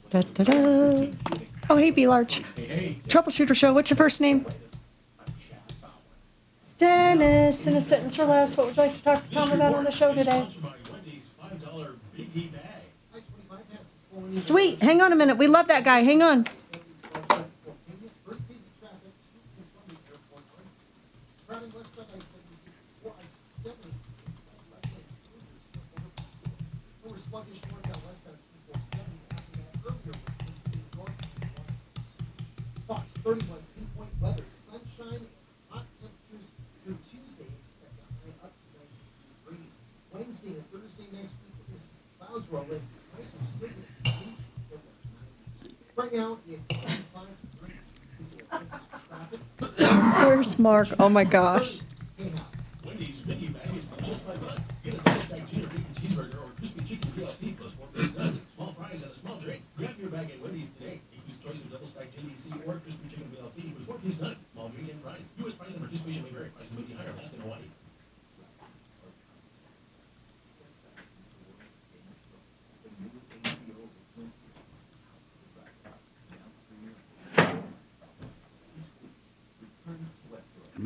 Da-da-da. Oh, hey, B-Larch. Troubleshooter Show. What's your first name? Dennis. In a sentence or less, what would you like to talk to Tom about on the show today? Sweet. Hang on a minute. We love that guy. Hang on. Fox 31 pinpoint weather, sunshine, hot temperatures through Tuesday. Expect a high up to 90 degrees. Wednesday and Thursday next week, this clouds roll in. Nice and slightly right now, it's 25 degrees. Where's Mark? Oh my gosh. Wendy's Mickey Mac is just $5. Get a big tuna beef cheeseburger or crispy chicken BLT plus 4 piece nuts, small fries, and a small drink. Grab your bag at Wendy's today. Use choice of double stack JDC or crispy chicken BLT with 4 piece nuts, small medium fries. U.S. price and participation may vary. Prices may be higher less than Hawaii.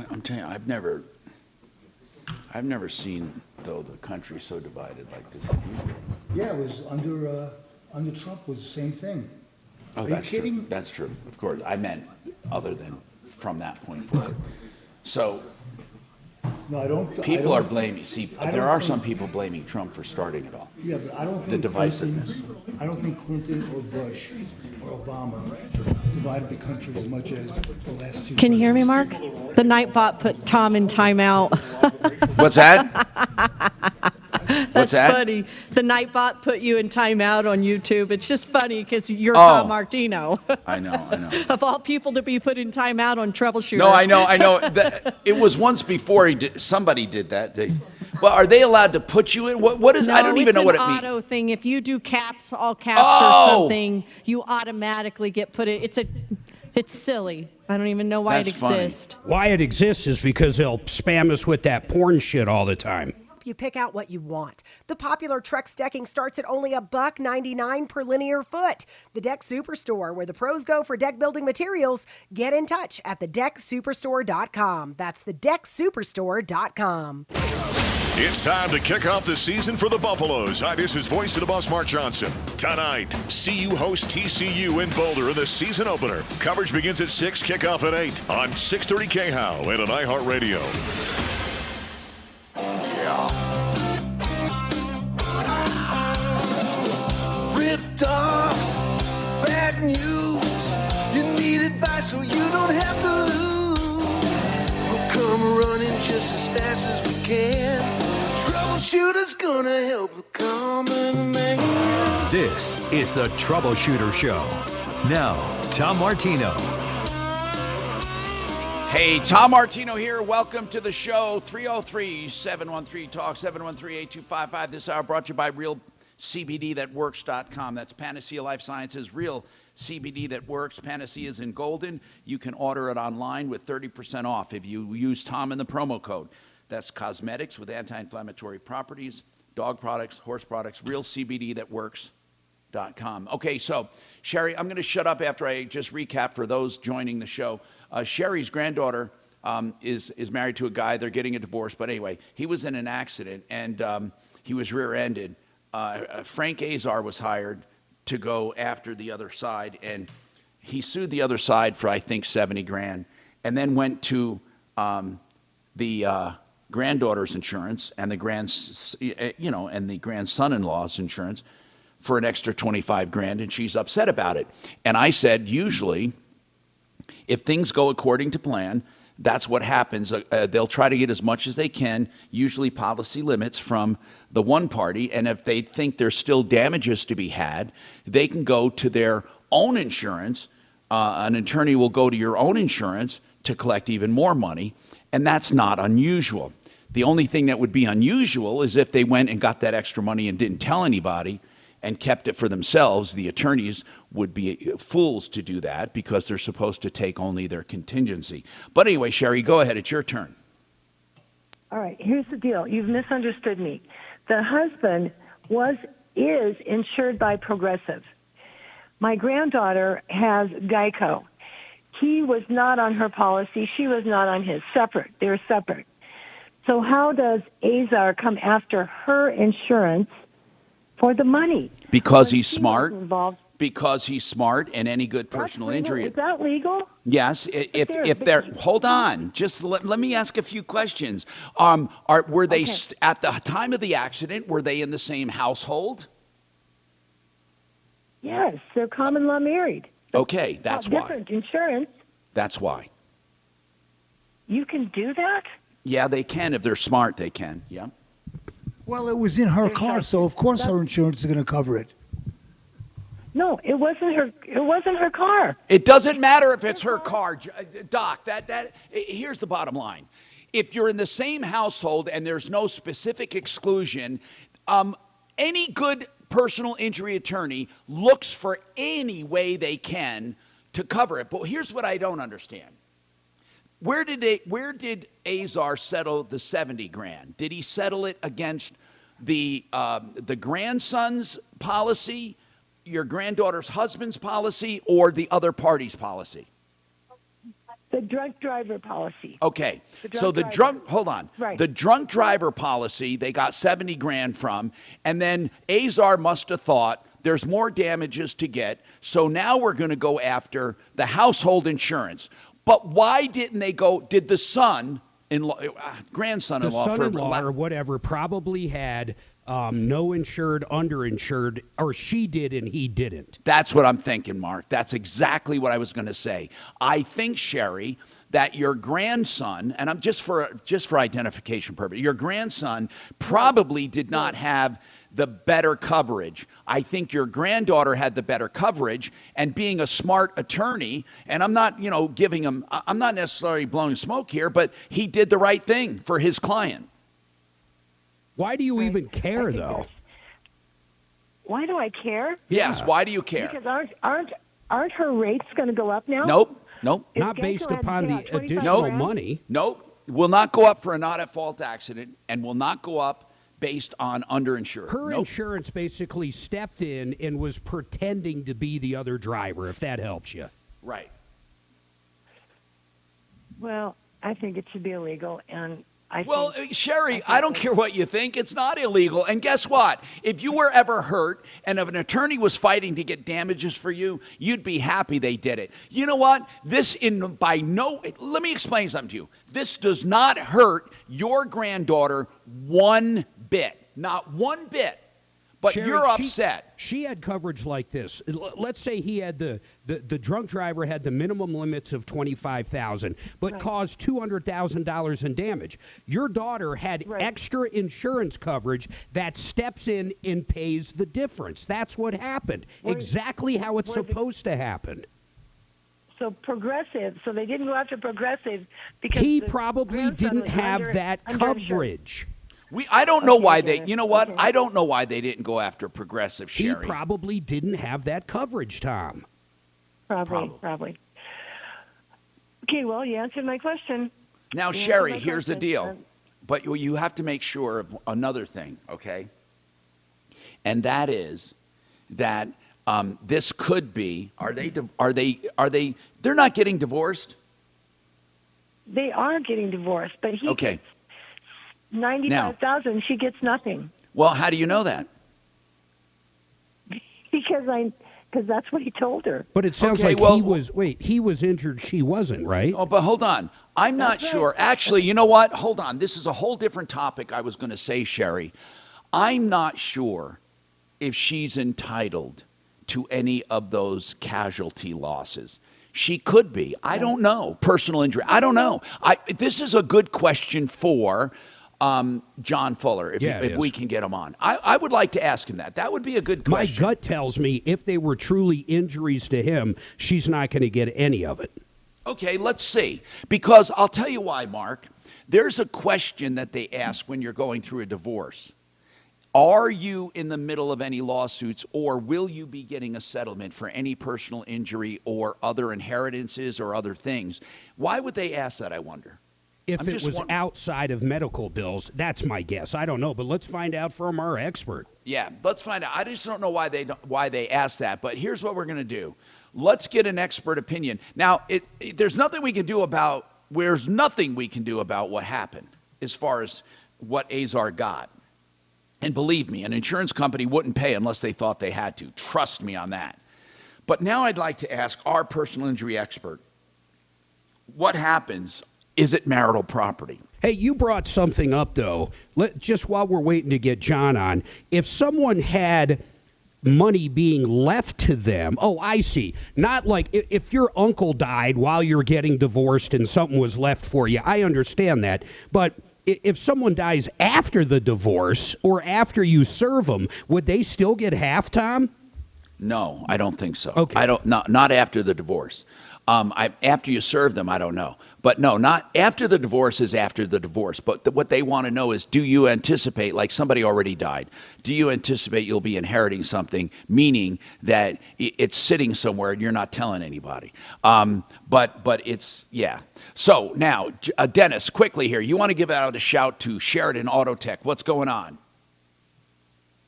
I'm telling you, I've never seen though the country so divided like this. Yeah, it was under Trump was the same thing. Oh, that's true. That's true. Of course, I meant other than from that point forward. So no, I don't. People are blaming. See, there are some people blaming Trump for starting it all. Yeah, but I don't think the divisiveness. I don't think Clinton or Bush or Obama divided the country as much as the last two. Can you hear me, Mark? The Nightbot put Tom in timeout. What's that? That's funny. The Nightbot put you in timeout on YouTube. It's just funny because you're Tom Martino. I know. Of all people to be put in timeout on Troubleshooter. No, I know. It was once before somebody did that. But are they allowed to put you in? What is? No, I don't even know what it means. It's an auto thing. If you do all caps or something, you automatically get put in. It's silly. I don't even know why it exists. Why it exists is because they'll spam us with that porn shit all the time. You pick out what you want. The popular Trex decking starts at only $1.99 per linear foot. The Deck Superstore, where the pros go for deck building materials. Get in touch at thedecksuperstore.com. That's thedecksuperstore.com. It's time to kick off the season for the Buffaloes. Hi, this is Voice of the Boss, Mark Johnson. Tonight, CU hosts TCU in Boulder in the season opener. Coverage begins at 6, kickoff at 8 on 630 KHOW and on iHeartRadio. Ripped off, bad news. You need advice so you don't have to lose. We'll come running just as fast as we can. Troubleshooter's gonna help the common man. This is the Troubleshooter Show. Now, Tom Martino. Hey, Tom Martino here. Welcome to the show. 303-713-TALK, 713-8255. This hour brought to you by RealCBDThatWorks.com. That's Panacea Life Sciences, Real CBD that works. Panacea is in Golden. You can order it online with 30% off if you use Tom in the promo code. That's cosmetics with anti-inflammatory properties, dog products, horse products, RealCBDThatWorks.com. Okay, so, Sherry, I'm going to shut up after I just recap for those joining the show. Sherry's granddaughter is married to a guy. They're getting a divorce. But anyway, he was in an accident, and he was rear-ended. Frank Azar was hired to go after the other side, and he sued the other side for, I think, $70,000, and then went to the granddaughter's insurance and the grandson-in-law's insurance for an extra $25,000, and she's upset about it. And I said, usually, if things go according to plan, that's what happens. They'll try to get as much as they can, usually policy limits from the one party, and if they think there's still damages to be had, they can go to their own insurance. An attorney will go to your own insurance to collect even more money, and that's not unusual. The only thing that would be unusual is if they went and got that extra money and didn't tell anybody and kept it for themselves. The attorneys would be fools to do that because they're supposed to take only their contingency. But anyway, Sherry, go ahead. It's your turn. All right, here's the deal. You've misunderstood me. The husband is insured by Progressive. My granddaughter has Geico. He was not on her policy. She was not on his. Separate. They're separate. So how does Azar come after her insurance for the money? Because he's smart. Because he's smart, and any good personal injury. Is that legal? Yes. If they're hold on, just let me ask a few questions. Were they at the time of the accident? Were they in the same household? Yes, they're common law married. Okay, that's why. Different insurance. That's why. You can do that? Yeah, they can. If they're smart, they can. Yeah. Well, it was in her car, so of course her insurance is going to cover it. No, it wasn't her. It wasn't her car. It doesn't matter if it's her car, Doc. Here's the bottom line: if you're in the same household and there's no specific exclusion, any good personal injury attorney looks for any way they can to cover it. But here's what I don't understand: where did Azar settle the $70,000? Did he settle it against the grandson's policy, your granddaughter's husband's policy, or the other party's policy? The drunk driver policy. Okay. Hold on. Right. The drunk driver policy, they got $70,000 from, and then Azar must have thought there's more damages to get, so now we're going to go after the household insurance. But why didn't they go? Did the grandson-in-law, the son-in-law or whatever, probably had no insured, underinsured, or she did and he didn't. That's what I'm thinking, Mark. That's exactly what I was going to say. I think, Sherry, that your grandson, and I'm just for identification purposes, your grandson probably did not have the better coverage. I think your granddaughter had the better coverage, and being a smart attorney, and I'm not, giving him, I'm not necessarily blowing smoke here, but he did the right thing for his client. Why do you even care, though? Why do I care? Yes, why do you care? Because aren't her rates going to go up now? Nope. Not based upon the additional money. Nope. Will not go up for a not-at-fault accident, and will not go up based on underinsured. Her insurance basically stepped in and was pretending to be the other driver, if that helps you. Right. Well, I think it should be illegal, and Well, Sherry, I don't care what you think. It's not illegal. And guess what? If you were ever hurt and if an attorney was fighting to get damages for you, you'd be happy they did it. You know what? Let me explain something to you. This does not hurt your granddaughter one bit. Not one bit. But Sherry, you're upset. She had coverage like this. Let's say he had the drunk driver had the minimum limits of $25,000, but caused $200,000 in damage. Your daughter had extra insurance coverage that steps in and pays the difference. That's what happened. Exactly how it's supposed to happen. So Progressive. So they didn't go after Progressive because he probably didn't have that coverage. I don't know why they, you know what? I don't know why they didn't go after Progressive, Sherry. He probably didn't have that coverage, Tom. Probably. Okay, well, you answered my question. Now, Sherry, here's the deal. But you have to make sure of another thing, okay? And that is that this could be, they're not getting divorced? They are getting divorced, but he gets $95,000. She gets nothing. Well, how do you know that? Because that's what he told her. But it sounds like he was injured, she wasn't, right? Oh, but hold on. I'm not sure. Actually, you know what? Hold on. This is a whole different topic I was going to say, Sherry. I'm not sure if she's entitled to any of those casualty losses. She could be. I don't know. Personal injury. I don't know. This is a good question for John Fuller, if we can get him on. I would like to ask him that. That would be a good question. My gut tells me if they were truly injuries to him, she's not going to get any of it. Okay, let's see. Because I'll tell you why, Mark. There's a question that they ask when you're going through a divorce. Are you in the middle of any lawsuits, or will you be getting a settlement for any personal injury or other inheritances or other things? Why would they ask that, I wonder? If it was outside of medical bills, that's my guess. I don't know, but let's find out from our expert. Yeah, let's find out. I just don't know why they asked that, but here's what we're going to do. Let's get an expert opinion. Now, there's nothing we can do about what happened as far as what Azar got. And believe me, an insurance company wouldn't pay unless they thought they had to. Trust me on that. But now I'd like to ask our personal injury expert, what happens? Is it marital property? Hey, you brought something up, though. Just while we're waiting to get John on, if someone had money being left to them, oh, I see. Not like if your uncle died while you're getting divorced and something was left for you, I understand that. But if someone dies after the divorce or after you serve them, would they still get half, Tom? No, I don't think so. Okay. Not after the divorce. After you serve them, I don't know. But no, not after the divorce is after the divorce. But what they want to know is, do you anticipate, like somebody already died, do you anticipate you'll be inheriting something, meaning that it's sitting somewhere and you're not telling anybody? But it's, yeah. So now, Dennis, quickly here, you want to give out a shout to Sheridan Auto Tech. What's going on?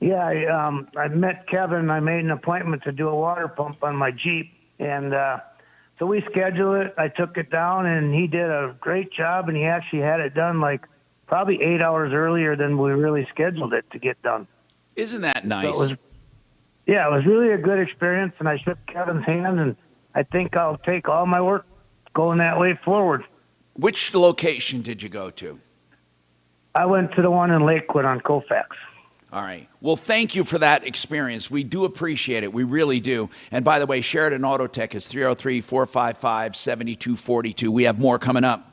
Yeah, I met Kevin. I made an appointment to do a water pump on my Jeep, and so we scheduled it. I took it down, and he did a great job, and he actually had it done like probably 8 hours earlier than we really scheduled it to get done. Isn't that nice? So it was really a good experience, and I shook Kevin's hand, and I think I'll take all my work going that way forward. Which location did you go to? I went to the one in Lakewood on Colfax. All right. Well, thank you for that experience. We do appreciate it. We really do. And by the way, Sheridan Auto Tech is 303-455-7242. We have more coming up.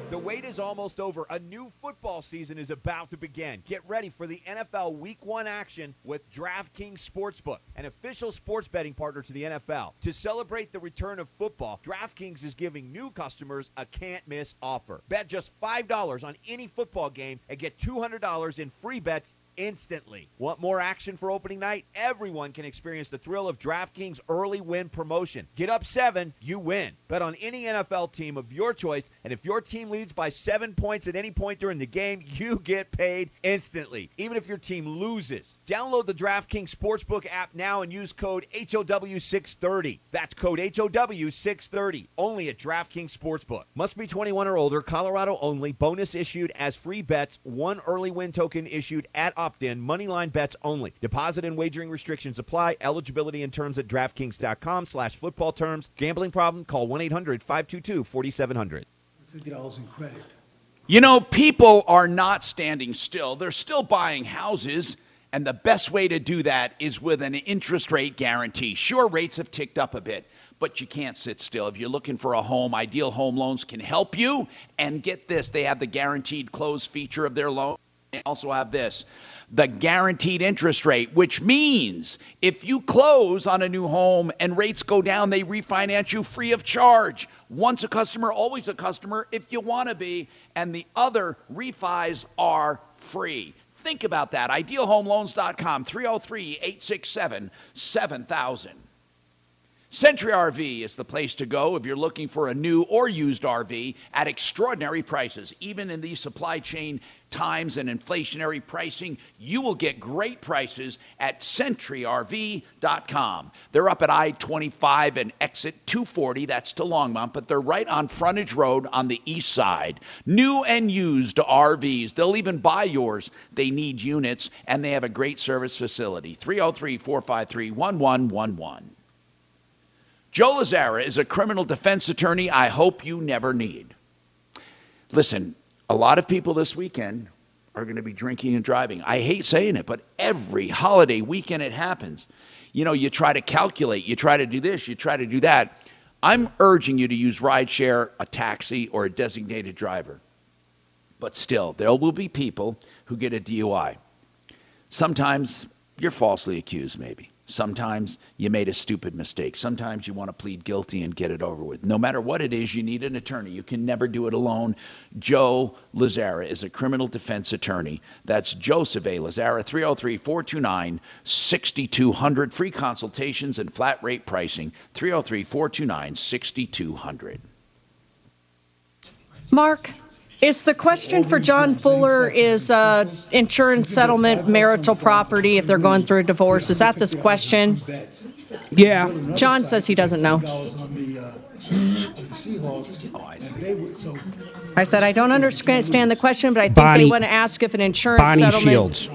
The wait is almost over. A new football season is about to begin. Get ready for the NFL Week 1 action with DraftKings Sportsbook, an official sports betting partner to the NFL. To celebrate the return of football, DraftKings is giving new customers a can't-miss offer. Bet just $5 on any football game and get $200 in free bets instantly. Want more action for opening night? Everyone can experience the thrill of DraftKings early win promotion. Get up 7, you win. Bet on any NFL team of your choice, and if your team leads by 7 points at any point during the game, you get paid instantly, even if your team loses. Download the DraftKings Sportsbook app now and use code HOW630. That's code HOW630. Only at DraftKings Sportsbook. Must be 21 or older. Colorado only. Bonus issued as free bets. 1 early win token issued at opt-in. Moneyline bets only. Deposit and wagering restrictions apply. Eligibility and terms at DraftKings.com/football terms. Gambling problem? Call 1-800-522-4700. $50 in credit. You know, people are not standing still. They're still buying houses, and the best way to do that is with an interest rate guarantee. Sure, rates have ticked up a bit, but you can't sit still. If you're looking for a home, Ideal Home Loans can help you. And get this, they have the guaranteed close feature of their loan. They also have this, the guaranteed interest rate, which means if you close on a new home and rates go down, they refinance you free of charge. Once a customer, always a customer if you want to be, and the other refis are free. Think about that. IdealHomeLoans.com, 303-867-7000. Century RV is the place to go if you're looking for a new or used RV at extraordinary prices. Even in these supply chain times and inflationary pricing, you will get great prices at CentryRV.com. They're up at I-25 and exit 240, that's to Longmont, but they're right on Frontage Road on the east side. New and used RVs. They'll even buy yours. They need units, and they have a great service facility. 303-453-1111. Joe Lazzara is a criminal defense attorney I hope you never need. Listen, a lot of people this weekend are going to be drinking and driving. I hate saying it, but every holiday weekend it happens. You know, you try to calculate, you try to do this, you try to do that. I'm urging you to use rideshare, a taxi, or a designated driver. But still, there will be people who get a DUI. Sometimes you're falsely accused, maybe. Sometimes you made a stupid mistake. Sometimes you want to plead guilty and get it over with. No matter what it is, you need an attorney. You can never do it alone. Joe Lazzara is a criminal defense attorney. That's Joseph A. Lazzara, 303-429-6200. Free consultations and flat rate pricing, 303-429-6200. Mark, is the question for John Fuller, is insurance settlement marital property if they're going through a divorce? Is that this question? Yeah. John says he doesn't know. I said I don't understand the question, but I think they want to ask if an insurance settlement. Shields.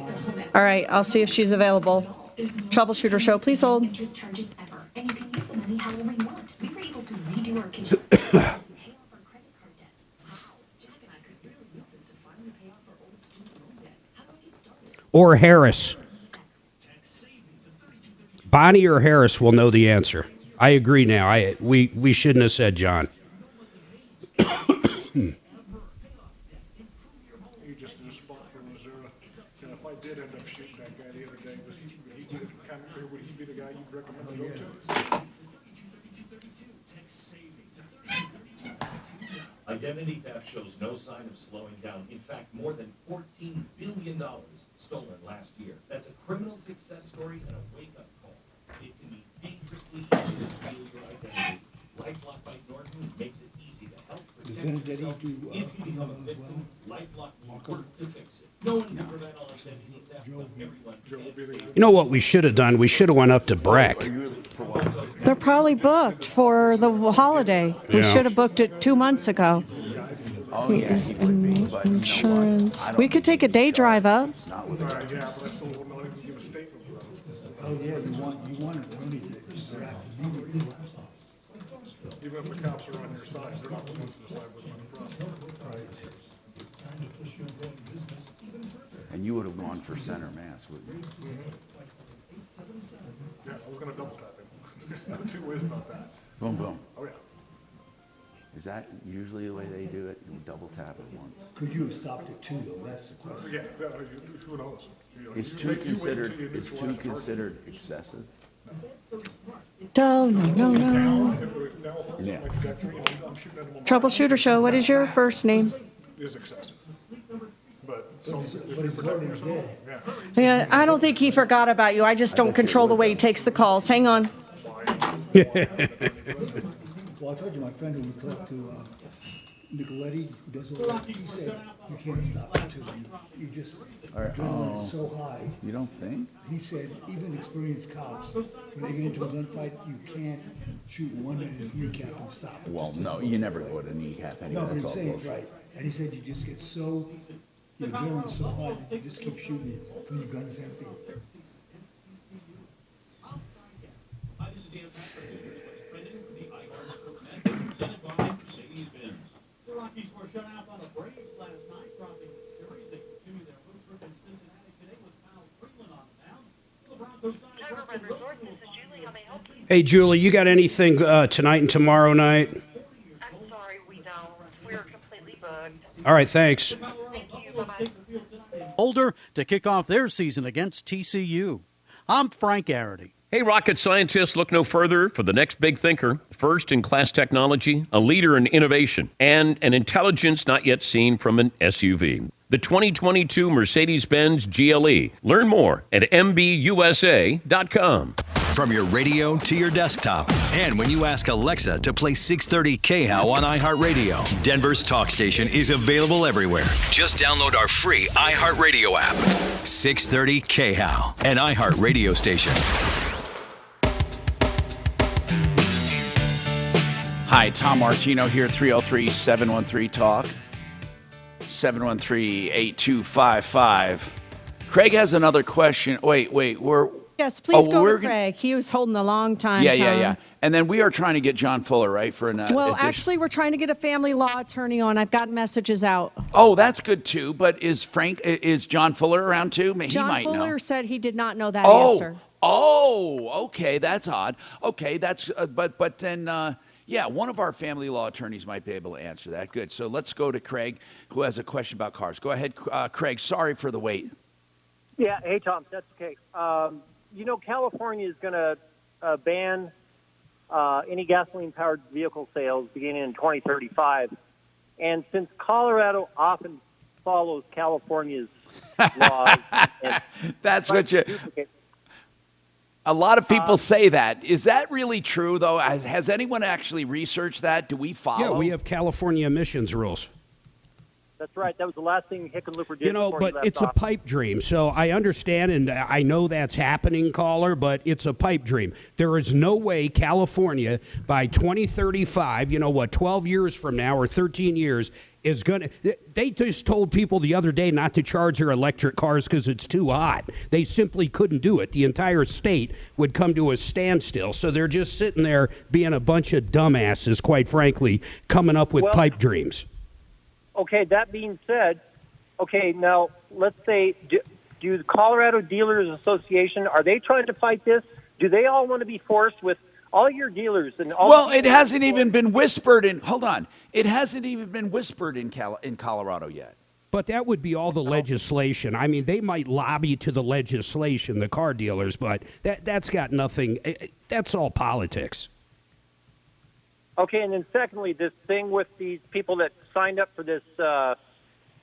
All right, I'll see if she's available. Troubleshooter show, please hold. Or Harris. Bonnie or Harris will know the answer. I agree now. We shouldn't have said John. He just did a spot for Missouri. And if I did end up shooting that guy the other day, would he be the guy you'd recommend to go to? Identity theft shows no sign of slowing down. In fact, more than $14 billion stolen last year. That's a criminal success story and a wake-up call. It can be dangerously easy to steal your identity. LifeLock by Norton makes it easy to help protect yourself. If you become a victim, LifeLock will work to fix it. No one can prevent all identity theft, but everyone can. You know what we should have done? We should have went up to Breck. They're probably booked for the holiday. We should have booked it 2 months ago. Insurance. We could take a day drive up. Yeah, but I still don't know if you give a statement. Oh, yeah, you want it, don't you? Even if the cops are on your side, they're not the ones to decide what's going to prosecute. Right. And you would have gone for center mass, wouldn't you? Yeah, I was going to double tap him. There's no two ways about that. Boom, boom. Oh, yeah. Is that usually the way they do it? You double tap it once. Could you have stopped it too, though? That's the question. Yeah, who knows? Is two considered excessive? No. Yeah. Troubleshooter show, what is your first name? Is excessive. But he's voting dead. Yeah, I don't think he forgot about you. I just don't control the way he takes the calls. Hang on. Well, I told you my friend who we talked to, Nicoletti, who does all that, he said you can't stop until you just adrenaline is so high. You don't think? He said even experienced cops, when they get into a gunfight, you can't shoot one at his kneecap and stop. Well, no, you never go to kneecap anyway. No, but That's I'm all saying bullshit. right. And he said you just get so, your adrenaline's so high that you just keep shooting until your gun is empty. Rockies were shut out by the Braves last night, dropping the series. They continue their road trip in Cincinnati today with Kyle Freeland on the mound. The Broncos signed Hey, Julie, you got anything tonight and tomorrow night? I'm sorry, we don't. We're completely booked. All right, thanks. Thank you. Bye-bye. Boulder to kick off their season against TCU. I'm Frank Arity. Hey, rocket scientists, look no further for the next big thinker, first-in-class technology, a leader in innovation, and an intelligence not yet seen from an SUV. The 2022 Mercedes-Benz GLE. Learn more at MBUSA.com. From your radio to your desktop. And when you ask Alexa to play 630 KHOW on iHeartRadio, Denver's talk station is available everywhere. Just download our free iHeartRadio app. 630 KHOW, an iHeartRadio station. Hi, Tom Martino here, 303-713-TALK, 713-8255. Craig has another question. Wait, we're... Yes, please go to Craig. He was holding a long time, Tom. And then we are trying to get John Fuller, right, for an Well, actually, we're trying to get a family law attorney on. I've got messages out. Oh, that's good, too. But is John Fuller around, too? He John might Fuller know. said he did not know that answer. Oh, okay, that's odd. Okay, that's but then one of our family law attorneys might be able to answer that. Good. So let's go to Craig, who has a question about cars. Go ahead, Craig. Sorry for the wait. Yeah. Hey, Tom. That's okay. California is going to ban any gasoline-powered vehicle sales beginning in 2035. And since Colorado often follows California's laws, that's what you. A lot of people say that. Is that really true, though? Has anyone actually researched that? Do we follow? Yeah, we have California emissions rules. That's right. That was the last thing Hickenlooper did. But it's a pipe dream. So I understand, and I know that's happening, caller, but it's a pipe dream. There is no way California, by 2035, 12 years from now or 13 years, is going to... They just told people the other day not to charge their electric cars because it's too hot. They simply couldn't do it. The entire state would come to a standstill. So they're just sitting there being a bunch of dumbasses, quite frankly, coming up with pipe dreams. Okay, that being said, now let's say, do the Colorado Dealers Association, are they trying to fight this? Do they all want to be forced with all your dealers and all? Well, it hasn't even been whispered in. Hold on, it hasn't even been whispered in Colorado yet. But that would be all the legislation. I mean, they might lobby to the legislation, the car dealers, but that's got nothing. That's all politics. Okay, and then secondly, this thing with these people that signed up for this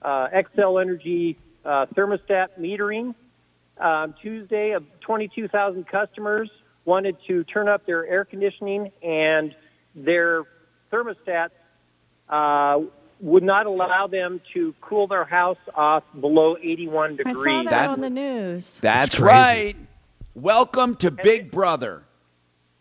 Xcel Energy thermostat metering. Tuesday, 22,000 customers wanted to turn up their air conditioning, and their thermostats would not allow them to cool their house off below 81 degrees. I saw that on the news. That's right. Welcome to Big Brother.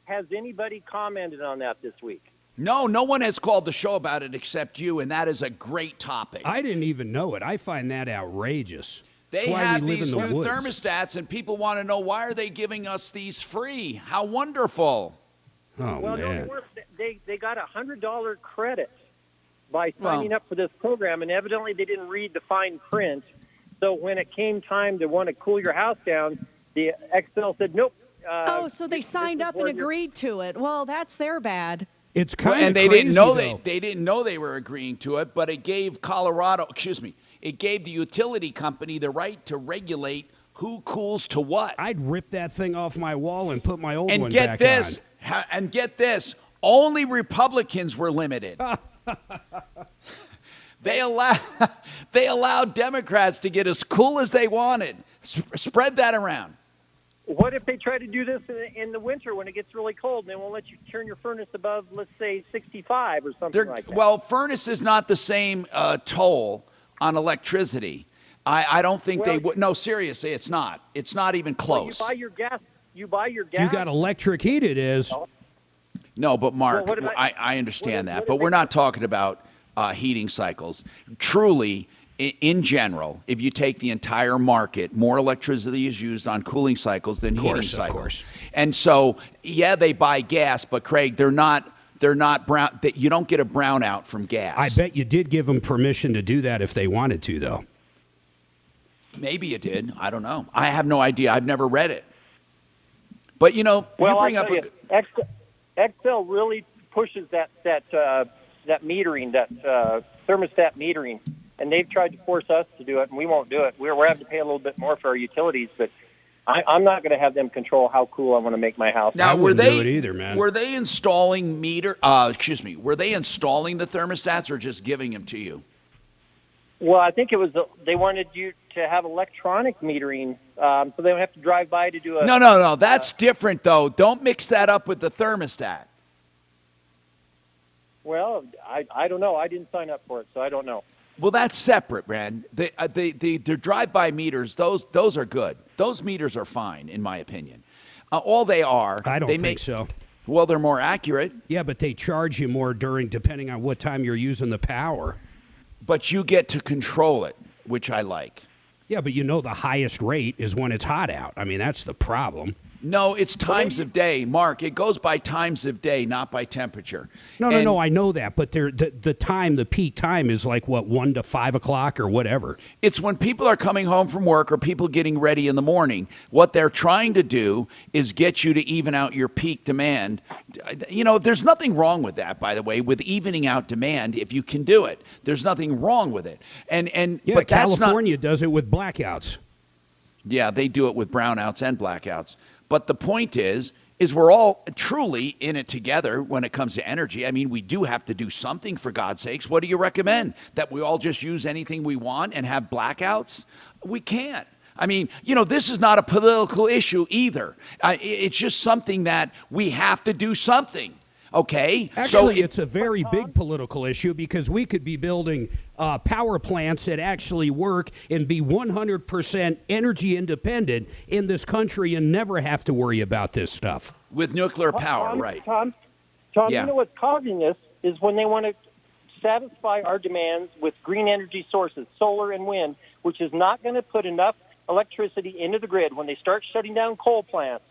Has anybody commented on that this week? No one has called the show about it except you, and that is a great topic. I didn't even know it. I find that outrageous. They have these new thermostats, and people want to know, why are they giving us these free? How wonderful. Oh, well, man. No, they got a $100 credit by signing up for this program, and evidently they didn't read the fine print. So when it came time to want to cool your house down, the Xcel said, nope. So they signed up and agreed to it. Well, that's their bad. It's kind of and they crazy, didn't know though. they didn't know they were agreeing to it, but it gave it gave the utility company the right to regulate who cools to what. I'd rip that thing off my wall and put my old one back on. And get this, only Republicans were limited. They allowed Democrats to get as cool as they wanted. Spread that around. What if they try to do this in the winter when it gets really cold and they won't let you turn your furnace above, let's say, 65 or something like that? Well, furnace is not the same toll on electricity. I don't think they would. No, seriously, it's not. It's not even close. Well, you buy your gas. You got electric heat, it is. No, but Mark, well, I understand that. But we're not talking about heating cycles. Truly, in general, if you take the entire market, more electricity is used on cooling cycles than heating cycles. Of course. And so, yeah, they buy gas, but Craig, they're not brown. You don't get a brownout from gas. I bet you did give them permission to do that if they wanted to, though. Maybe you did. I don't know. I have no idea. I've never read it. But you bring up Excel really pushes that metering, that thermostat metering, and they've tried to force us to do it, and we won't do it. We're having to pay a little bit more for our utilities, but I'm not going to have them control how cool I want to make my house. Now, wouldn't do it either, man. Were they installing were they installing the thermostats or just giving them to you? Well, I think it was they wanted you to have electronic metering, so they don't have to drive by to do a... No. That's different, though. Don't mix that up with the thermostat. Well, I don't know. I didn't sign up for it, so I don't know. Well, that's separate, man. The drive-by meters, those are good. Those meters are fine, in my opinion. All they are... I don't think so. Well, they're more accurate. Yeah, but they charge you more depending on what time you're using the power. But you get to control it, which I like. Yeah, but the highest rate is when it's hot out. I mean, that's the problem. No, it's times of day, Mark. It goes by times of day, not by temperature. No, I know that, but the peak time is like, 1 to 5 o'clock or whatever. It's when people are coming home from work or people getting ready in the morning. What they're trying to do is get you to even out your peak demand. There's nothing wrong with that, by the way, with evening out demand if you can do it. There's nothing wrong with it. But California does it with blackouts. Yeah, they do it with brownouts and blackouts. But the point is we're all truly in it together when it comes to energy. I mean, we do have to do something, for God's sakes. What do you recommend? That we all just use anything we want and have blackouts? We can't. I mean, this is not a political issue either. It's just something that we have to do something. Okay? Actually, it's a very big political issue because we could be building power plants that actually work and be 100% energy independent in this country and never have to worry about this stuff. With nuclear power, right. Tom, yeah. You know what's causing this is when they want to satisfy our demands with green energy sources, solar and wind, which is not going to put enough electricity into the grid. When they start shutting down coal plants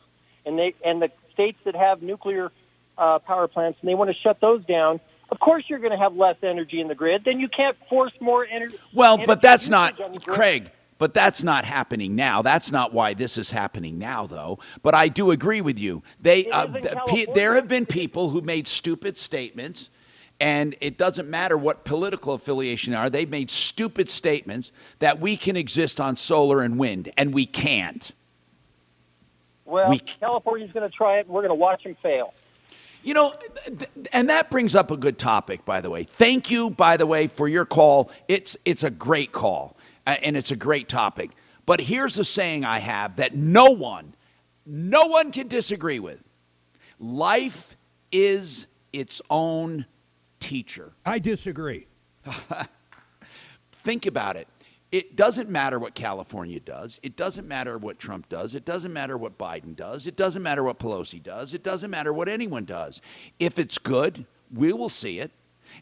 and the states that have nuclear power plants, and they want to shut those down, of course you're going to have less energy in the grid. Then you can't force more energy. Well, but that's not, Craig, but that's not happening now. That's not why this is happening now, though. But I do agree with you. There have been people who made stupid statements, and it doesn't matter what political affiliation they are. They've made stupid statements that we can exist on solar and wind, and we can't. Well, California's going to try it, and we're going to watch them fail. And that brings up a good topic, by the way. Thank you, by the way, for your call. It's a great call, and it's a great topic. But here's the saying I have that no one can disagree with. Life is its own teacher. I disagree. Think about it. It doesn't matter what California does. It doesn't matter what Trump does. It doesn't matter what Biden does. It doesn't matter what Pelosi does. It doesn't matter what anyone does. If it's good, we will see it.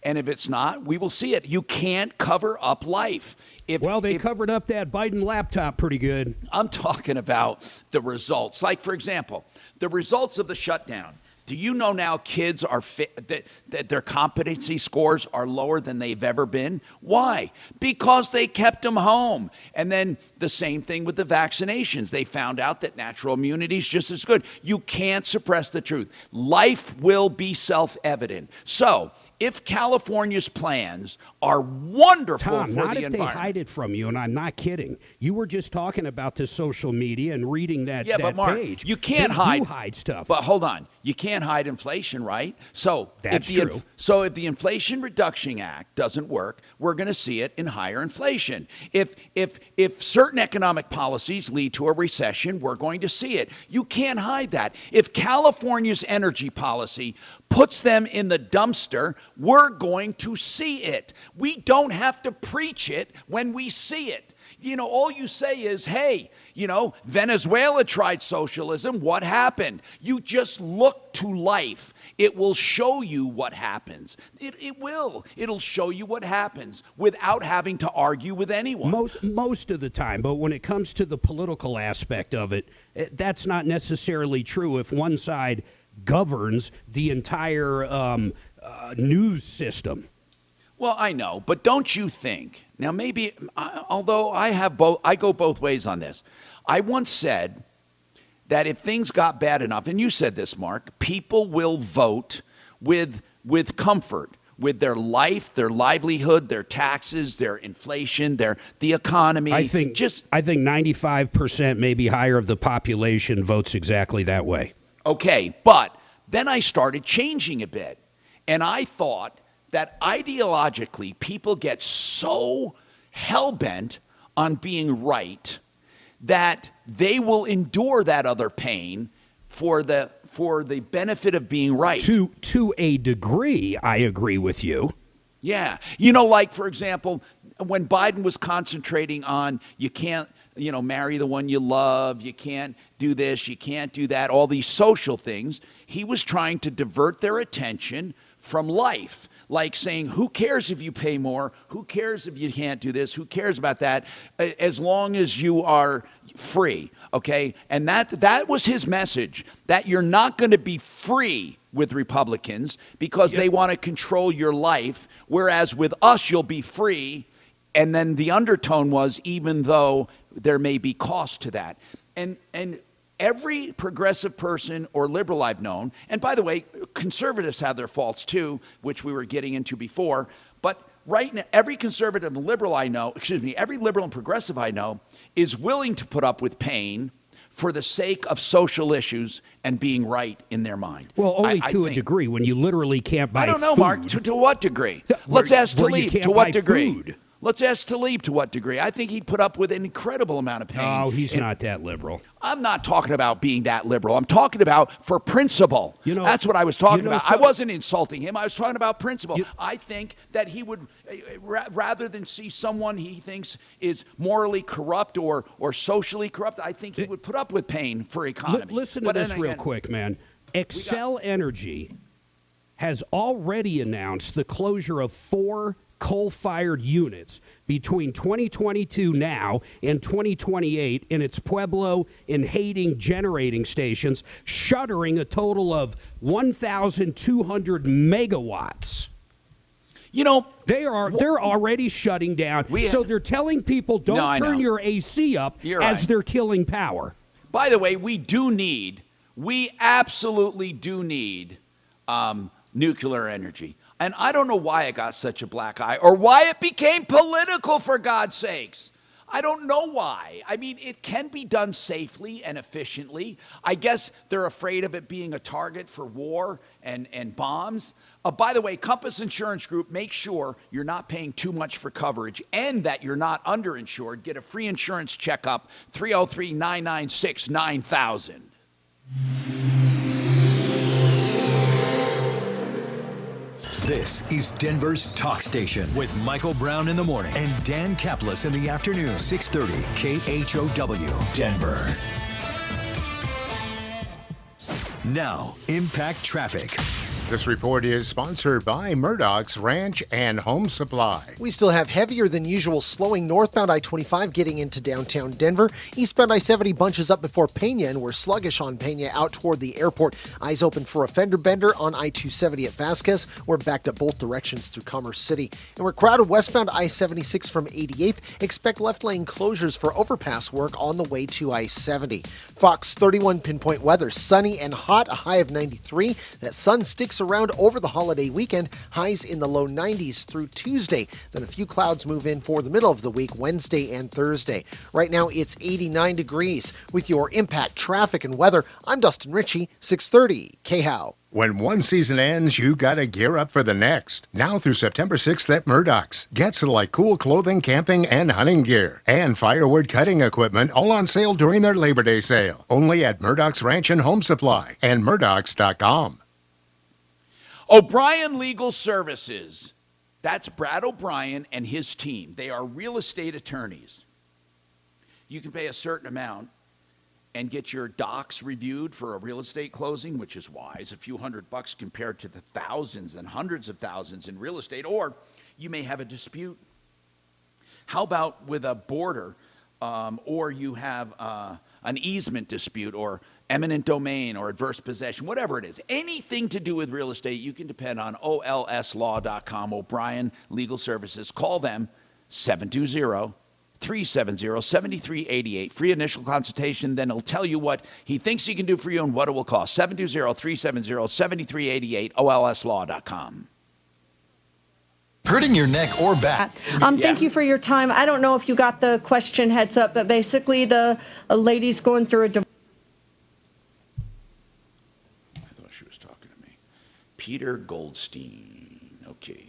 And if it's not, we will see it. You can't cover up life. They covered up that Biden laptop pretty good. I'm talking about the results. Like, for example, the results of the shutdown. Do you know now kids are that their competency scores are lower than they've ever been? Why? Because they kept them home. And then the same thing with the vaccinations. They found out that natural immunity is just as good. You can't suppress the truth. Life will be self-evident. So if California's plans are wonderful Tom, for not the if they environment. hide it from you, and I'm not kidding. You were just talking about the social media and reading that, Yeah, that but Mark, page. you can't They hide do hide stuff. But hold on, you can't hide inflation, right? So That's true. So if the Inflation Reduction Act doesn't work, we're going to see it in higher inflation. If certain economic policies lead to a recession, we're going to see it. You can't hide that. If California's energy policy puts them in the dumpster, we're going to see it. We don't have to preach it when we see it. You know, all you say is, hey, you know, Venezuela tried socialism. What happened? You just look to life. It will show you what happens. It will. It'll show you what happens without having to argue with anyone. Most of the time, but when it comes to the political aspect of it, that's not necessarily true if one side governs the entire news system. Well, I know, but don't you think, now maybe, although I go both ways on this. I once said that if things got bad enough, and you said this, Mark, people will vote with comfort, with their life, their livelihood, their taxes, their inflation, the economy. I think 95%, maybe higher, of the population votes exactly that way. Okay, but then I started changing a bit, and I thought that ideologically people get so hell-bent on being right that they will endure that other pain for the benefit of being right. To a degree, I agree with you. Yeah. You know, like, for example, when Biden was concentrating on you can't, you know, marry the one you love, you can't do this, you can't do that, all these social things, he was trying to divert their attention from life. Like saying, who cares if you pay more? Who cares if you can't do this? Who cares about that? As long as you are free, okay? And that was his message, that you're not going to be free with Republicans because they want to control your life, whereas with us you'll be free. And then the undertone was, even though there may be cost to that. And every progressive person or liberal I've known, and by the way, conservatives have their faults too, which we were getting into before, but right now, every conservative and liberal I know, every liberal and progressive I know is willing to put up with pain for the sake of social issues and being right in their mind. Well, only to a degree, when you literally can't buy food. I don't know, Mark, to what degree? Let's ask Talib, to what degree? Food. Let's ask Talib to what degree. I think he'd put up with an incredible amount of pain. Oh, he's not that liberal. I'm not talking about being that liberal. I'm talking about for principle. You know, that's what I was talking about. I wasn't insulting him. I was talking about principle. I think that he would, rather than see someone he thinks is morally corrupt or socially corrupt, I think he would put up with pain for economy. Listen to this real quick, man. Excel Energy has already announced the closure of 4 coal-fired units between 2022 now and 2028 in its Pueblo and Hastings generating stations, shuttering a total of 1,200 megawatts. You know, they're already shutting down. So they're telling people don't turn your AC up as they're killing power. By the way, we absolutely do need nuclear energy. And I don't know why it got such a black eye or why it became political, for God's sakes. I don't know why. I mean, it can be done safely and efficiently. I guess they're afraid of it being a target for war and bombs. By the way, Compass Insurance Group, make sure you're not paying too much for coverage and that you're not underinsured. Get a free insurance checkup, 303-996-9000. This is Denver's Talk Station with Michael Brown in the morning and Dan Kaplis in the afternoon. 630 KHOW, Denver. Now, Impact Traffic. This report is sponsored by Murdoch's Ranch and Home Supply. We still have heavier than usual slowing northbound I-25 getting into downtown Denver. Eastbound I-70 bunches up before Pena, and we're sluggish on Pena out toward the airport. Eyes open for a fender bender on I-270 at Vasquez. We're backed up both directions through Commerce City. And we're crowded westbound I-76 from 88th. Expect left lane closures for overpass work on the way to I-70. Fox 31 pinpoint weather. Sunny and hot, a high of 93. That sun sticks shifts around over the holiday weekend. Highs in the low 90s through Tuesday. Then a few clouds move in for the middle of the week, Wednesday and Thursday. Right now it's 89 degrees. With your impact traffic and weather, I'm Dustin Ritchie, 630 KHOW. When one season ends, you gotta gear up for the next. Now through September 6th at Murdoch's. Get select cool clothing, camping, and hunting gear. And firewood cutting equipment all on sale during their Labor Day sale. Only at Murdoch's Ranch and Home Supply and Murdoch's.com. O'Brien Legal Services. That's Brad O'Brien and his team. They are real estate attorneys. You can pay a certain amount and get your docs reviewed for a real estate closing, which is wise, a few $100 compared to the thousands and hundreds of thousands in real estate. Or you may have a dispute. How about with a border, or you have an easement dispute, or eminent domain, or adverse possession, whatever it is. Anything to do with real estate, you can depend on olslaw.com, O'Brien Legal Services. Call them, 720-370-7388. Free initial consultation. Then he'll tell you what he thinks he can do for you and what it will cost. 720-370-7388, olslaw.com. Hurting your neck or back. Thank you for your time. I don't know if you got the question heads up, but basically the lady's going through a divorce. I thought she was talking to me. Peter Goldstein. Okay.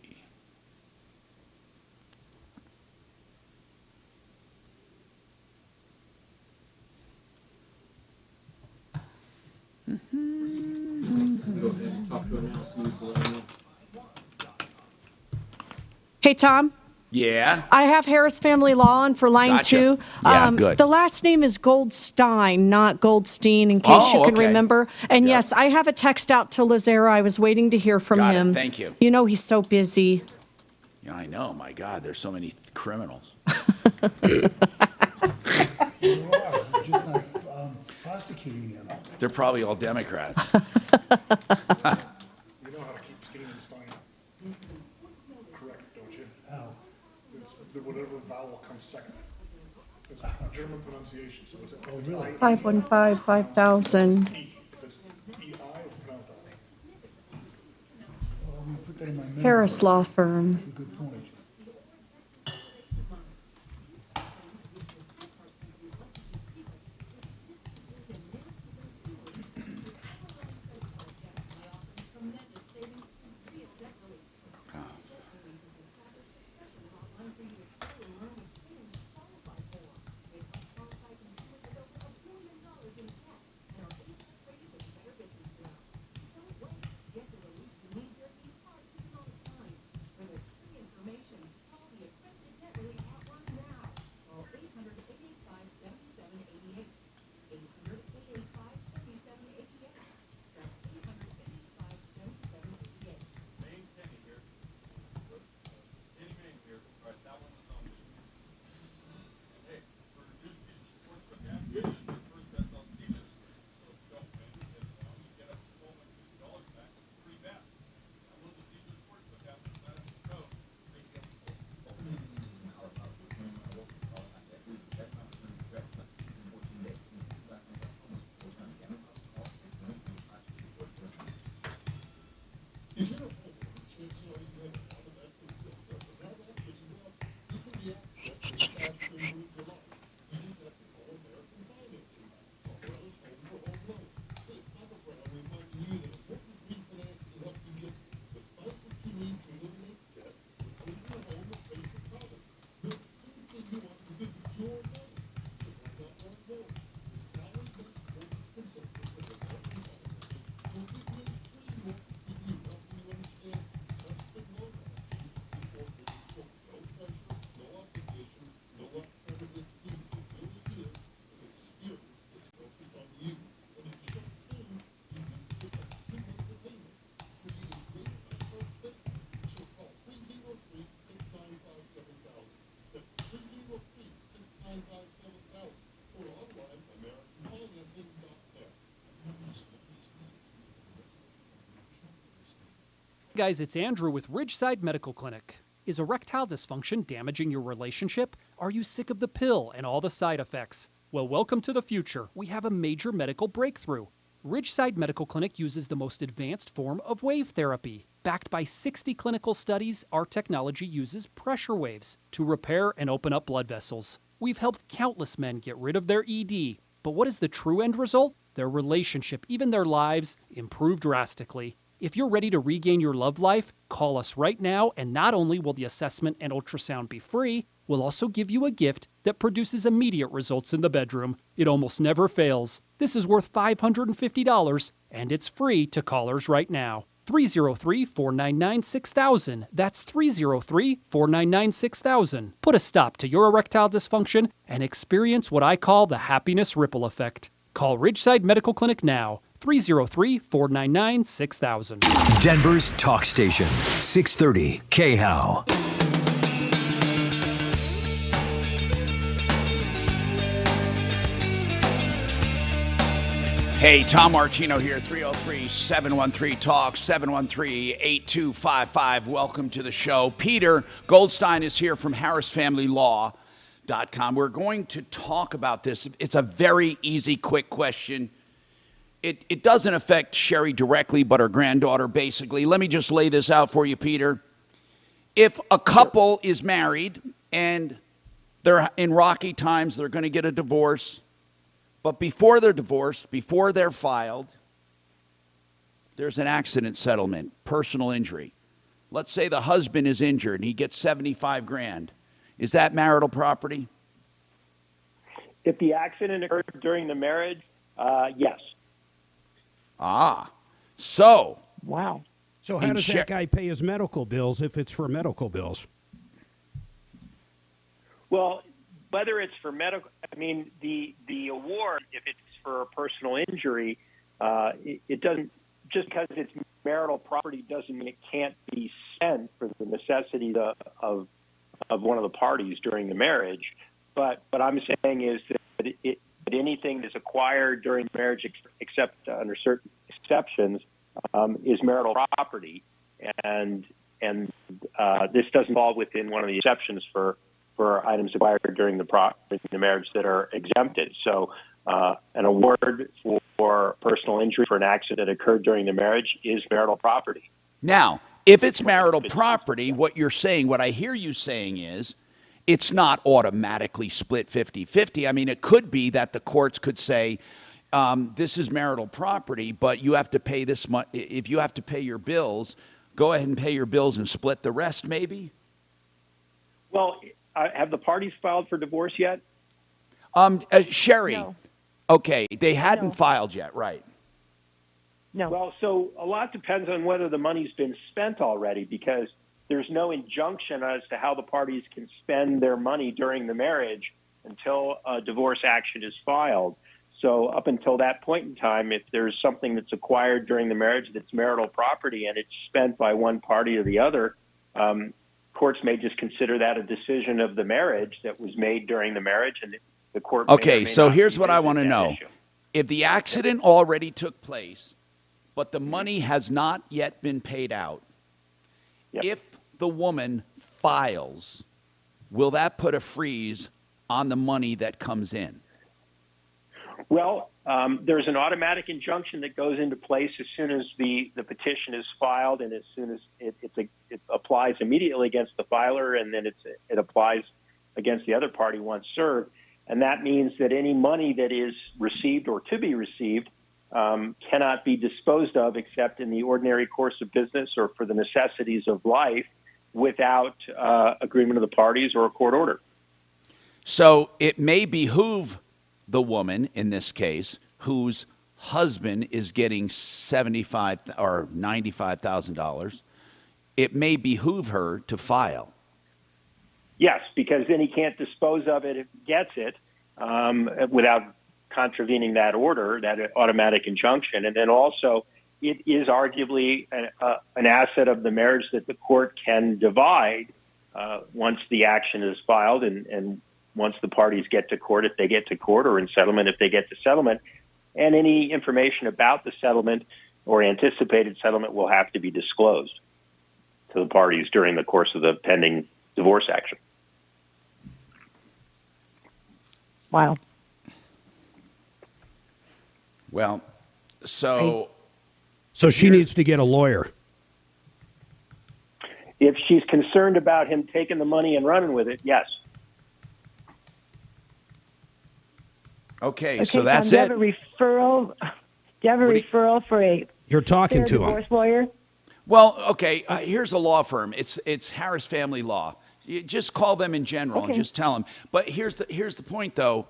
Hey, Tom. Yeah? I have Harris Family Law on for line Gotcha. 2. Yeah, good. The last name is Goldstein, not Goldstein, in case you can remember. And yes, I have a text out to Lazera. I was waiting to hear from Got him. it. Thank you. You know he's so busy. Yeah, I know. My God, there's so many criminals. Prosecuting them. They're probably all Democrats. You know how to keep skinny and spine correct, don't you? How? It's whatever vowel comes second. It's German pronunciation, so it's Oh, really? 515-5000. It's E-I, it's pronounced I. Well, I'm gonna put that in my memo. Harris Law Firm. That's a good point. Guys, it's Andrew with Ridgeside Medical Clinic. Is erectile dysfunction damaging your relationship? Are you sick of the pill and all the side effects? Well, welcome to the future. We have a major medical breakthrough. Ridgeside Medical Clinic uses the most advanced form of wave therapy. Backed by 60 clinical studies, our technology uses pressure waves to repair and open up blood vessels. We've helped countless men get rid of their ED. But what is the true end result? Their relationship, even their lives, improve drastically. If you're ready to regain your love life, call us right now, and not only will the assessment and ultrasound be free, we'll also give you a gift that produces immediate results in the bedroom. It almost never fails. This is worth $550, and it's free to callers right now. 303-499-6000. That's 303-499-6000. Put a stop to your erectile dysfunction and experience what I call the happiness ripple effect. Call Ridgeside Medical Clinic now. 303-499-6000. Denver's talk station, 630 KHOW. Hey, Tom Martino here, 303-713-TALK, 713-8255. Welcome to the show. Peter Goldstein is here from HarrisFamilyLaw.com. We're going to talk about this. It's a very easy, quick question. It doesn't affect Sherry directly, but her granddaughter, basically. Let me just lay this out for you, Peter. If a couple is married and they're in rocky times, they're going to get a divorce. But before they're divorced, before they're filed, there's an accident settlement, personal injury. Let's say the husband is injured and he gets $75,000. Is that marital property? If the accident occurred during the marriage, yes. Ah, so. Wow. So how does that guy pay his medical bills if it's for medical bills? Well, whether it's for medical, I mean, the award, if it's for a personal injury, it doesn't, just because it's marital property doesn't mean it can't be spent for the necessities of one of the parties during the marriage. But what I'm saying is that anything that's acquired during marriage, except under certain exceptions, is marital property, and this doesn't fall within one of the exceptions for items acquired during the marriage that are exempted. So an award for personal injury for an accident that occurred during the marriage is marital property. Now, if it's marital property, what you're saying, what I hear you saying is, it's not automatically split 50-50. I mean, it could be that the courts could say, this is marital property, but you have to pay this much. If you have to pay your bills, go ahead and pay your bills and split the rest, maybe? Well, have the parties filed for divorce yet? Sherry. No. Okay, they hadn't filed yet, right? No. Well, so a lot depends on whether the money's been spent already, because there's no injunction as to how the parties can spend their money during the marriage until a divorce action is filed. So up until that point in time, if there's something that's acquired during the marriage that's marital property and it's spent by one party or the other, courts may just consider that a decision of the marriage that was made during the marriage, and the court may or Okay, may so not here's what I revisit want to that know. issue. If the accident already took place, but the money has not yet been paid out, if the woman files, will that put a freeze on the money that comes in? Well, there's an automatic injunction that goes into place as soon as the petition is filed, and as soon as it applies immediately against the filer, and then it applies against the other party once served. And that means that any money that is received or to be received cannot be disposed of except in the ordinary course of business or for the necessities of life without agreement of the parties or a court order. So it may behoove the woman, in this case, whose husband is getting $75,000 or $95,000, it may behoove her to file. Yes, because then he can't dispose of it if he gets it without contravening that order, that automatic injunction. And then also, it is arguably an asset of the marriage that the court can divide once the action is filed and once the parties get to court, if they get to court, or in settlement if they get to settlement. And any information about the settlement or anticipated settlement will have to be disclosed to the parties during the course of the pending divorce action. Wow. Well, So she needs to get a lawyer. If she's concerned about him taking the money and running with it, yes. Okay, so that's do you it. have a referral? Do you have a referral for a You're talking fair to him. divorce lawyer? Well, okay, here's a law firm. It's Harris Family Law. You just call them in general and just tell them. But here's the point, though.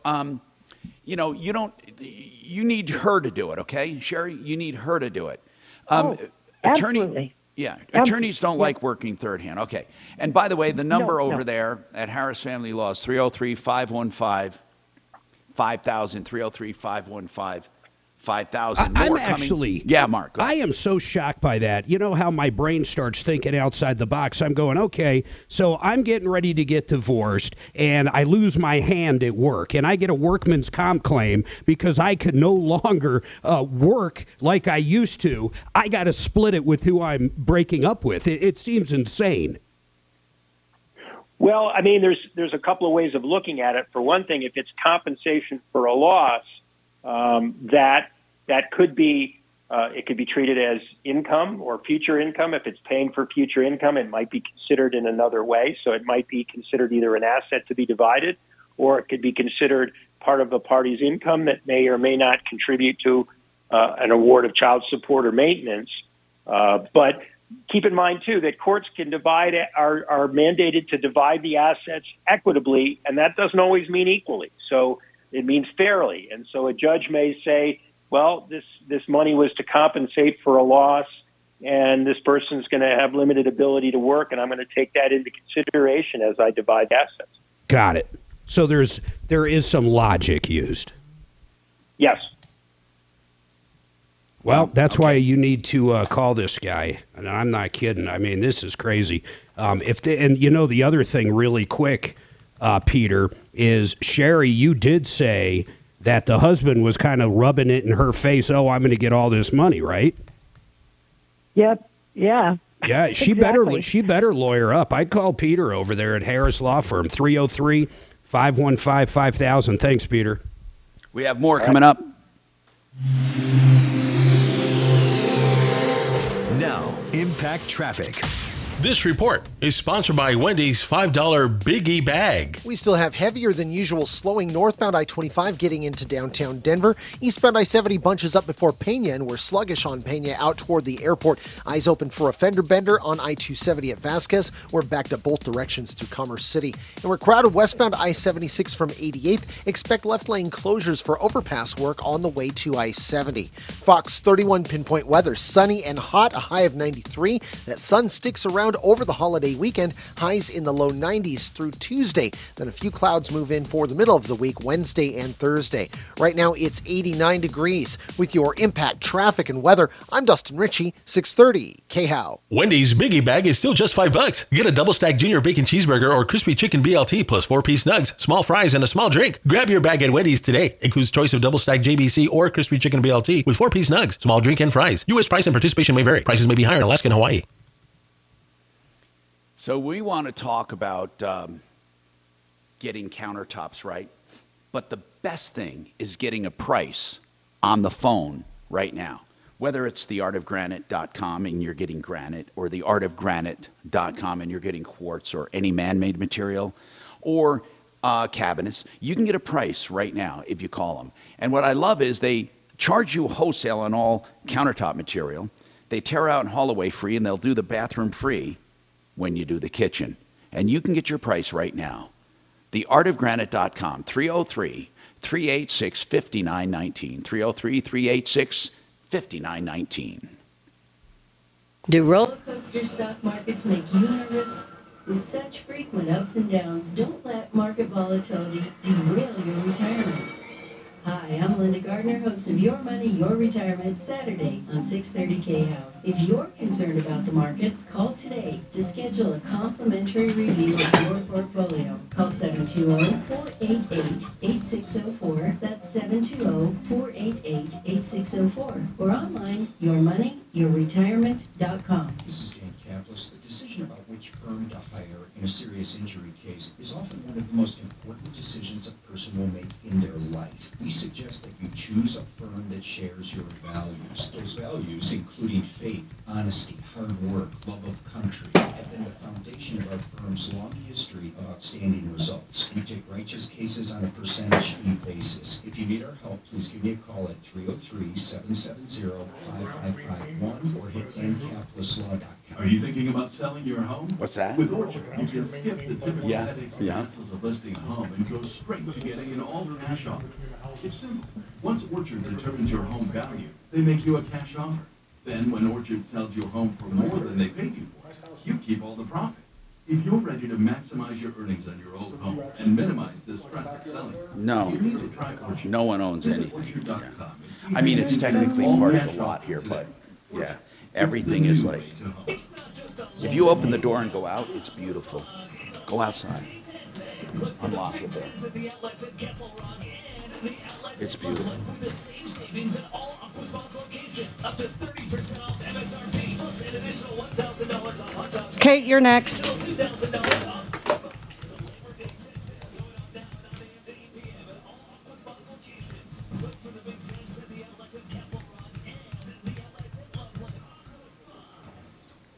You know, you need her to do it, okay, Sherry? You need her to do it. Absolutely. Yeah, attorneys don't like working third hand. Okay. And by the way, the number over there at Harris Family Law is 303-515-5000, 303-515-5000. I'm actually... Yeah, Mark. I am so shocked by that. You know how my brain starts thinking outside the box? I'm going, okay, so I'm getting ready to get divorced, and I lose my hand at work, and I get a workman's comp claim because I could no longer work like I used to. I got to split it with who I'm breaking up with. It seems insane. Well, I mean, there's a couple of ways of looking at it. For one thing, if it's compensation for a loss, that could be it could be treated as income or future income. If it's paying for future income, it might be considered in another way. So it might be considered either an asset to be divided, or it could be considered part of the party's income that may or may not contribute to an award of child support or maintenance. But keep in mind, too, that courts can are mandated to divide the assets equitably, and that doesn't always mean equally. So it means fairly. And so a judge may say, well, this money was to compensate for a loss, and this person's going to have limited ability to work, and I'm going to take that into consideration as I divide assets. Got it. So there is some logic used. Yes. Well, that's why you need to call this guy. And I'm not kidding. I mean, this is crazy. And you know, the other thing really quick, Peter, is Sherry, you did say that the husband was kind of rubbing it in her face. Oh, I'm going to get all this money, right? Yep. Yeah. Yeah, she better lawyer up. I'd call Peter over there at Harris Law Firm, 303-515-5000. Thanks, Peter. We have more coming up. Now, Impact Traffic. This report is sponsored by Wendy's $5 Biggie Bag. We still have heavier than usual slowing northbound I-25 getting into downtown Denver. Eastbound I-70 bunches up before Pena, and we're sluggish on Pena out toward the airport. Eyes open for a fender bender on I-270 at Vasquez. We're backed up both directions through Commerce City. And we're crowded westbound I-76 from 88th. Expect left lane closures for overpass work on the way to I-70. Fox 31 pinpoint weather. Sunny and hot, a high of 93. That sun sticks around over the holiday weekend, highs in the low 90s through Tuesday. Then a few clouds move in for the middle of the week, Wednesday and Thursday. Right now it's 89 degrees. With your Impact Traffic and weather, I'm Dustin Ritchie, 630 KHOW. Wendy's Biggie Bag is still just $5. Get a double stack junior bacon cheeseburger or crispy chicken BLT plus 4-piece nugs, small fries, and a small drink. Grab your bag at Wendy's today. Includes choice of double stack JBC or crispy chicken BLT with 4-piece nugs, small drink, and fries. U.S. price and participation may vary. Prices may be higher in Alaska and Hawaii. So we want to talk about getting countertops right, but the best thing is getting a price on the phone right now. Whether it's theartofgranite.com and you're getting granite, or theartofgranite.com and you're getting quartz or any man-made material, or cabinets, you can get a price right now if you call them. And what I love is they charge you wholesale on all countertop material. They tear out and haul away free, and they'll do the bathroom free when you do the kitchen. And you can get your price right now. Theartofgranite.com, 303-386-5919, 303-386-5919. Do roller coaster stock markets make you nervous? With such frequent ups and downs, don't let market volatility derail your retirement. Hi, I'm Linda Gardner, host of Your Money, Your Retirement, Saturday on 630 KHOW. If you're concerned about the markets, call today to schedule a complimentary review of your portfolio. Call 720-488-8604. That's 720-488-8604. Or online, yourmoneyyourretirement.com. This is Dan Kaplis. The decision about which firm to hire in a series serious injury case is often one of the most important decisions a person will make in their life. We suggest that you choose a firm that shares your values. Those values, including faith, honesty, hard work, love of country, have been the foundation of our firm's long history of outstanding results. We take righteous cases on a percentage fee basis. If you need our help, please give me a call at 303-770-5551 or hit ncapitalislaw.com. Are you thinking about selling your home? What's that? With Orchard, you can skip the typical Yeah, headaches and yeah. hassles of listing a home and go straight to getting an all-cash offer. It's simple. Once Orchard determines your home value, they make you a cash offer. Then, when Orchard sells your home for more than they paid you for, you keep all the profit. If you're ready to maximize your earnings on your old home and minimize the stress of selling, No. you need to try Orchard. No one owns Visit anything. Orchard.com. I mean, it's technically part of the lot here, but yeah, everything is like. If you open the door and go out, it's beautiful. Go outside. Unlock it there. It's beautiful. Kate, you're next.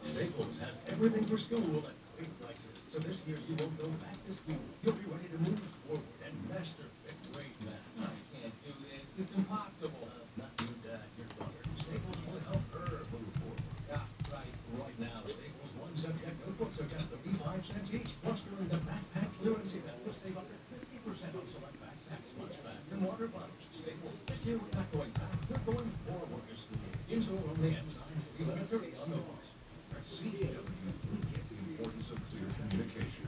Staples has everything for school at great prices. So this year you won't go back to school. You'll be ready to move forward and master fifth grade math. I can't do this. It's impossible. Not you, Dad. Your daughter. Staples will help her move forward. Yeah, right. Right now, Staples one subject notebooks are just 35 cents each. Plus, during the backpack clearance event, you'll save up to 50% on select backpacks, lunch bags, and water bottles. Staples. This year we're not going back. We're going forward to school. In store only ends 9/11/30 on the bus. CDW gets the importance of clear communication.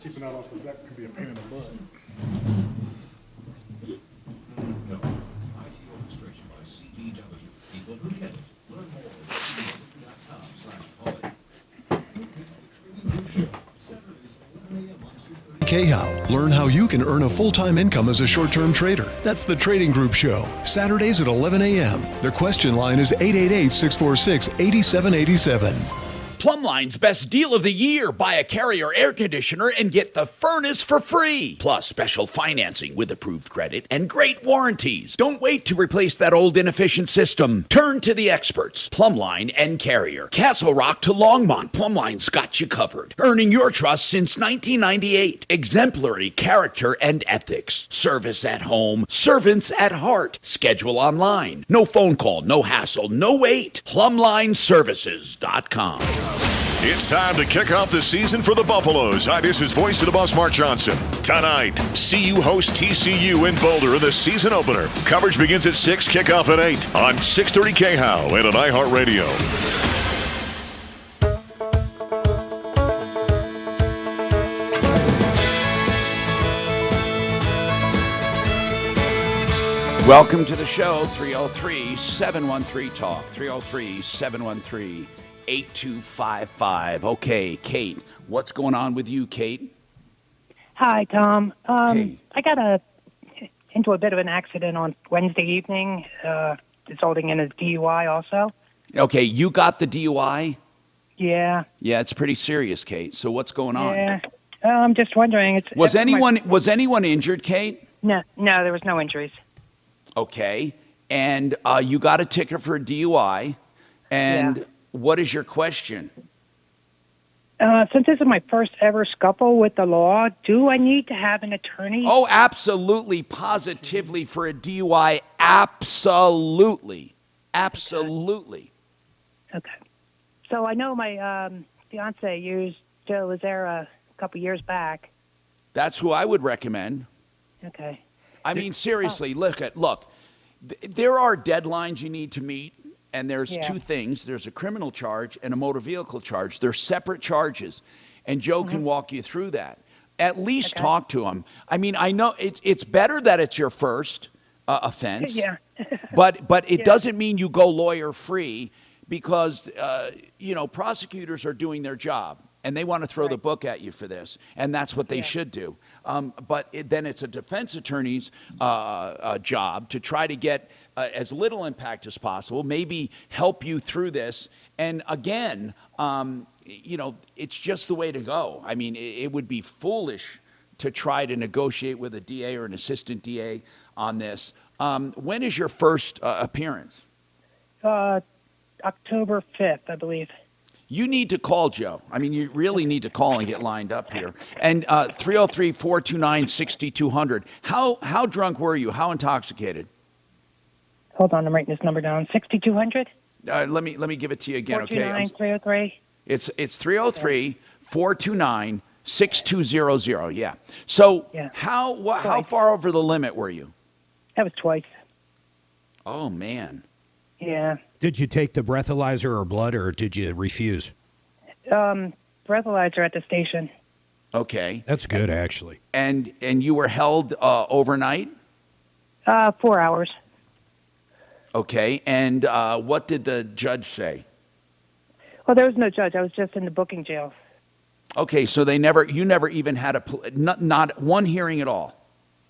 Keeping that off the deck can be a pain in the butt. No. IT orchestration by CDW. People who get it. Learn more at cdw.com/holiday. KHOW. Learn how you can earn a full-time income as a short-term trader. That's the Trading Group Show, Saturdays at 11 a.m. The question line is 888-646-8787. Plumline's best deal of the year. Buy a Carrier air conditioner and get the furnace for free. Plus special financing with approved credit and great warranties. Don't wait to replace that old inefficient system. Turn to the experts. Plumline and Carrier. Castle Rock to Longmont. Plumline's got you covered. Earning your trust since 1998. Exemplary character and ethics. Service at home. Servants at heart. Schedule online. No phone call. No hassle. No wait. PlumlineServices.com. It's time to kick off the season for the Buffaloes. Hi, this is Voice of the Boss, Mark Johnson. Tonight, CU hosts TCU in Boulder in the season opener. Coverage begins at 6, kickoff at 8 on 630 KHOW and on iHeartRadio. Welcome to the show, 303-713-TALK, 303-713-8255. Okay, Kate, what's going on with you, Kate? Hi, Tom. Hey. I got into a bit of an accident on Wednesday evening, resulting in a DUI also. Okay, you got the DUI? Yeah. Yeah, it's pretty serious, Kate. So what's going on? Yeah. I'm just wondering. Was anyone injured, Kate? No, there was no injuries. Okay, and you got a ticket for a DUI, and what is your question? Since this is my first ever scuffle with the law, do I need to have an attorney? Oh, absolutely, positively for a DUI, absolutely. Okay. So I know my fiance used Joe Lazera a couple years back. That's who I would recommend. Okay. I mean, seriously, look, there are deadlines you need to meet, and there's two things. There's a criminal charge and a motor vehicle charge. They're separate charges, and Joe can walk you through that. At least talk to him. I mean, I know it's better that it's your first offense, but it doesn't mean you go lawyer-free because, prosecutors are doing their job. and they want to throw the book at you for this, and that's what they should do. But then it's a defense attorney's job to try to get as little impact as possible, maybe help you through this. And again, you know, it's just the way to go. I mean, it would be foolish to try to negotiate with a DA or an assistant DA on this. When is your first appearance? October 5th, I believe. You need to call Joe. I mean, you really need to call and get lined up here. And 303-429-6200. How drunk were you? How intoxicated? Hold on, I'm writing this number down. 6200? Let me give it to you again, okay? 429-303. It's 303-429-6200. Yeah. So how far over the limit were you? That was twice. Oh man. Yeah. Did you take the breathalyzer or blood, or did you refuse? Breathalyzer at the station. Okay. That's good, actually. And you were held overnight? 4 hours. Okay. And what did the judge say? Well, there was no judge. I was just in the booking jail. Okay, so you never even had not one hearing at all?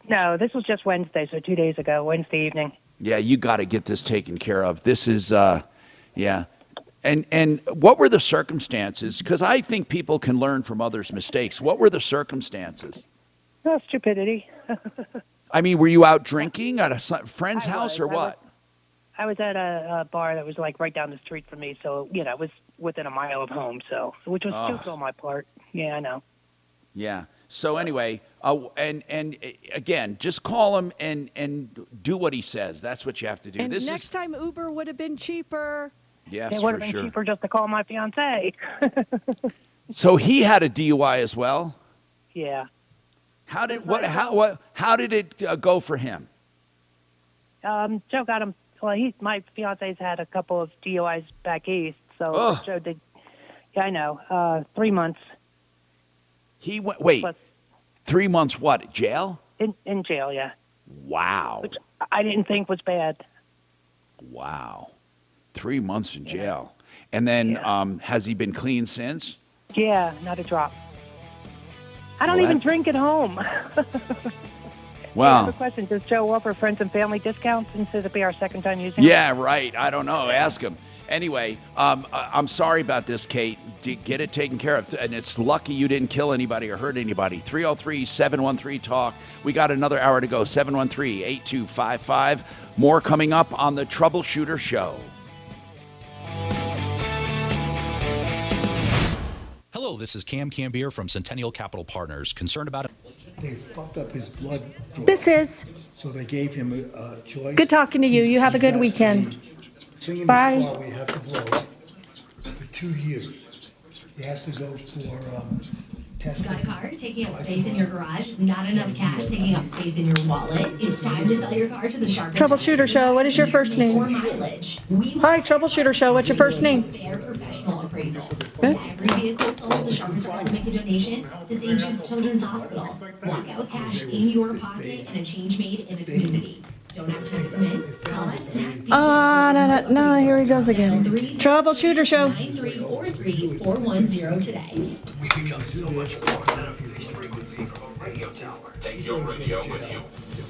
No, this was just Wednesday, so 2 days ago, Wednesday evening. Yeah, you got to get this taken care of. This is, yeah. And what were the circumstances? Because I think people can learn from others' mistakes. What were the circumstances? No, stupidity. I mean, were you out drinking at a friend's house or what? I was at a bar that was like right down the street from me, so you know, it was within a mile of home, so which was stupid on my part. Yeah, I know. Yeah. So anyway, and again, just call him and do what he says. That's what you have to do. And next time Uber would have been cheaper. Yes, it would have been cheaper just to call my fiance. So he had a DUI as well? Yeah. How did it go for him? Joe got him. Well, my fiance's had a couple of DUIs back east, so Joe did. Yeah, I know. 3 months. He went. Wait. Plus, 3 months. What? Jail? In jail, yeah. Wow. Which I didn't think was bad. Wow. 3 months in jail, and then has he been clean since? Yeah, not a drop. I don't even drink at home. Well, I have a question. Does Joe offer friends and family discounts since it'll be our second time using it? Yeah, right. I don't know. Ask him. Anyway, I'm sorry about this, Kate. Get it taken care of. And it's lucky you didn't kill anybody or hurt anybody. 303-713-TALK. We got another hour to go. 713-8255. More coming up on the Troubleshooter Show. Hello, this is Cam Cambier from Centennial Capital Partners. Concerned about it? They fucked up his blood draw. This is. So they gave him a choice. Good talking to you. You have a good weekend. Bye. We have to blow for 2 years. He has to go for testing. Got a car taking up space in your garage, not enough cash taking up space in your wallet. It's time to sell your car to the sharpest. Troubleshooter Show, what is your first name? Hi, Troubleshooter Show, what's your first name? Fair professional appraisal. Every vehicle sold, the sharpest will make a donation to St. Jude's Children's Hospital. Walk out cash in your pocket and a change made in a community. Don't have time to come in. Call us and ask. No, here he goes again. Troubleshooter Show. 9343-410 today. We become so much more than a radio tower. Take your radio with you.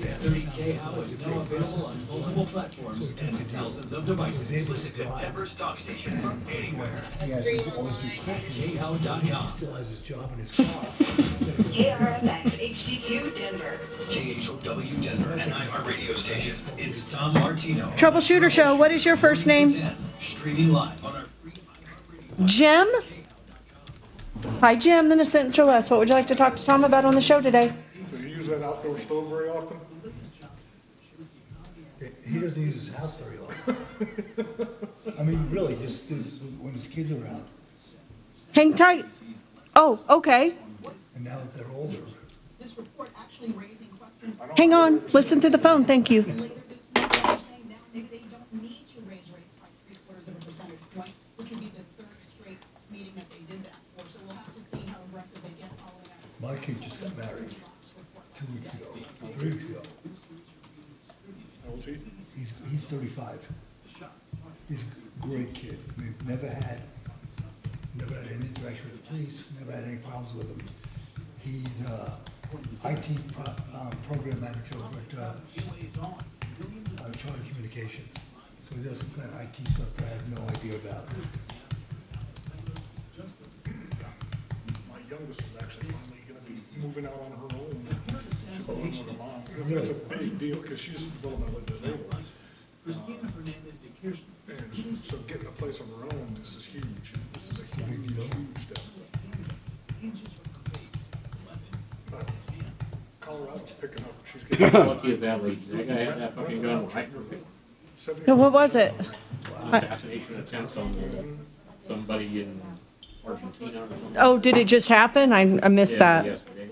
630 KHOW is now available on multiple platforms and thousands of devices. Listen to Denver Stock Station from anywhere. KHOW.com. Still has his job in his car. KRFX HD2 Denver. KHOW Denver, an iHeart radio station. It's Tom Martino. Troubleshooter Show, what is your first name? Streaming live on our free Jim? Hi, Jim. In a sentence or less, what would you like to talk to Tom about on the show today? Do you use that outdoor stove very often? He doesn't use his house very often. I mean, really, just when his kids are around. Hang tight. Oh, okay. And now that they're older. Hang on. Listen to the phone. Thank you. My kid just got married 2 weeks ago, 3 weeks ago. How old is he? He's 35. He's a great kid. We've never had Never had any interaction with the police, never had any problems with him. He's IT program manager over at Charter Communications. So he does some kind of IT stuff that I have no idea about. My youngest is actually finally going to be moving out on her own. She's living with her mom. That's a big deal because she's developmentally disabled. And so getting a place of her own, this is huge. This is a huge, huge step. But Colorado's picking up. She's getting lucky as that was. They're going to have that fucking gun right in her face. So what was it? Assassination attempt on somebody in Argentina or something. Oh, did it just happen? I missed that. Yesterday.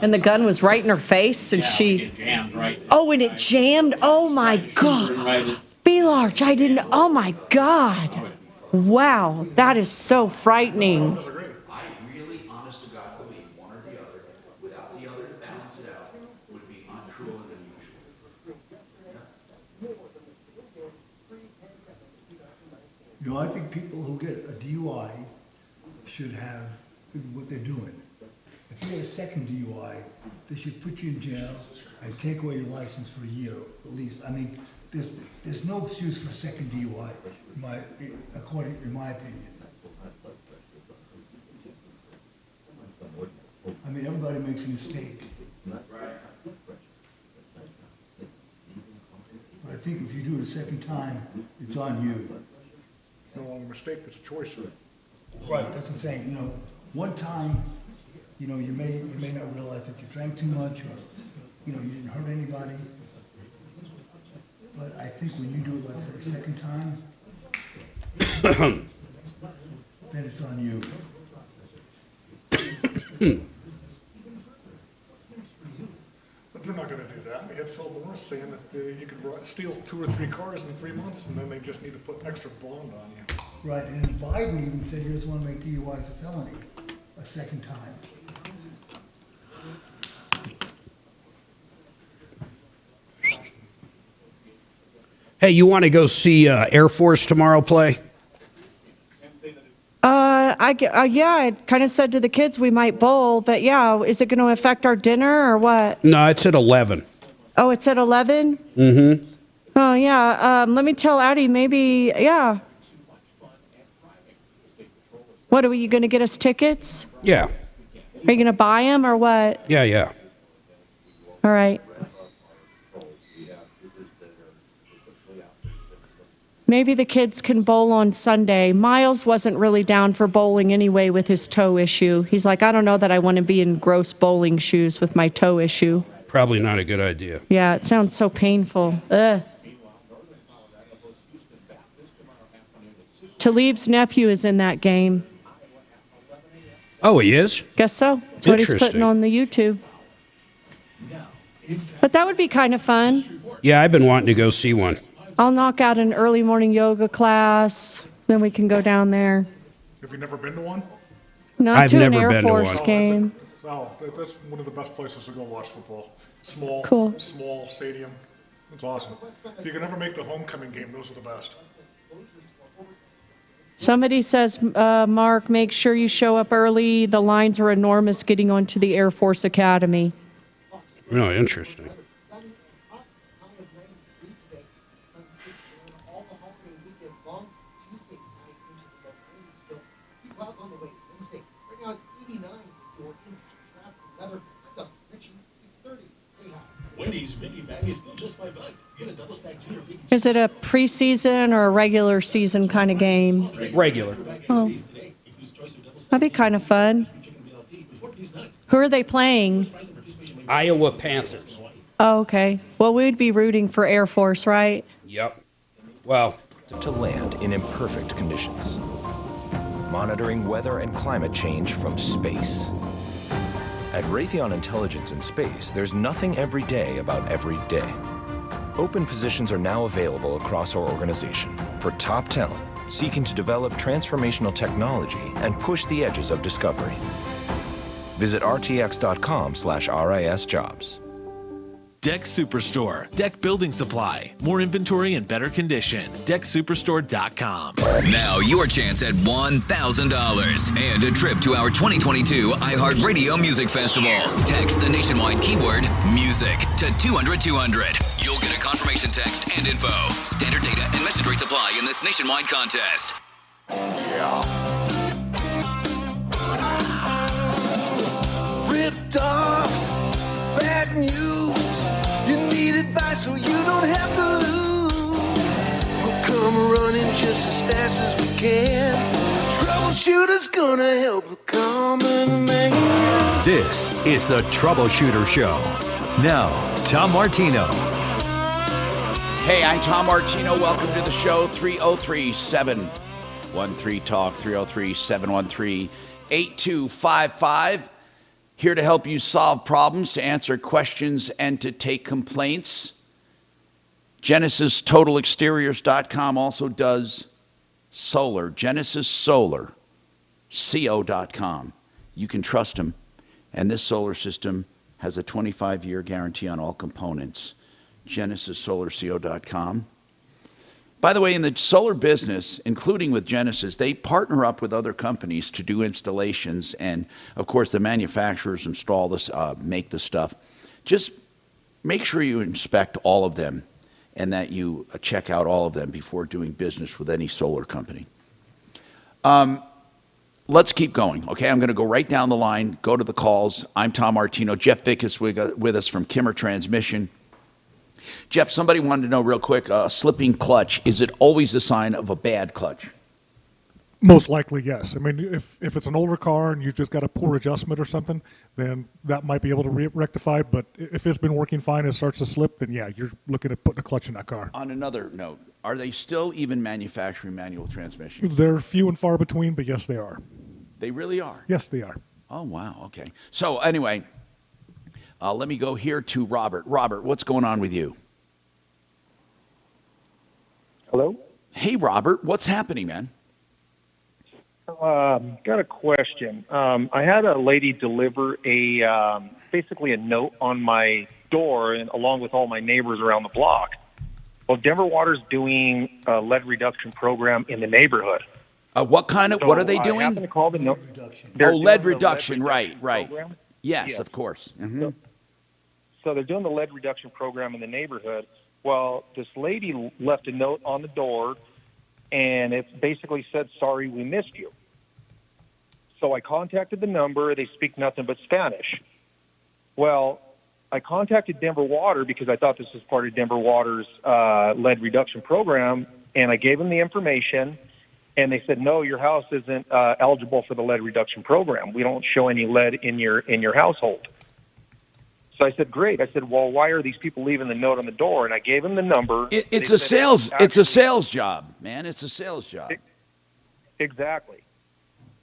And the gun was right in her face, and she... It jammed right. Oh, and it jammed? Oh, my God. B-Large, I didn't... Oh, my God. Wow, that is so frightening. I really, honest to God, believe one or the other, without the other to balance it out, would be untruer than usual. You know, I think people who get a DUI should have what they're doing. If you get a second DUI, they should put you in jail and take away your license for a year at least. I mean, there's no excuse for a second DUI, in my opinion. I mean, everybody makes a mistake. But I think if you do it a second time, it's on you. No longer a mistake, it's a choice. Right, that's what I'm saying. You know, one time, you know, you may not realize that you drank too much or, you know, you didn't hurt anybody. But I think when you do it like the second time, then it's on you. But they're not going to do that. We had Phil Morris saying that you could steal 2 or 3 cars in 3 months, and then they just need to put extra bond on you. Right, and Biden even said he doesn't want to make DUIs a felony a second time. Hey, you want to go see Air Force tomorrow play? I kind of said to the kids we might bowl, but yeah, is it going to affect our dinner or what? No, it's at 11. Oh, it's at 11? Mm-hmm. Oh, yeah. Let me tell Addie, maybe, yeah. What, are you going to get us tickets? Yeah. Are you going to buy them or what? Yeah. All right. Maybe the kids can bowl on Sunday. Miles wasn't really down for bowling anyway with his toe issue. He's like, I don't know that I want to be in gross bowling shoes with my toe issue. Probably not a good idea. Yeah, it sounds so painful. Ugh. Talib's nephew is in that game. Oh, he is? Guess so. That's what he's putting on the YouTube. But that would be kind of fun. Yeah, I've been wanting to go see one. I'll knock out an early morning yoga class, then we can go down there. Have you never been to one? Not to an Air Force game. That's one of the best places to go watch football. Small stadium. It's awesome. If you can ever make the homecoming game, those are the best. Somebody says, Mark, make sure you show up early. The lines are enormous getting onto the Air Force Academy. Oh, interesting. Is it a preseason or a regular season kind of game? Regular. Oh. That'd be kind of fun. Who are they playing? Iowa Panthers. Oh, okay. Well, we'd be rooting for Air Force, right? Yep. Well. To land in imperfect conditions. Monitoring weather and climate change from space. At Raytheon Intelligence in Space, there's nothing every day about every day. Open positions are now available across our organization for top talent seeking to develop transformational technology and push the edges of discovery. Visit rtx.com/RISjobs. Deck Superstore. Deck building supply. More inventory and better condition. DeckSuperstore.com. Now your chance at $1,000 and a trip to our 2022 iHeartRadio Music Festival. Text the nationwide keyword music to 200-200. You'll get a confirmation text and info. Standard data and message rates apply in this nationwide contest. Ripped off, bad news. You need advice so you don't have to lose. We'll come running just as fast as we can. Troubleshooter's gonna help the common man. This is the Troubleshooter Show. Now, Tom Martino. Hey, I'm Tom Martino. Welcome to the show. 303-713-TALK, 303-713-8255. Here to help you solve problems, to answer questions, and to take complaints. GenesisTotalExteriors.com also does solar. GenesisSolarCO.com. You can trust them. And this solar system has a 25-year guarantee on all components. GenesisSolarCO.com. By the way, in the solar business, including with Genesis, they partner up with other companies to do installations, and of course the manufacturers install this, make the stuff. Just make sure you inspect all of them and that you check out all of them before doing business with any solar company. Let's keep going, okay? I'm going to go right down the line, go to the calls. I'm Tom Martino. Jeff Vick is with us from Kimmer Transmission. Jeff, somebody wanted to know real quick, slipping clutch, is it always a sign of a bad clutch? Most likely, yes. I mean, if it's an older car and you've just got a poor adjustment or something, then that might be able to rectify. But if it's been working fine and it starts to slip, then yeah, you're looking at putting a clutch in that car. On another note, are they still even manufacturing manual transmissions? They're few and far between, but yes, they are. They really are? Yes, they are. Oh, wow, okay. So anyway, let me go here to Robert. Robert, what's going on with you? Hello? Hey, Robert, what's happening, man? Got a question. I had a lady deliver basically a note on my door, and along with all my neighbors around the block. Well, Denver Water's doing a lead reduction program in the neighborhood. What are they doing? I happened to call the note. Lead reduction, right. Program. Yes, of course. Mm-hmm. So they're doing the lead reduction program in the neighborhood. Well, this lady left a note on the door, and it basically said, "Sorry, we missed you." So I contacted the number. They speak nothing but Spanish. Well, I contacted Denver Water because I thought this was part of Denver Water's lead reduction program, and I gave them the information, and they said, "No, your house isn't eligible for the lead reduction program. We don't show any lead in your household." So I said, "Great." I said, "Well, why are these people leaving the note on the door?" And I gave them the number. It's a sales job, man. It's a sales job. Exactly.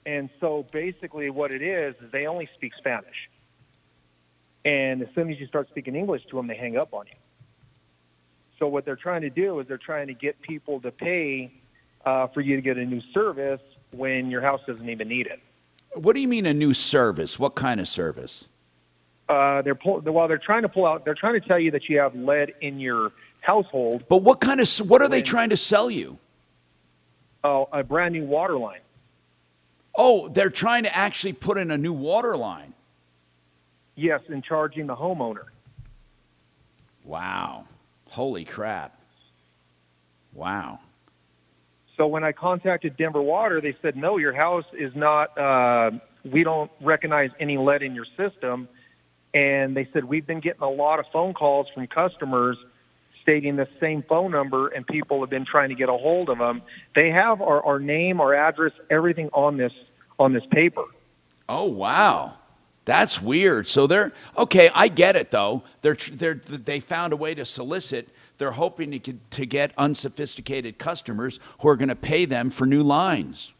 And so basically what it is they only speak Spanish. And as soon as you start speaking English to them, they hang up on you. So what they're trying to do is they're trying to get people to pay for you to get a new service when your house doesn't even need it. What do you mean a new service? What kind of service? They're trying to tell you that you have lead in your household. But what are they trying to sell you? Oh, a brand new water line. Oh, they're trying to actually put in a new water line. Yes, and charging the homeowner. Wow. Holy crap. Wow. So when I contacted Denver Water, they said, "No, your house is not, we don't recognize any lead in your system." And they said, "We've been getting a lot of phone calls from customers stating the same phone number, and people have been trying to get a hold of them. They have our name, our address, everything on this paper." Oh, wow. That's weird. So okay, I get it, though. They found a way to solicit. They're hoping to get unsophisticated customers who are going to pay them for new lines.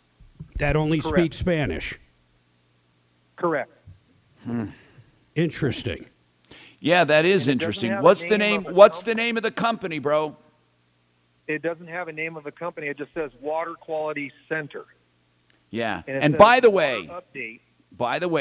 That only speak Spanish. Correct. Interesting. Yeah, that is interesting. What's the name of the company, bro? It doesn't have a name of a company. It just says Water Quality Center. Yeah. And by the way,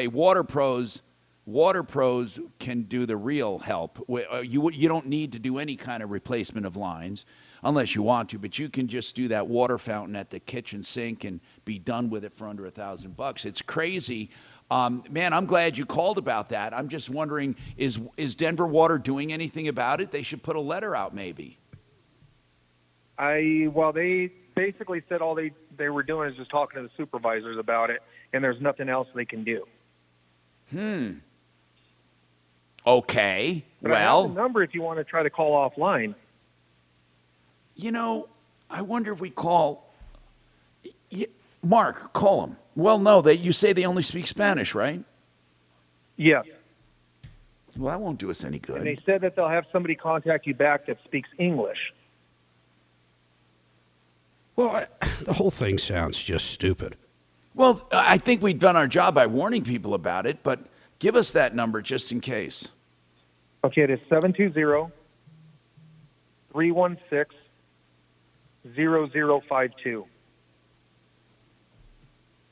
Water Pros Water Pros can do the real help. You don't need to do any kind of replacement of lines unless you want to, but you can just do that water fountain at the kitchen sink and be done with it for under $1,000. It's crazy. Man, I'm glad you called about that. I'm just wondering, is Denver Water doing anything about it? They should put a letter out maybe. Well, they basically said all they were doing is just talking to the supervisors about it, and there's nothing else they can do. Okay. But I have the number if you want to try to call offline. You know, I wonder if we call Mark. Call them. Well, no, you say they only speak Spanish, right? Yes. Well, that won't do us any good. And they said that they'll have somebody contact you back that speaks English. Well, the whole thing sounds just stupid. Well, I think we've done our job by warning people about it, but give us that number just in case. Okay, it is 720-316-0052.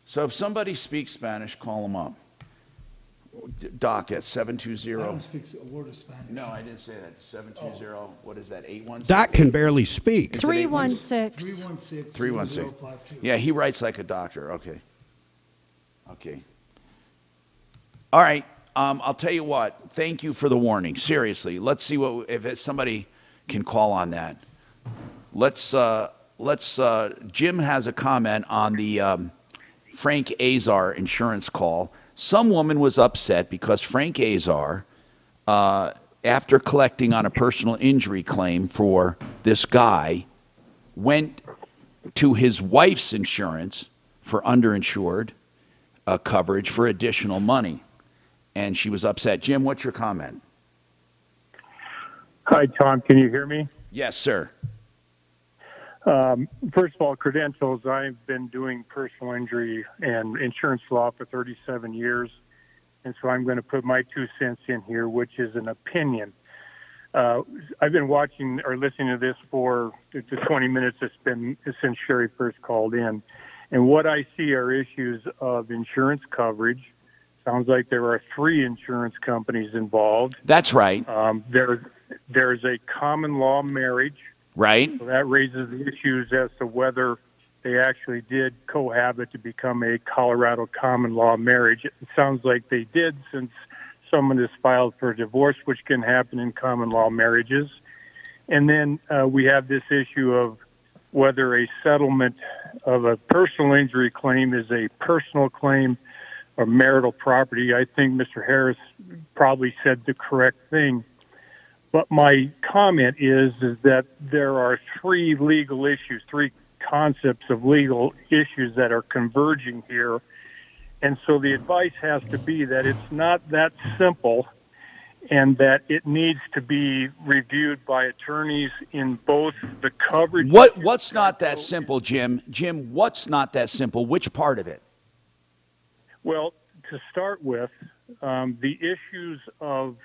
So if somebody speaks Spanish, call them up. Doc at 720. I don't speak a word of Spanish. No, I didn't say that. 720. What is that? 816. Doc can barely speak. 316. 316. Yeah, he writes like a doctor. Okay. Okay. All right. I'll tell you what. Thank you for the warning. Seriously, let's see if somebody can call on that. Jim has a comment on the Frank Azar insurance call. Some woman was upset because Frank Azar, after collecting on a personal injury claim for this guy, went to his wife's insurance for underinsured coverage for additional money. And she was upset. Jim, what's your comment? Hi, Tom. Can you hear me? Yes, sir. First of all, credentials. I've been doing personal injury and insurance law for 37 years, and so I'm going to put my 2 cents in here, which is an opinion. I've been watching or listening to this for the 20 minutes it's been since Sherry first called in, and what I see are issues of insurance coverage. Sounds like there are 3 insurance companies involved. That's right. There's a common law marriage. Right. So that raises the issues as to whether they actually did cohabit to become a Colorado common law marriage. It sounds like they did, since someone has filed for divorce, which can happen in common law marriages. And then we have this issue of whether a settlement of a personal injury claim is a personal claim or marital property. I think Mr. Harris probably said the correct thing. But my comment is that there are 3 legal issues, 3 concepts of legal issues that are converging here. And so the advice has to be that it's not that simple, and that it needs to be reviewed by attorneys in both the coverage. What's not that simple, Jim? Jim, what's not that simple? Which part of it? Well, to start with, the issues of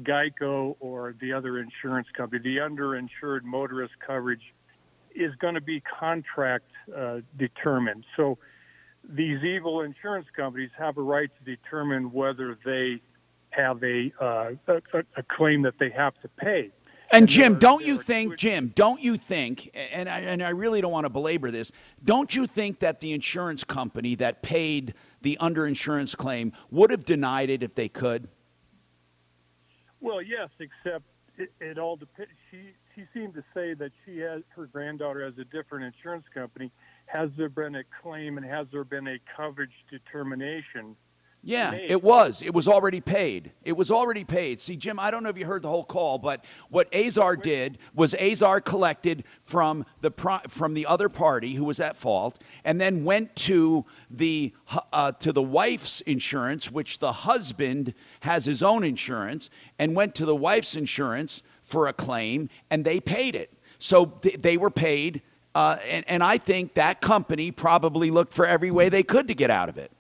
Geico or the other insurance company, the underinsured motorist coverage is going to be contract determined. So these evil insurance companies have a right to determine whether they have a claim that they have to pay. And Jim, don't you think, and I really don't want to belabor this, don't you think that the insurance company that paid the underinsurance claim would have denied it if they could? Well, yes, except it all depends. She seemed to say that her granddaughter has a different insurance company. Has there been a claim, and has there been a coverage determination? Yeah, it was. It was already paid. It was already paid. See, Jim, I don't know if you heard the whole call, but what Azar did was Azar collected from the other party who was at fault, and then went to the wife's insurance, which the husband has his own insurance, and went to the wife's insurance for a claim, and they paid it. So they were paid, and I think that company probably looked for every way they could to get out of it.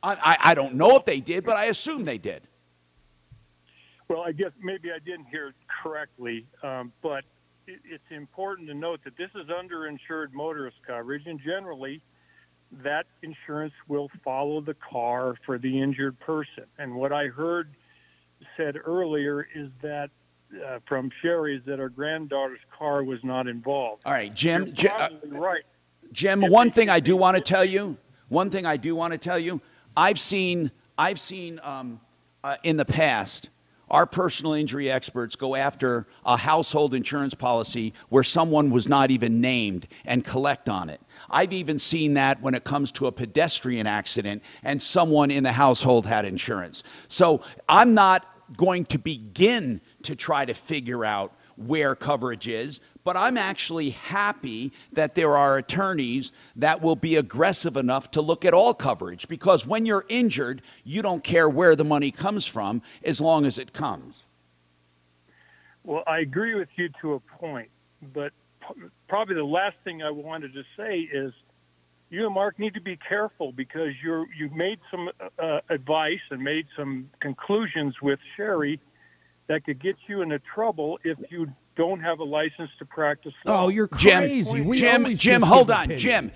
I don't know if they did, but I assume they did. Well, I guess maybe I didn't hear it correctly, but it's important to note that this is underinsured motorist coverage, and generally that insurance will follow the car for the injured person. And what I heard said earlier is that from Sherry is that her granddaughter's car was not involved. All right, Jim. You're probably right. Jim, one thing I do want to tell you. I've seen in the past our personal injury experts go after a household insurance policy where someone was not even named and collect on it. I've even seen that when it comes to a pedestrian accident and someone in the household had insurance. So I'm not going to begin to try to figure out where coverage is, but I'm actually happy that there are attorneys that will be aggressive enough to look at all coverage, because when you're injured, you don't care where the money comes from as long as it comes. Well, I agree with you to a point, but probably the last thing I wanted to say is you and Mark need to be careful, because you've made some advice and made some conclusions with Sherry that could get you into trouble if you don't have a license to practice law. Oh, you're crazy. Jim, hold on. Jim,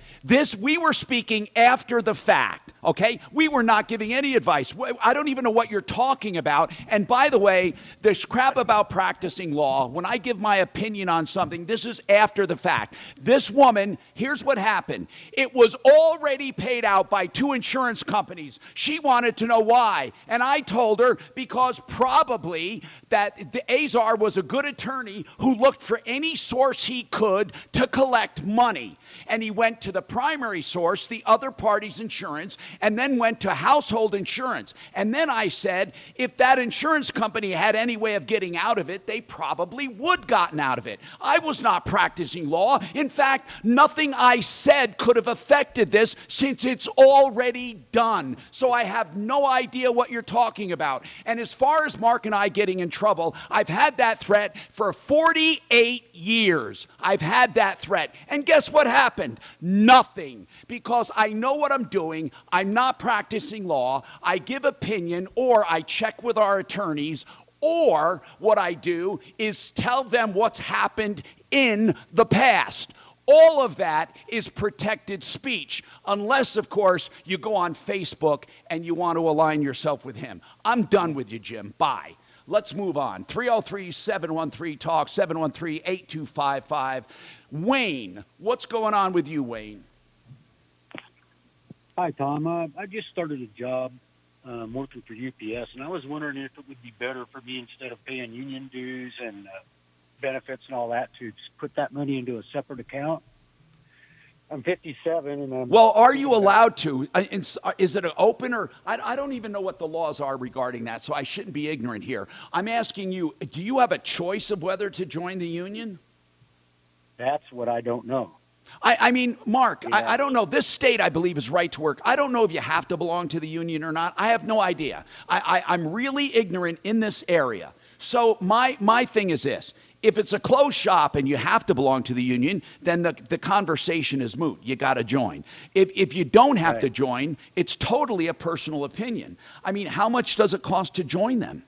we were speaking after the fact, okay? We were not giving any advice. I don't even know what you're talking about. And by the way, this crap about practicing law, when I give my opinion on something, this is after the fact. This woman, here's what happened. It was already paid out by 2 insurance companies. She wanted to know why. And I told her because probably that the Azar was a good attorney who looked for any source he could to collect money. And he went to the primary source, the other party's insurance, and then went to household insurance. And then I said, if that insurance company had any way of getting out of it, they probably would gotten out of it. I was not practicing law. In fact, nothing I said could have affected this since it's already done. So I have no idea what you're talking about. And as far as Mark and I getting in trouble, I've had that threat for 48 years. I've had that threat. And guess what happened? Nothing. Because I know what I'm doing. I'm not practicing law. I give opinion, or I check with our attorneys, or what I do is tell them what's happened in the past. All of that is protected speech, unless, of course, you go on Facebook and you want to align yourself with him. I'm done with you, Jim. Bye. Let's move on. 303-713-TALK, 713-8255. Wayne, what's going on with you, Wayne? Hi, Tom. I just started a job working for UPS, and I was wondering if it would be better for me, instead of paying union dues and benefits and all that, to just put that money into a separate account. I'm 57, and I'm... Well, are you allowed to? Is it an open, or... I don't even know what the laws are regarding that, so I shouldn't be ignorant here. I'm asking you, do you have a choice of whether to join the union? That's what I don't know. I mean, Mark, Yeah. I don't know. This state, I believe, is right to work. I don't know if you have to belong to the union or not. I have no idea. I'm really ignorant in this area. So my thing is this. If it's a closed shop and you have to belong to the union, then the conversation is moot. You got to join. If you don't have to join, it's totally a personal opinion. I mean, how much does it cost to join them?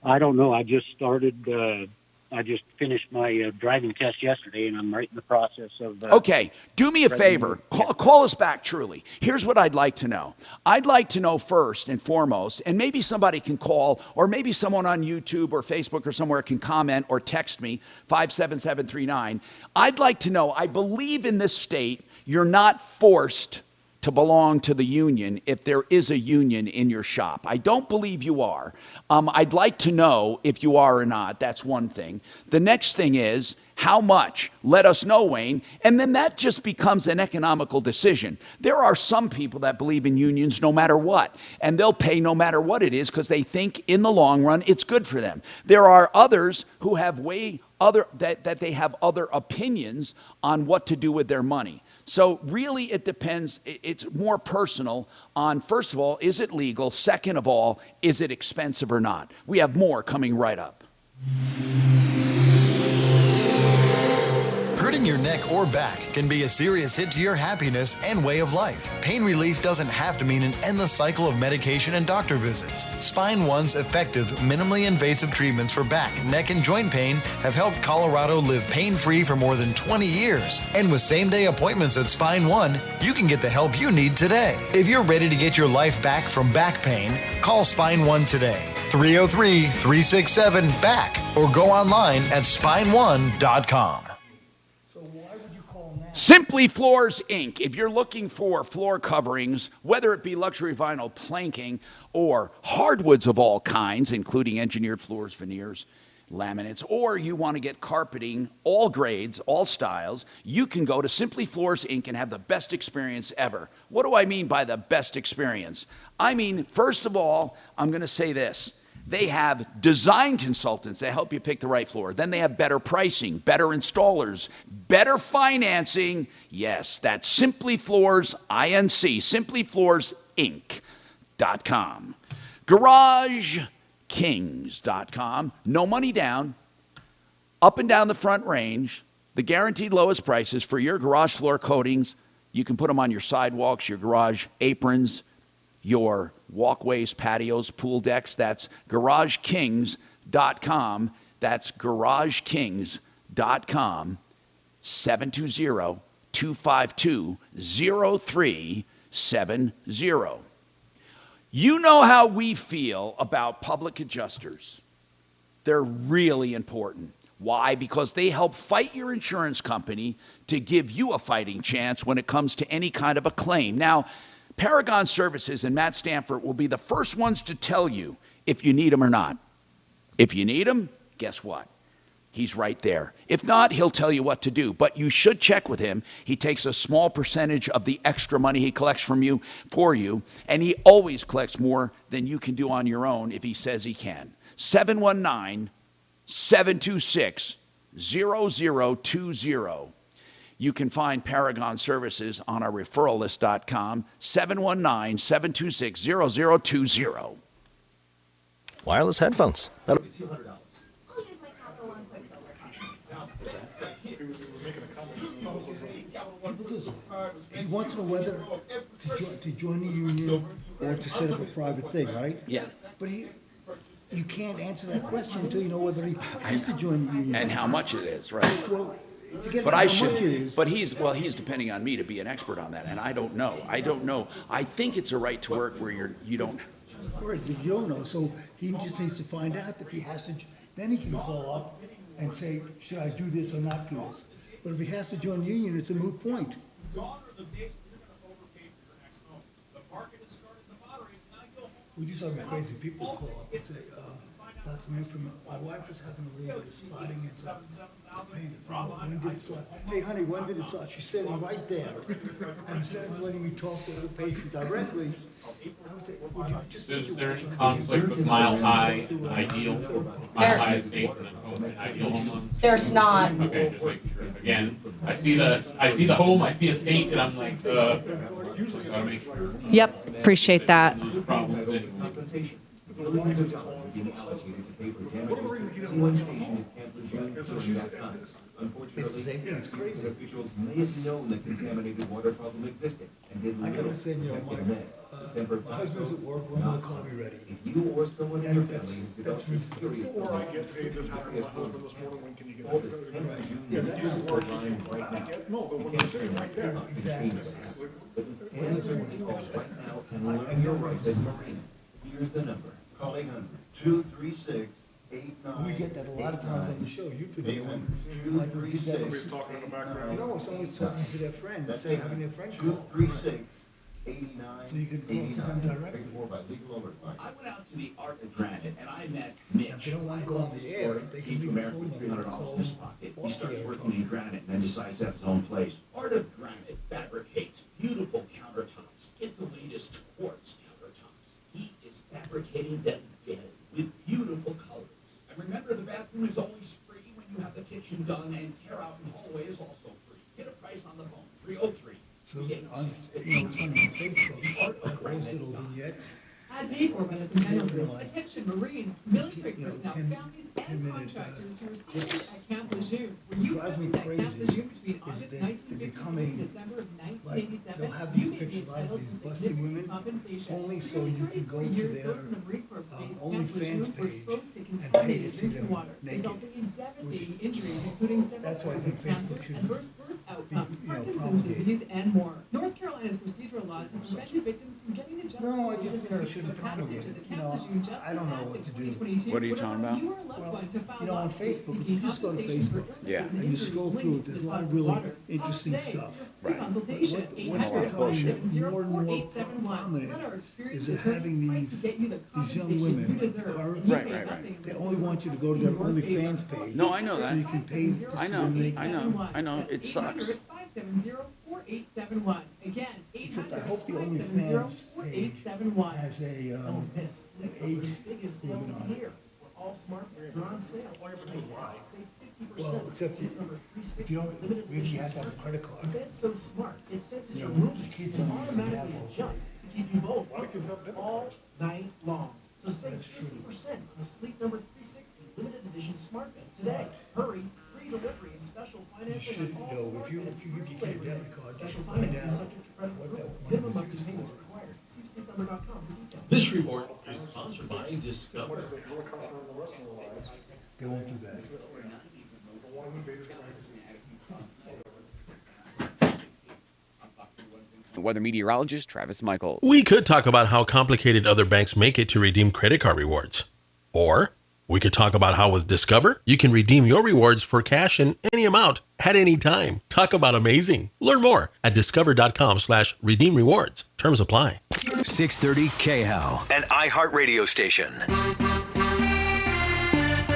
I don't know. I just started... I just finished my driving test yesterday, and I'm right in the process of... Okay, do me a favor. Call us back, truly. Here's what I'd like to know. I'd like to know first and foremost, and maybe somebody can call, or maybe someone on YouTube or Facebook or somewhere can comment or text me, 57739. I'd like to know, I believe in this state, you're not forced to belong to the union if there is a union in your shop. I don't believe you are. I'd like to know if you are or not. That's one thing. The next thing is, how much? Let us know, Wayne. And then that just becomes an economical decision. There are some people that believe in unions no matter what, and they'll pay no matter what it is because they think in the long run it's good for them. There are others who have that they have other opinions on what to do with their money. So really it depends. It's more personal on, first of all, is it legal? Second of all, is it expensive or not? We have more coming right up. Hurting your neck or back can be a serious hit to your happiness and way of life. Pain relief doesn't have to mean an endless cycle of medication and doctor visits. Spine One's effective, minimally invasive treatments for back, neck, and joint pain have helped Colorado live pain-free for more than 20 years. And with same-day appointments at Spine One, you can get the help you need today. If you're ready to get your life back from back pain, call Spine One today. 303-367-BACK or go online at spineone.com. Simply Floors, Inc. If you're looking for floor coverings, whether it be luxury vinyl planking or hardwoods of all kinds, including engineered floors, veneers, laminates, or you want to get carpeting, all grades, all styles, you can go to Simply Floors, Inc. and have the best experience ever. What do I mean by the best experience? I mean, first of all, I'm going to say this. They have design consultants that help you pick the right floor. Then they have better pricing, better installers, better financing. Yes, that's Simply Floors, INC, simplyfloorsinc.com. GarageKings.com. No money down, up and down the front range, the guaranteed lowest prices for your garage floor coatings. You can put them on your sidewalks, your garage aprons, your walkways, patios, pool decks. That's GarageKings.com. That's GarageKings.com. 720-252-0370. You know how we feel about public adjusters. They're really important. Why? Because they help fight your insurance company to give you a fighting chance when it comes to any kind of a claim. Now, Paragon Services and Matt Stanford will be the first ones to tell you if you need them or not. If you need them, guess what? He's right there. If not, he'll tell you what to do. But you should check with him. He takes a small percentage of the extra money he collects from you for you, and he always collects more than you can do on your own if he says he can. 719-726-0020. You can find Paragon Services on our referral list.com, 719-726-0020. Wireless headphones. That'll be $200. He wants to know whether to join the union or to set up a private thing, right? Yeah. But you can't answer that question until you know whether he has to join the union. And how much it is, right? Well, forget but about I how much it is. should. But he's depending on me to be an expert on that, and I don't know. I think it's a right to work where you don't. Of course, you don't know. So he just needs to find out if he has to. Then he can call up and say, should I do this or not do this? But if he has to join the union, it's a moot point. We just have crazy people call up and say, my wife is having a little bit of spotting and stuff. When did it start? Hey, honey, when did it start? She's sitting right there. And instead of letting me talk to the patient directly, I would say, would you just... Is there any conflict with Mile High ideal? Mile High estate and ideal home loan? There's not. Okay, just making sure. Again, I see the home, I see estate, and I'm like, gotta make sure. Yep, appreciate that. Problems anyway. Unfortunately, officials may have known the contaminated water problem existed and did I gotta say, my husband's at work, when will the call be ready? If you or someone in your family has developed a serious Or I get paid this happened this morning, when can you get this? Yeah, that's line right now. No, but when they're sitting right there. Exactly. Answer the call right now and learn your rights as Martino. Here's the number. Call 800-236-89. We get that a lot of times on the show. You've been doing like we did that. Somebody's talking in the background. No, somebody's talking to their friend. That's having their friend call. 236-89. So you can talk to them directly. By legal oversight. I went out to the Art of Granite and I met Mitch. If they don't want to go on the air, they can Came to America with $300 in his pocket. He starts working in granite and then decides to have his own place. Art of Granite fabricates beautiful countertops. Get the latest quartz countertops. He is fabricating them again with beautiful colors. And remember, the bathroom is always free when you have the kitchen done, and tear out in hallway is also free. Get a price on the phone, 303. So on Facebook, like those little vignettes. I'd pay for it at the minimum. Attention Marines, military personnel, families, and contractors who are stationed at Camp Lejeune. Were you present at Camp Lejeune between he's busting women only so you can go to their OnlyFans page and pay to see them naked. That's why I think Facebook should be, promulgated. And more. North Carolina's procedural laws have prevented victims from getting the justice. No, I just think we shouldn't promulgate it. I don't know what to do. What are you talking about? Well, on Facebook, if you just go to Facebook and you scroll through it, there's a lot of really interesting stuff. Right. What's becoming more and more prominent is that having these young women, they only want you to go to their OnlyFans page. No, I know that. So you can pay. I know. It sucks. Except I hope the OnlyFans page has a age limit on it. Well, except if you don't, maybe you have to have a credit card. The kids don't have those. Keep you both all night long. So save 50% on the Sleep Number 360 limited edition smart bed today. Hurry, free delivery and special financing. You should know if you give your kid a debit card, you should find out what that one is used for. This report is sponsored by Discover. They won't do that. Weather meteorologist Travis Michael. We could talk about how complicated other banks make it to redeem credit card rewards. Or we could talk about how with Discover, you can redeem your rewards for cash in any amount at any time. Talk about amazing. Learn more at discover.com/redeem rewards. Terms apply. 630 KHAL, an iHeartRadio station.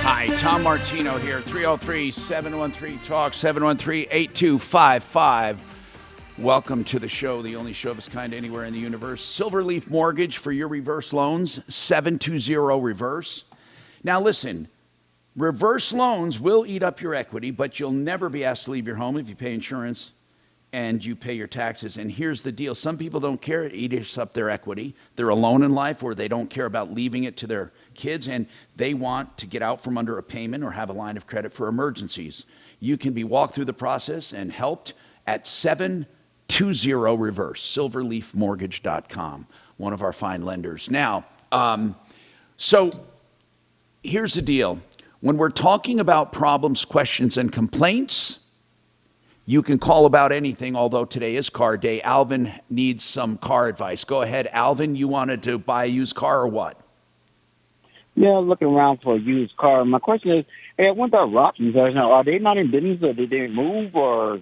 Hi, Tom Martino here, 303-713-TALK, 713-8255. Welcome to the show, the only show of its kind anywhere in the universe. Silverleaf Mortgage for your reverse loans, 720-REVERSE. Now listen, reverse loans will eat up your equity, but you'll never be asked to leave your home if you pay insurance and you pay your taxes. And here's the deal. Some people don't care. It eats up their equity. They're alone in life, or they don't care about leaving it to their kids, and they want to get out from under a payment or have a line of credit for emergencies. You can be walked through the process and helped at 720-REVERSE, silverleafmortgage.com, one of our fine lenders. Now, so here's the deal. When we're talking about problems, questions, and complaints, you can call about anything, although today is car day. Alvin needs some car advice. Go ahead, Alvin. You wanted to buy a used car or what? Yeah, looking around for a used car. My question is, hey, I went to Rockies. Are they not in business, or did they move, or?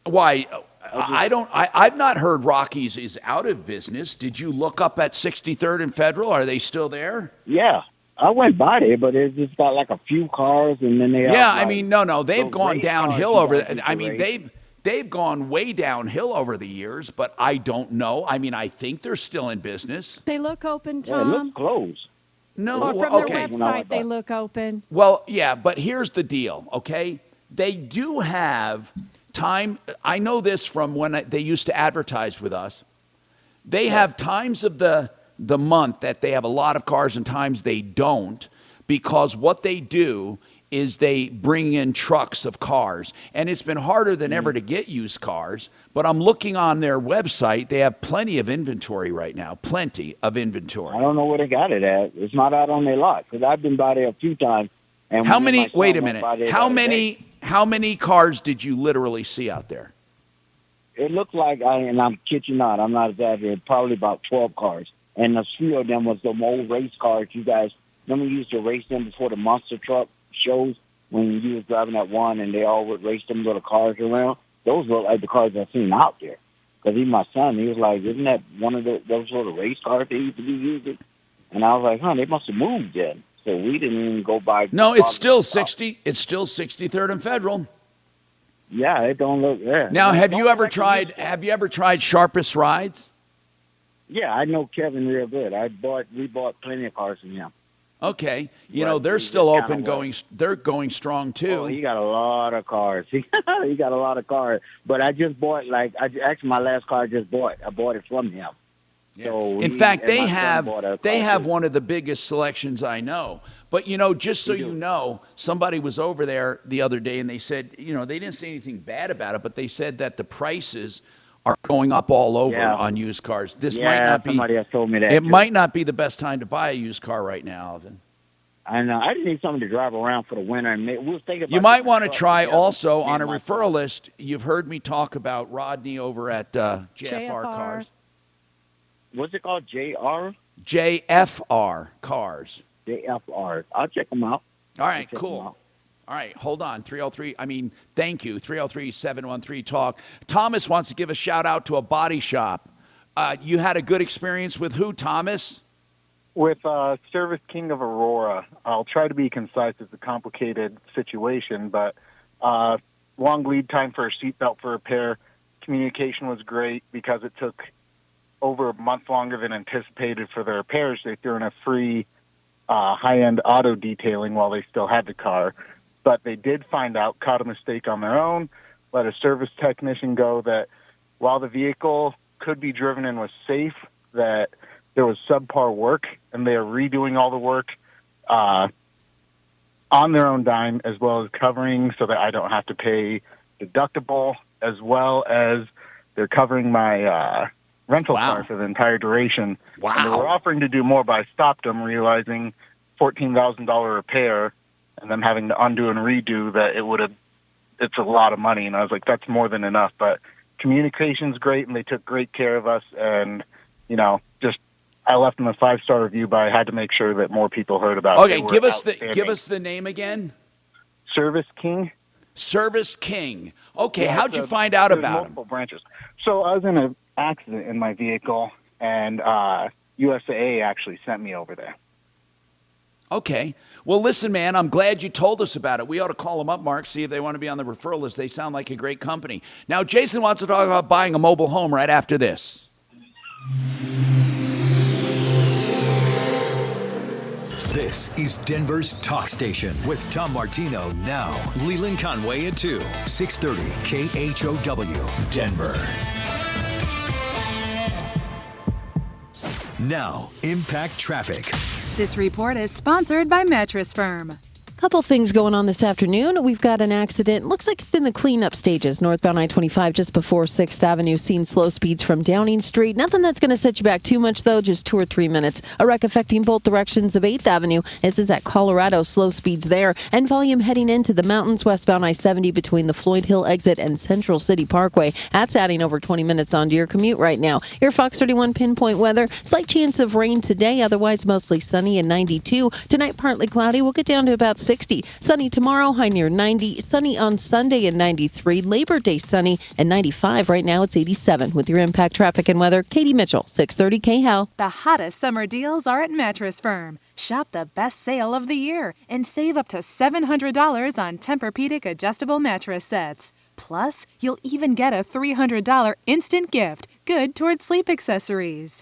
Why? I've not heard Rockies is out of business. Did you look up at 63rd and Federal? Are they still there? Yeah. I went by there, but it's just got like a few cars, and then they yeah, have, like, I mean, no, they've gone downhill over. I mean, race. they've gone way downhill over the years, but I don't know. I mean, I think they're still in business. They look open, Yeah, it Tom. looks closed. No, Well, from okay. their website, they look open. Well, yeah, but here's the deal, okay? They do have time. I know this from when they used to advertise with us. They have times of the month that they have a lot of cars and times they don't, because what they do is they bring in trucks of cars. And it's been harder than ever to get used cars, but I'm looking on their website. They have plenty of inventory right now, plenty of inventory. I don't know where they got it at. It's not out on their lot, because I've been by there a few times. And How when my many, son wait a went minute, by there how the other day, many cars did you literally see out there? It looked like, and I'm kidding not, I'm not exaggerating, probably about 12 cars. And a few of them was the old race cars you guys, remember you used to race them before the monster truck shows, when you was driving that one and they all would race them little cars around? Those were like the cars I've seen out there. Because even my son, he was like, isn't that one of those little race cars they used to be using? And I was like, they must have moved then. So we didn't even go by. No, it's still 60. It's still 63rd and Federal. Yeah, it don't look there. Now, have you ever tried Sharpest Rides? Yeah, I know Kevin real good. We bought plenty of cars from him. Okay, you know they're still open, they're going strong too. Oh, he got a lot of cars. He got a lot of cars. But I just bought actually my last car I just bought. I bought it from him. Yeah. So in fact, they have one of the biggest selections I know. But just so you know, somebody was over there the other day and they said, they didn't say anything bad about it, but they said that the prices are going up all over Yeah. on used cars. This Yeah, might not be. somebody else told me that, It too. might not be the best time to buy a used car right now, Alvin. I know. I just need something to drive around for the winter, and we'll think about. You might want to try together, also me on and a my referral list. You've heard me talk about Rodney over at JFR Cars. What's it called? JR? JFR Cars. JFR. I'll check them out. All right, cool. All right, hold on. Thank you. 303-713-TALK. Thomas wants to give a shout-out to a body shop. You had a good experience with who, Thomas? With Service King of Aurora. I'll try to be concise. It's a complicated situation, but long lead time for a seatbelt for repair. Communication was great because it took over a month longer than anticipated for the repairs. They threw in a free high-end auto detailing while they still had the car. But they did find out, caught a mistake on their own, let a service technician go that while the vehicle could be driven and was safe, that there was subpar work, and they are redoing all the work on their own dime, as well as covering so that I don't have to pay deductible, as well as they're covering my rental car for the entire duration. Wow. And they were offering to do more, but I stopped them, realizing $14,000 repair and them having to undo and redo that it's a lot of money. And I was like, that's more than enough. But communication's great, and they took great care of us. And, I left them a 5-star review, but I had to make sure that more people heard about it. Okay, give us the name again. Service King. Service King. Okay, Yeah, how'd you find out about him? Multiple branches. So I was in an accident in my vehicle, and USAA actually sent me over there. Okay. Well, listen, man, I'm glad you told us about it. We ought to call them up, Mark, see if they want to be on the referral list. They sound like a great company. Now, Jason wants to talk about buying a mobile home right after this. This is Denver's Talk Station with Tom Martino now. Leland Conway at 2, 630 KHOW, Denver. Now, Impact Traffic. This report is sponsored by Mattress Firm. Couple things going on this afternoon. We've got an accident. Looks like it's in the cleanup stages. Northbound I-25 just before 6th Avenue. Seen slow speeds from Downing Street. Nothing that's going to set you back too much, though. Just 2 or 3 minutes. A wreck affecting both directions of 8th Avenue. This is at Colorado. Slow speeds there. And volume heading into the mountains westbound I-70 between the Floyd Hill exit and Central City Parkway. That's adding over 20 minutes onto your commute right now. Your Fox 31 pinpoint weather. Slight chance of rain today. Otherwise mostly sunny and 92. Tonight partly cloudy. We'll get down to about 60. Sunny tomorrow, high near 90. Sunny on Sunday and 93. Labor Day sunny and 95. Right now it's 87. With your Impact Traffic and Weather, Katie Mitchell, 630 KHOW. The hottest summer deals are at Mattress Firm. Shop the best sale of the year and save up to $700 on Tempur-Pedic adjustable mattress sets. Plus, you'll even get a $300 instant gift, good towards sleep accessories.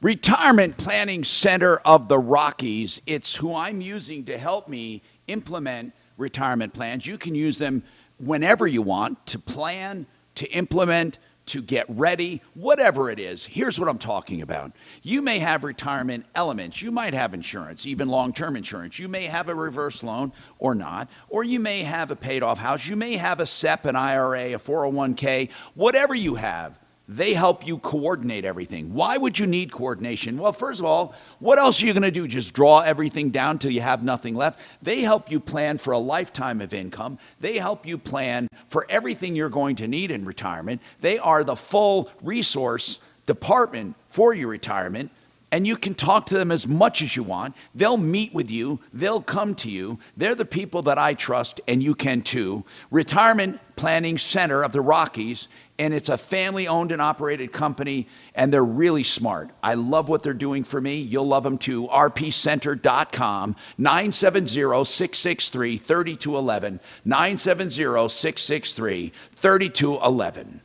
Retirement Planning Center of the Rockies. It's who I'm using to help me implement retirement plans. You can use them whenever you want to plan, to implement, to get ready, whatever it is. Here's what I'm talking about. You may have retirement elements. You might have insurance, even long-term insurance. You may have a reverse loan or not, or you may have a paid-off house. You may have a SEP, an IRA, a 401k, whatever you have. They help you coordinate everything. Why would you need coordination? Well, first of all, what else are you going to do? Just draw everything down till you have nothing left? They help you plan for a lifetime of income. They help you plan for everything you're going to need in retirement. They are the full resource department for your retirement. And you can talk to them as much as you want. They'll meet with you. They'll come to you. They're the people that I trust, and you can too. Retirement Planning Center of the Rockies, and it's a family-owned and operated company, and they're really smart. I love what they're doing for me. You'll love them too. rpcenter.com, 970-663-3211, 970-663-3211.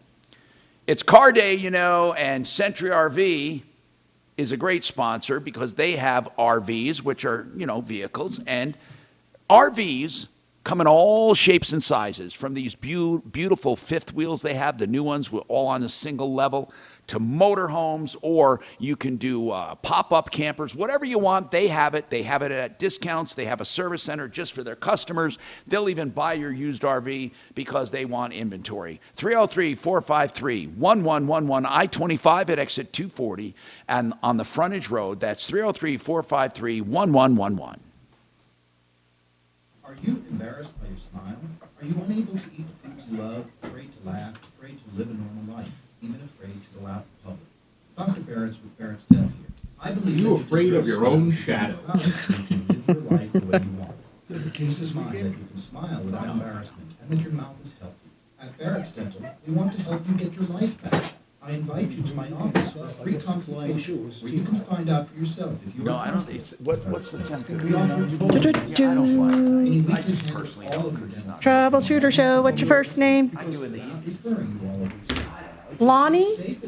It's car day, and Century RV is a great sponsor because they have RVs, which are, vehicles, and RVs Come in all shapes and sizes, from these beautiful fifth wheels they have, the new ones, all on a single level, to motorhomes, or you can do pop-up campers. Whatever you want, they have it. They have it at discounts. They have a service center just for their customers. They'll even buy your used RV because they want inventory. 303-453-1111, I-25 at exit 240, and on the frontage road, that's 303-453-1111. Are you embarrassed by your smile? Are you unable to eat the foods you love, afraid to laugh, afraid to live a normal life, even afraid to go out in public? Dr. Barrett's with Barrett's Dental here. I believe you afraid of your own shadow. You can live your life the way you want. The case is mine that you can smile without embarrassment and that your mouth is healthy. At Barrett's Dental, we want to help you get your life back. I invite you to my office for a free consultation where you can find out for yourself if you No, I don't think. What's the temperature? Troubleshooter Show. What's your first name? Lonnie?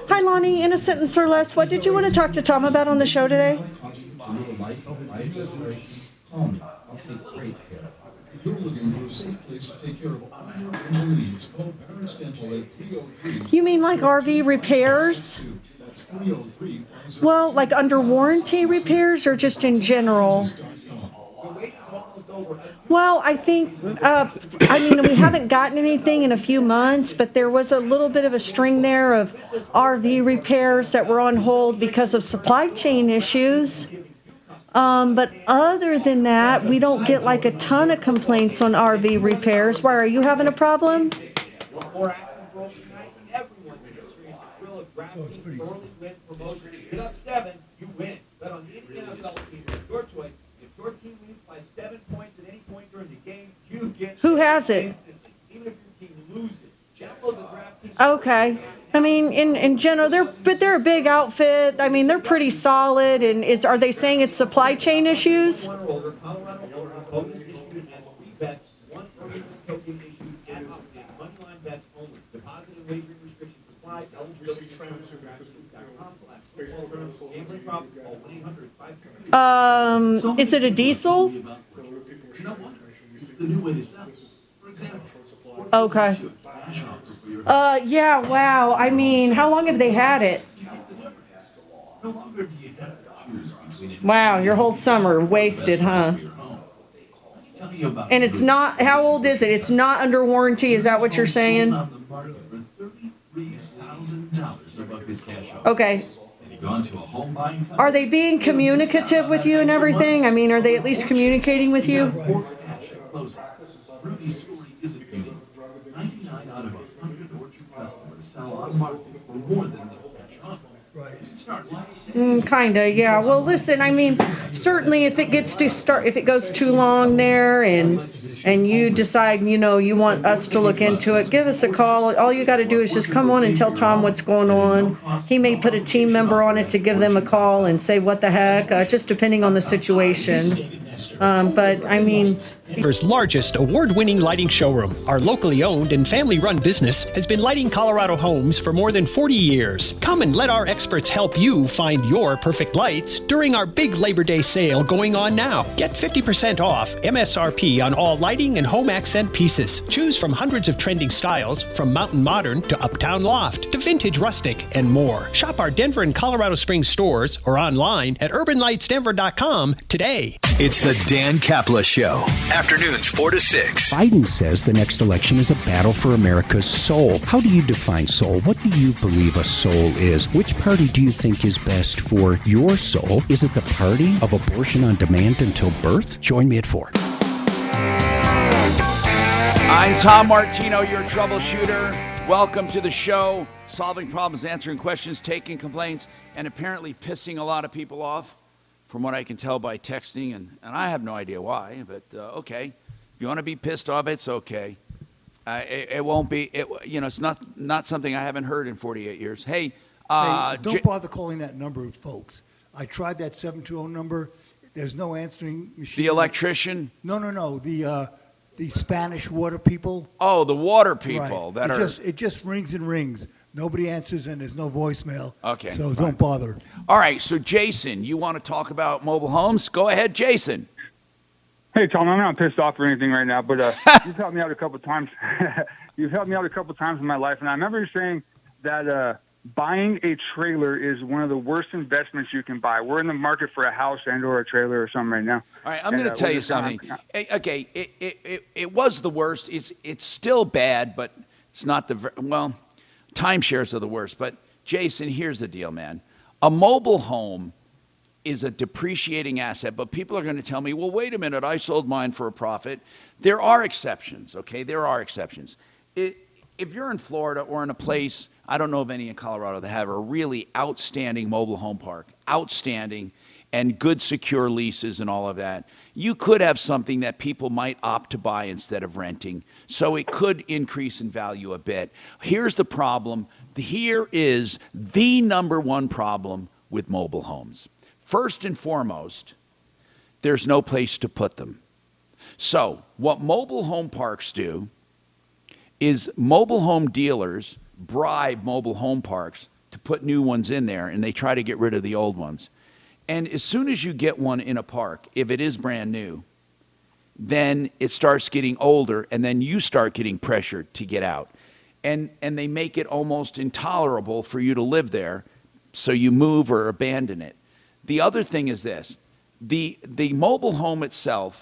Hi, Lonnie. In a sentence or less, what did you want to talk to Tom about on the show today? If you're looking for a safe place to take care of all your dental needs, call Barrett's Dental at 303. You mean like RV repairs? That's 303. Well, like under warranty repairs or just in general? Well, I think, we haven't gotten anything in a few months, but there was a little bit of a string there of RV repairs that were on hold because of supply chain issues. But other than that, we don't get like a ton of complaints on RV repairs. Why, are you having a problem? Get up 7, you win. Bet on any NFL team of your choice. If your team wins by 7 points at any point during the game, you get. Who has it? Even if your team loses. Download the DraftKings. Okay. I mean, in general, they're a big outfit. I mean, they're pretty solid. And are they saying it's supply chain issues? Is it a diesel? Okay. Yeah, wow. I mean, how long have they had it? Wow, your whole summer wasted, huh? And it's not, how old is it? It's not under warranty, is that what you're saying? Okay. Are they being communicative with you and everything? I mean, are they at least communicating with you? 99 out of 100 orchard customers sell on market for more than the cash offer. Right. Kinda, yeah. Well, listen, I mean, certainly if it goes too long there and you decide, you want us to look into it, give us a call. All you got to do is just come on and tell Tom what's going on. He may put a team member on it to give them a call and say what the heck, just depending on the situation. But, I mean... Denver's largest award-winning lighting showroom. Our locally owned and family-run business has been lighting Colorado homes for more than 40 years. Come and let our experts help you find your perfect lights during our big Labor Day sale going on now. Get 50% off MSRP on all lighting and home accent pieces. Choose from hundreds of trending styles, from mountain modern to uptown loft to vintage rustic and more. Shop our Denver and Colorado Springs stores or online at urbanlightsdenver.com today. It's the Dan Kapla Show. Afternoons 4 to 6. Biden says the next election is a battle for America's soul. How do you define soul? What do you believe a soul is? Which party do you think is best for your soul? Is it the party of abortion on demand until birth? Join me at 4. I'm Tom Martino, your troubleshooter. Welcome to the show. Solving problems, answering questions, taking complaints, and apparently pissing a lot of people off, from what I can tell by texting, and I have no idea why, but okay. If you want to be pissed off, it's okay. It won't be, it's not something I haven't heard in 48 years. Hey, don't bother calling that number, folks. I tried that 720 number. There's no answering machine. The electrician? No. The Spanish water people. Oh, the water people. Right. It just rings and rings. Nobody answers, and there's no voicemail. Okay. So don't bother. All right. So, Jason, you want to talk about mobile homes? Go ahead, Jason. Hey, Tom, I'm not pissed off or anything right now, but you've helped me out a couple times. You've helped me out a couple times in my life, and I remember you saying that buying a trailer is one of the worst investments you can buy. We're in the market for a house and or a trailer or something right now. All right, I'm going to tell you something. Okay, it was the worst. It's still bad, but it's not the well. Timeshares are the worst. But Jason, here's the deal, man. A mobile home is a depreciating asset, but people are going to tell me, well, wait a minute, I sold mine for a profit. There are exceptions, okay? There are exceptions. If you're in Florida or in a place, I don't know of any in Colorado that have a really outstanding mobile home park, outstanding, and good secure leases and all of that, you could have something that people might opt to buy instead of renting. So it could increase in value a bit. Here's the problem. Here is the number one problem with mobile homes. First and foremost, there's no place to put them. So what mobile home parks do is mobile home dealers bribe mobile home parks to put new ones in there, and they try to get rid of the old ones. And as soon as you get one in a park, if it is brand new, then it starts getting older, and then you start getting pressured to get out. And they make it almost intolerable for you to live there, so you move or abandon it. The other thing is this. The mobile home itself,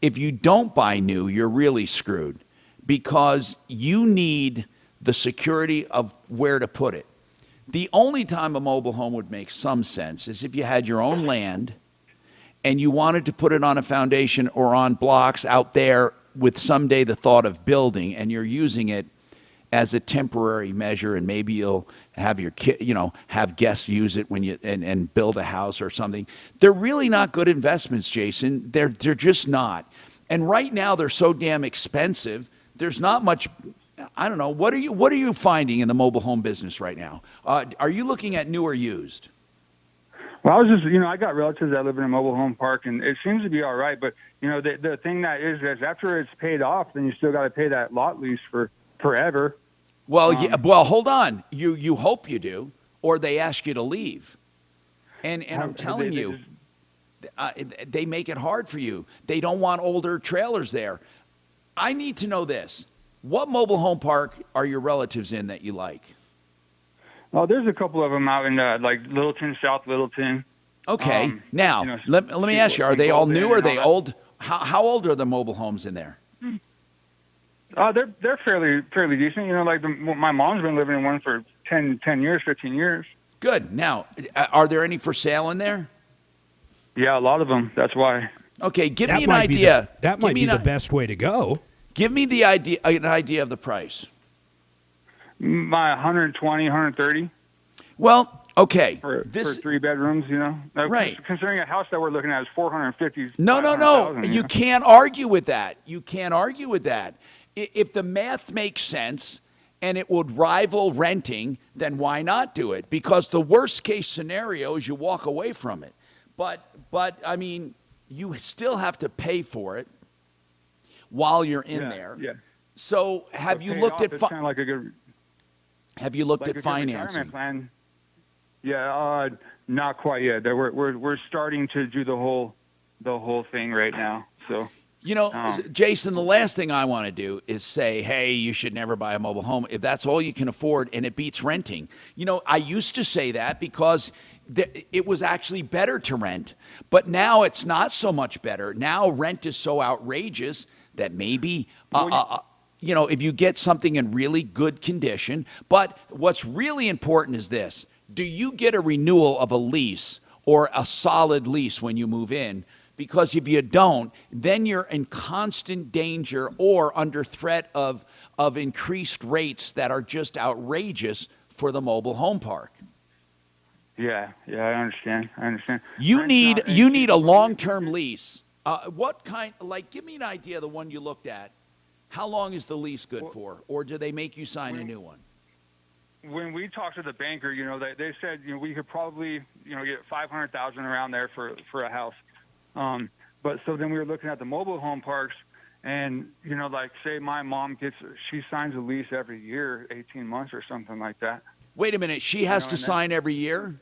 if you don't buy new, you're really screwed because you need the security of where to put it. The only time a mobile home would make some sense is if you had your own land and you wanted to put it on a foundation or on blocks out there with someday the thought of building, and you're using it as a temporary measure, and maybe you'll have your have guests use it when you and build a house or something. They're really not good investments, Jason. They're just not. And right now they're so damn expensive. There's not much. I don't know. What are you finding in the mobile home business right now? Are you looking at new or used? Well, I was just, I got relatives that live in a mobile home park, and it seems to be all right. But, the thing that is after it's paid off, then you still got to pay that lot lease for forever. Well, well, hold on. You hope you do, or they ask you to leave. And I'm telling you, they make it hard for you. They don't want older trailers there. I need to know this. What mobile home park are your relatives in that you like? Oh, there's a couple of them out in like Littleton, South Littleton. Okay. Now, let me ask you, are they all new or are they old? How old are the mobile homes in there? They're fairly decent. Like my mom's been living in one for 10 years, 15 years. Good. Now, are there any for sale in there? Yeah, a lot of them. That's why. Okay, give me an idea. That might be the best way to go. Give me an idea of the price. My 120, 130. Well, okay. For 3 bedrooms, Right. Considering a house that we're looking at is 450. No. You can't argue with that. You can't argue with that. If the math makes sense and it would rival renting, then why not do it? Because the worst case scenario is you walk away from it. But I mean, you still have to pay for it while you're in there. Yeah. So have you looked at kind of like a good have you looked like at a financing? Good retirement plan. Yeah, not quite yet. We're starting to do the whole thing right now. So Jason, the last thing I want to do is say, hey, you should never buy a mobile home if that's all you can afford and it beats renting. I used to say that because it was actually better to rent, but now it's not so much better. Now rent is so outrageous that maybe if you get something in really good condition. But what's really important is this. Do you get a renewal of a lease or a solid lease when you move in? Because if you don't, then you're in constant danger or under threat of increased rates that are just outrageous for the mobile home park. Yeah, I understand. You need a long-term lease. What kind? Like, give me an idea of the one you looked at. How long is the lease good for, or do they make you sign a new one? When we talked to the banker, they said we could probably get $500,000 around there for a house. But so then we were looking at the mobile home parks, and like say my mom she signs a lease every year, 18 months or something like that. Wait a minute, she has to sign every year?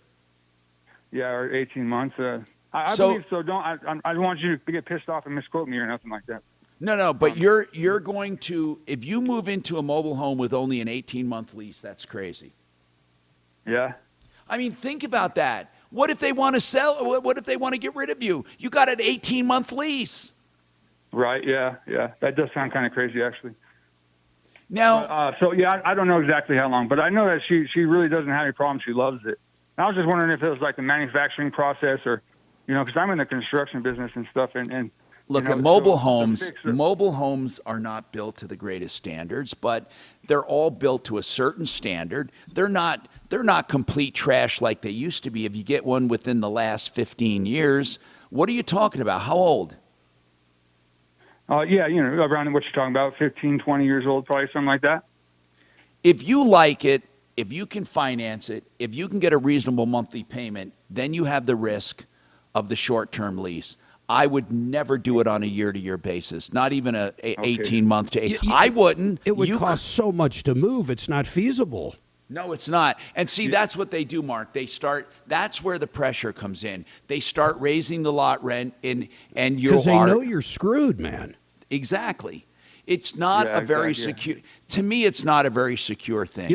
Yeah, or 18 months. I believe so. I don't want you to get pissed off and misquote me or nothing like that. No, but you're going to, if you move into a mobile home with only an 18-month lease, that's crazy. Yeah. I mean, think about that. What if they want to sell? What if they want to get rid of you? You got an 18-month lease. Right. Yeah. That does sound kind of crazy, actually. Now, I don't know exactly how long, but I know that she really doesn't have any problem. She loves it. And I was just wondering if it was like the manufacturing process, or, because I'm in the construction business and stuff, and look, at mobile homes. Mobile homes are not built to the greatest standards, but they're all built to a certain standard. They're not complete trash like they used to be. If you get one within the last 15 years, what are you talking about? How old? Around what you're talking about, 15, 20 years old, probably something like that. If you like it, if you can finance it, if you can get a reasonable monthly payment, then you have the risk of the short-term lease. I would never do it on a year-to-year basis, not even a 18-month to 18. I wouldn't. It would cost so much to move, it's not feasible. No, it's not. And see, that's what they do, Mark. That's where the pressure comes in. They start raising the lot rent, and because they know you're screwed, man. Exactly. It's not a very secure. To me, it's not a very secure thing.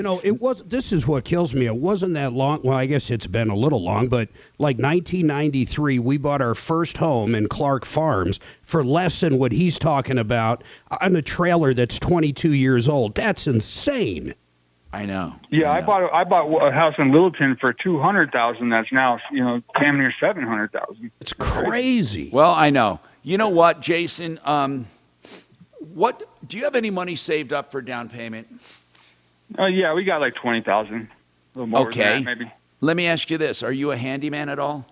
This is what kills me. It wasn't that long. Well, I guess it's been a little long, but like 1993, we bought our first home in Clark Farms for less than what he's talking about on a trailer that's 22 years old. That's insane. I know. Yeah, I bought a house in Littleton for $200,000. That's now damn near $700,000. It's crazy. Well, I know. You know what, Jason? What do you have any money saved up for down payment? Yeah, we got like $20,000. A little more than that, maybe. Let me ask you this: are you a handyman at all?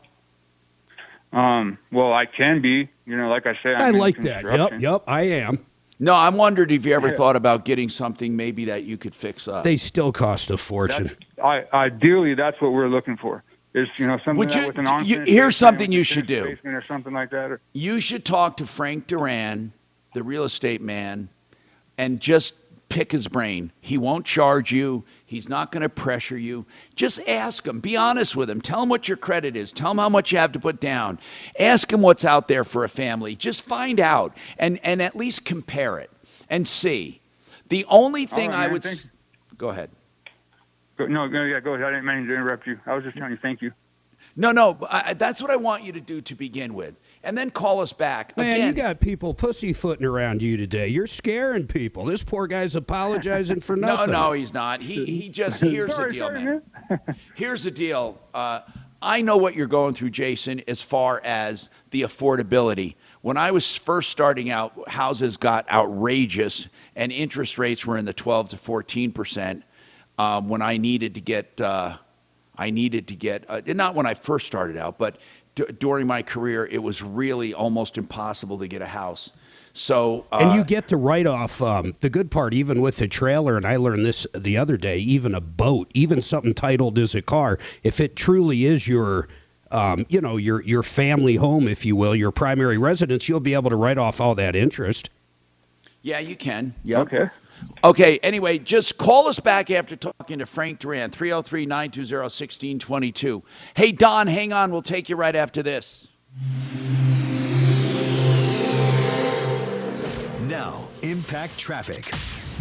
Well, I can be. Like I say, I like that. Yep, I am. No, I'm wondering if you ever thought about getting something maybe that you could fix up. They still cost a fortune. Ideally, that's what we're looking for. Is something with an unfinished here's something you should do. Basement or something like that. You should talk to Frank Duran, the real estate man, and just pick his brain. He won't charge you. He's not going to pressure you. Just ask him. Be honest with him. Tell him what your credit is. Tell him how much you have to put down. Ask him what's out there for a family. Just find out and at least compare it and see. The only thing I would... Go ahead. Go ahead. I didn't mean to interrupt you. I was just telling you thank you. No, that's what I want you to do to begin with. And then call us back. Man, again, you got people pussyfooting around you today. You're scaring people. This poor guy's apologizing for nothing. No, he's not. He just, here's the deal, man. Here's the deal. I know what you're going through, Jason, as far as the affordability. When I was first starting out, houses got outrageous, and interest rates were in the 12 to 14%. When I needed to get, not when I first started out, but during my career, it was really almost impossible to get a house. So and you get to write off the good part, even with the trailer. And I learned this the other day. Even a boat, even something titled as a car, if it truly is your your family home, if you will, your primary residence, you'll be able to write off all that interest. Yeah, you can. Yep. Okay, anyway, just call us back after talking to Frank Duran, 303-920-1622. Hey, Don, hang on. We'll take you right after this. Now, Impact Traffic.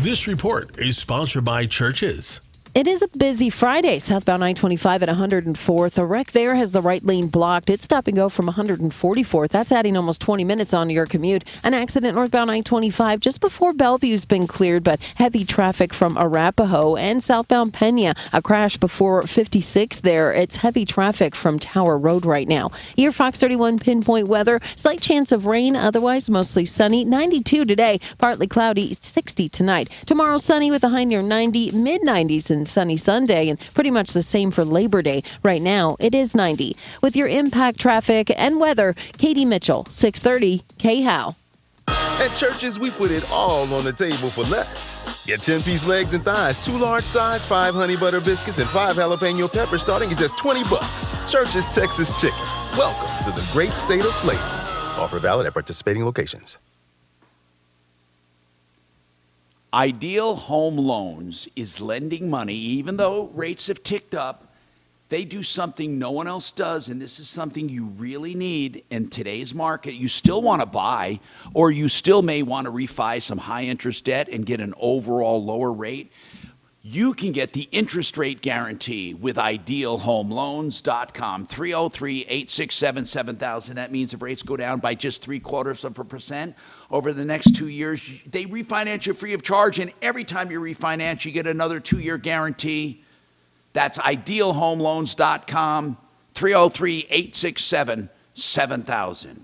This report is sponsored by Churches. It is a busy Friday, southbound I-25 at 104th. A wreck there has the right lane blocked. It's stop and go from 144th. That's adding almost 20 minutes onto your commute. An accident northbound I-25 just before Bellevue's been cleared, but heavy traffic from Arapahoe and southbound Pena. A crash before 56 there. It's heavy traffic from Tower Road right now. Your Fox 31 pinpoint weather. Slight chance of rain, otherwise mostly sunny. 92 today, partly cloudy, 60 tonight. Tomorrow sunny with a high near 90, mid-90s and sunny Sunday, and pretty much the same for Labor Day. Right now, it is 90. With your impact traffic and weather, Katie Mitchell, 630 KHOW. At Churches, we put it all on the table for less. Get 10-piece legs and thighs, 2 large sides, 5 honey butter biscuits, and 5 jalapeno peppers starting at just $20. Churches Texas Chicken. Welcome to the great state of flavor. Offer valid at participating locations. Ideal Home Loans is lending money, even though rates have ticked up, They do something no one else does, and this is something you really need in today's market. You still want to buy, or you still may want to refi some high-interest debt and get an overall lower rate. You can get the interest rate guarantee with idealhomeloans.com. 303-867-7000. That means if rates go down by just 0.75% over the next 2 years, they refinance you free of charge, and every time you refinance, you get another 2-year guarantee. That's idealhomeloans.com, 303-867-7000.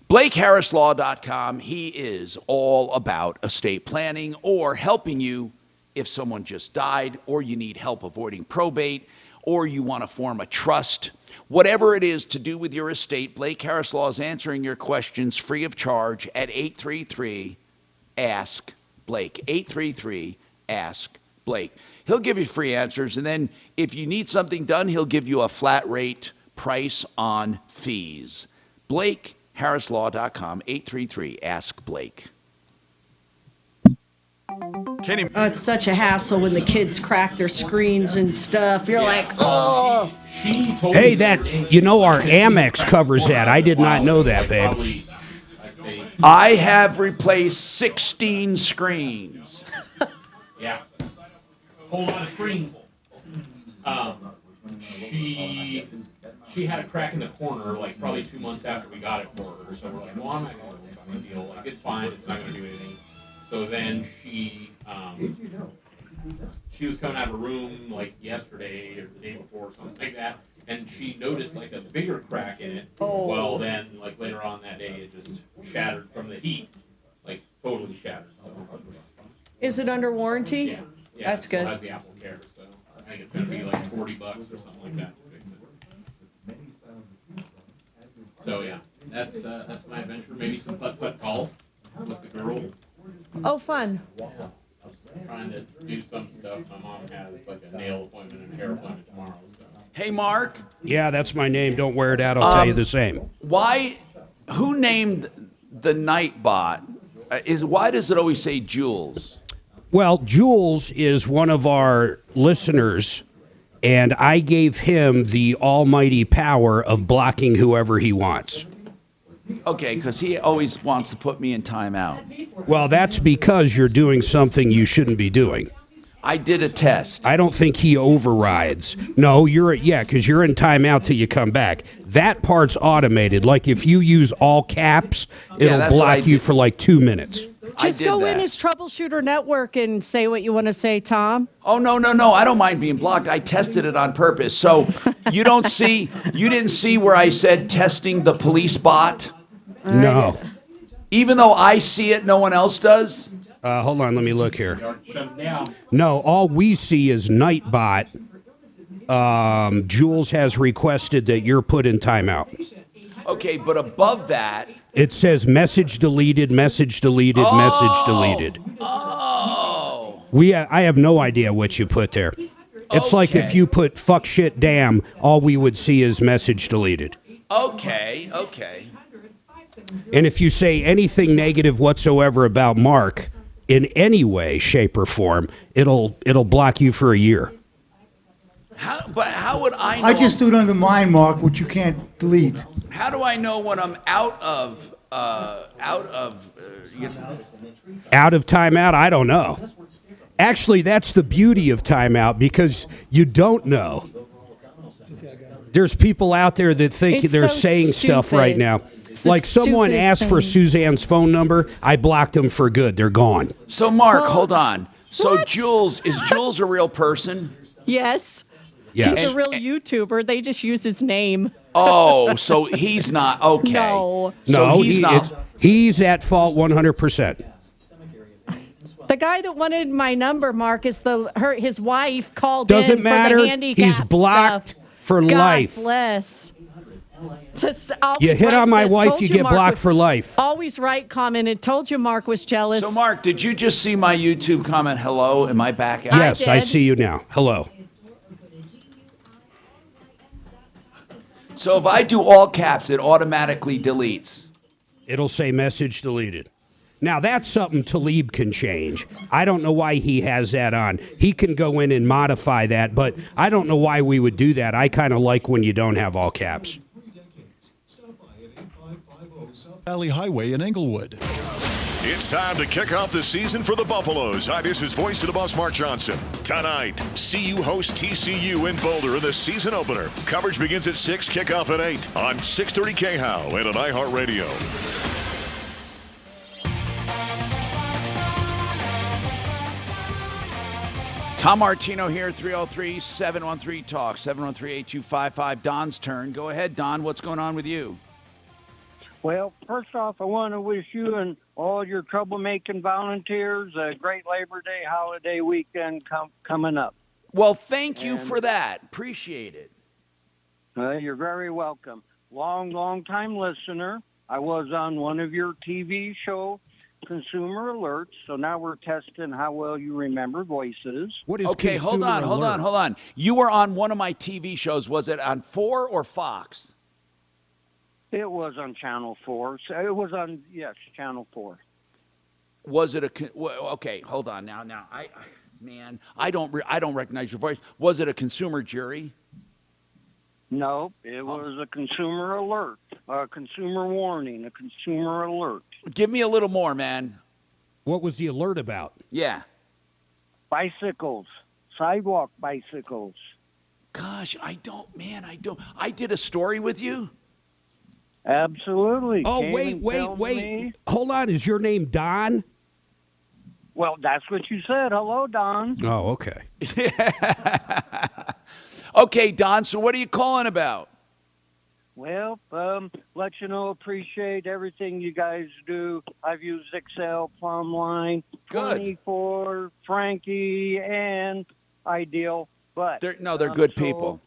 BlakeHarrisLaw.com, he is all about estate planning or helping you if someone just died, or you need help avoiding probate, or you want to form a trust. Whatever it is to do with your estate, Blake Harris Law is answering your questions free of charge at 833-ASK-BLAKE, 833-ASK-BLAKE. He'll give you free answers, and then if you need something done, he'll give you a flat rate price on fees. BlakeHarrisLaw.com, 833-ASK-BLAKE. Kenny. Oh, it's such a hassle when the kids crack their screens and stuff. You're like, oh. Hey, our Amex covers that. I did not know that, babe. I have replaced 16 screens. Yeah. Whole lot of screens. She had a crack in the corner, like probably 2 months after we got it for her. So we're like, well, I'm not going to worry about the deal. Like, it's fine. It's not going to do anything. So then she was coming out of a room like yesterday or the day before or something like that, and she noticed like a bigger crack in it. Oh. Well, then like later on that day, it just shattered from the heat, like totally shattered. So. Is it under warranty? Yeah, That's good. It has the Apple Care, so I think it's going to be like $40 or something like that to fix it. So yeah, that's my adventure. Maybe some putt-putt golf with the girls. Oh, fun. Yeah. Trying to do some stuff. My mom has like a nail appointment and a hair appointment tomorrow. So. Hey, Mark. Yeah, that's my name. Don't wear it out. I'll tell you the same. Who named the Nightbot? Why does it always say Jules? Well, Jules is one of our listeners, and I gave him the almighty power of blocking whoever he wants. Okay, because he always wants to put me in timeout. Well, that's because you're doing something you shouldn't be doing. I did a test. I don't think he overrides. No, because you're in timeout till you come back. That part's automated. Like if you use all caps, it'll block you for like 2 minutes. Just go in his Troubleshooter network and say what you want to say, Tom. Oh, no. I don't mind being blocked. I tested it on purpose. So you didn't see where I said testing the police bot? No. Even though I see it, no one else does? Hold on, let me look here. No, all we see is Nightbot. Jules has requested that you're put in timeout. Okay, but above that... It says message deleted, message deleted, message deleted. Oh! I have no idea what you put there. It's like if you put fuck shit damn, all we would see is message deleted. Okay. And if you say anything negative whatsoever about Mark, in any way, shape, or form, it'll block you for a year. How would I know? I just do it under mine, Mark, which you can't delete. How do I know when I'm out of timeout? I don't know. Actually, that's the beauty of timeout, because you don't know. There's people out there that think they're saying stuff right now. Like someone asked for Suzanne's phone number, I blocked them for good. They're gone. So, Mark, hold on. So, Jules, is Jules a real person? Yes. Yes. He's a real YouTuber. They just use his name. Oh, so he's not. Okay. No. No, he's not. He's at fault 100%. The guy that wanted my number, Mark, is his wife called Doesn't in matter. for the handicap He's blocked stuff. for life. God bless. You hit on my wife, you get blocked for life. Always right commented. Told you Mark was jealous. So, Mark, did you just see my YouTube comment, hello? Am I back out? Yes, I see you now. Hello. So if I do all caps, it automatically deletes. It'll say message deleted. Now, that's something Talib can change. I don't know why he has that on. He can go in and modify that, but I don't know why we would do that. I kind of like when you don't have all caps. Valley Highway in Englewood. It's time to kick off the season for the Buffaloes. Hi, this is Voice of the Bus, Mark Johnson. Tonight, CU hosts TCU in Boulder in the season opener. Coverage begins at 6, kickoff at 8 on 630 KHOW and on iHeartRadio. Tom Martino here, 303-713-TALK, 713-8255. Don's turn. Go ahead, Don. What's going on with you? Well, first off, I want to wish you and all your troublemaking volunteers a great Labor Day holiday weekend coming up. Well, thank you for that. Appreciate it. You're very welcome. Long time listener. I was on one of your TV show, Consumer Alerts, so now we're testing how well you remember voices. What is okay, hold on. You were on one of my TV shows. Was it on 4 or Fox? It was on Channel 4. So it was on, yes, Channel 4. Was it okay, hold on now. I don't recognize your voice. Was it a consumer jury? No, it was a consumer alert, a consumer warning, a consumer alert. Give me a little more, man. What was the alert about? Yeah. Bicycles, sidewalk bicycles. Gosh, I did a story with you? Absolutely. Oh, wait. Hold on. Is your name Don? Well, that's what you said. Hello, Don. Oh, okay. Okay, Don, so what are you calling about? Well, let you know, appreciate everything you guys do. I've used Excel, Plumbline, 24, Frankie, and Ideal. But they're good people.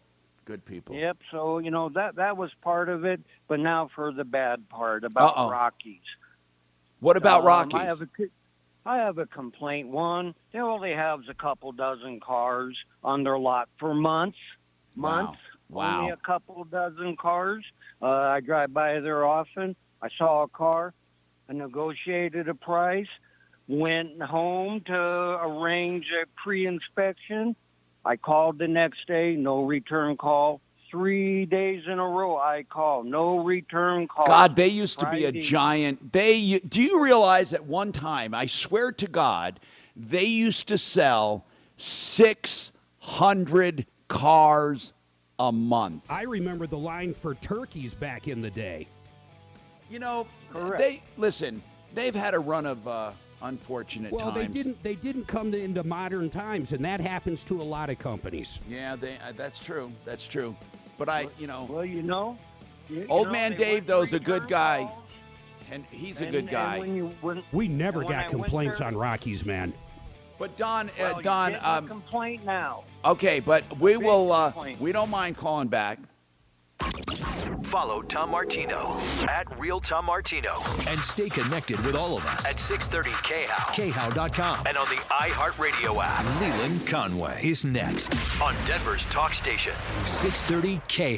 Good people. Yep, so, that was part of it. But now for the bad part about Rockies. What about Rockies? I have a complaint. One, they only have a couple dozen cars on their lot for months. Wow. Only a couple dozen cars. I drive by there often. I saw a car. I negotiated a price. Went home to arrange a pre-inspection. I called the next day. No return call. 3 days in a row I called. No return call. God, they used to be a giant. Do you realize at one time, I swear to God, they used to sell 600 cars a month. I remember the line for turkeys back in the day. Correct. They've had a run of unfortunate times. Well, they didn't come into modern times, and that happens to a lot of companies. Yeah, that's true. That's true. But Old Man Dave, though, is a good guy, and he's a good guy. We never got complaints on Rockies, man. But Don, you get a complaint now. Okay, but we will. We don't mind calling back. Follow Tom Martino at Real Tom Martino. And stay connected with all of us at 630 KHOW, KHOW.com, and on the iHeartRadio app. Leland Conway is next on Denver's talk station, 630 KHOW.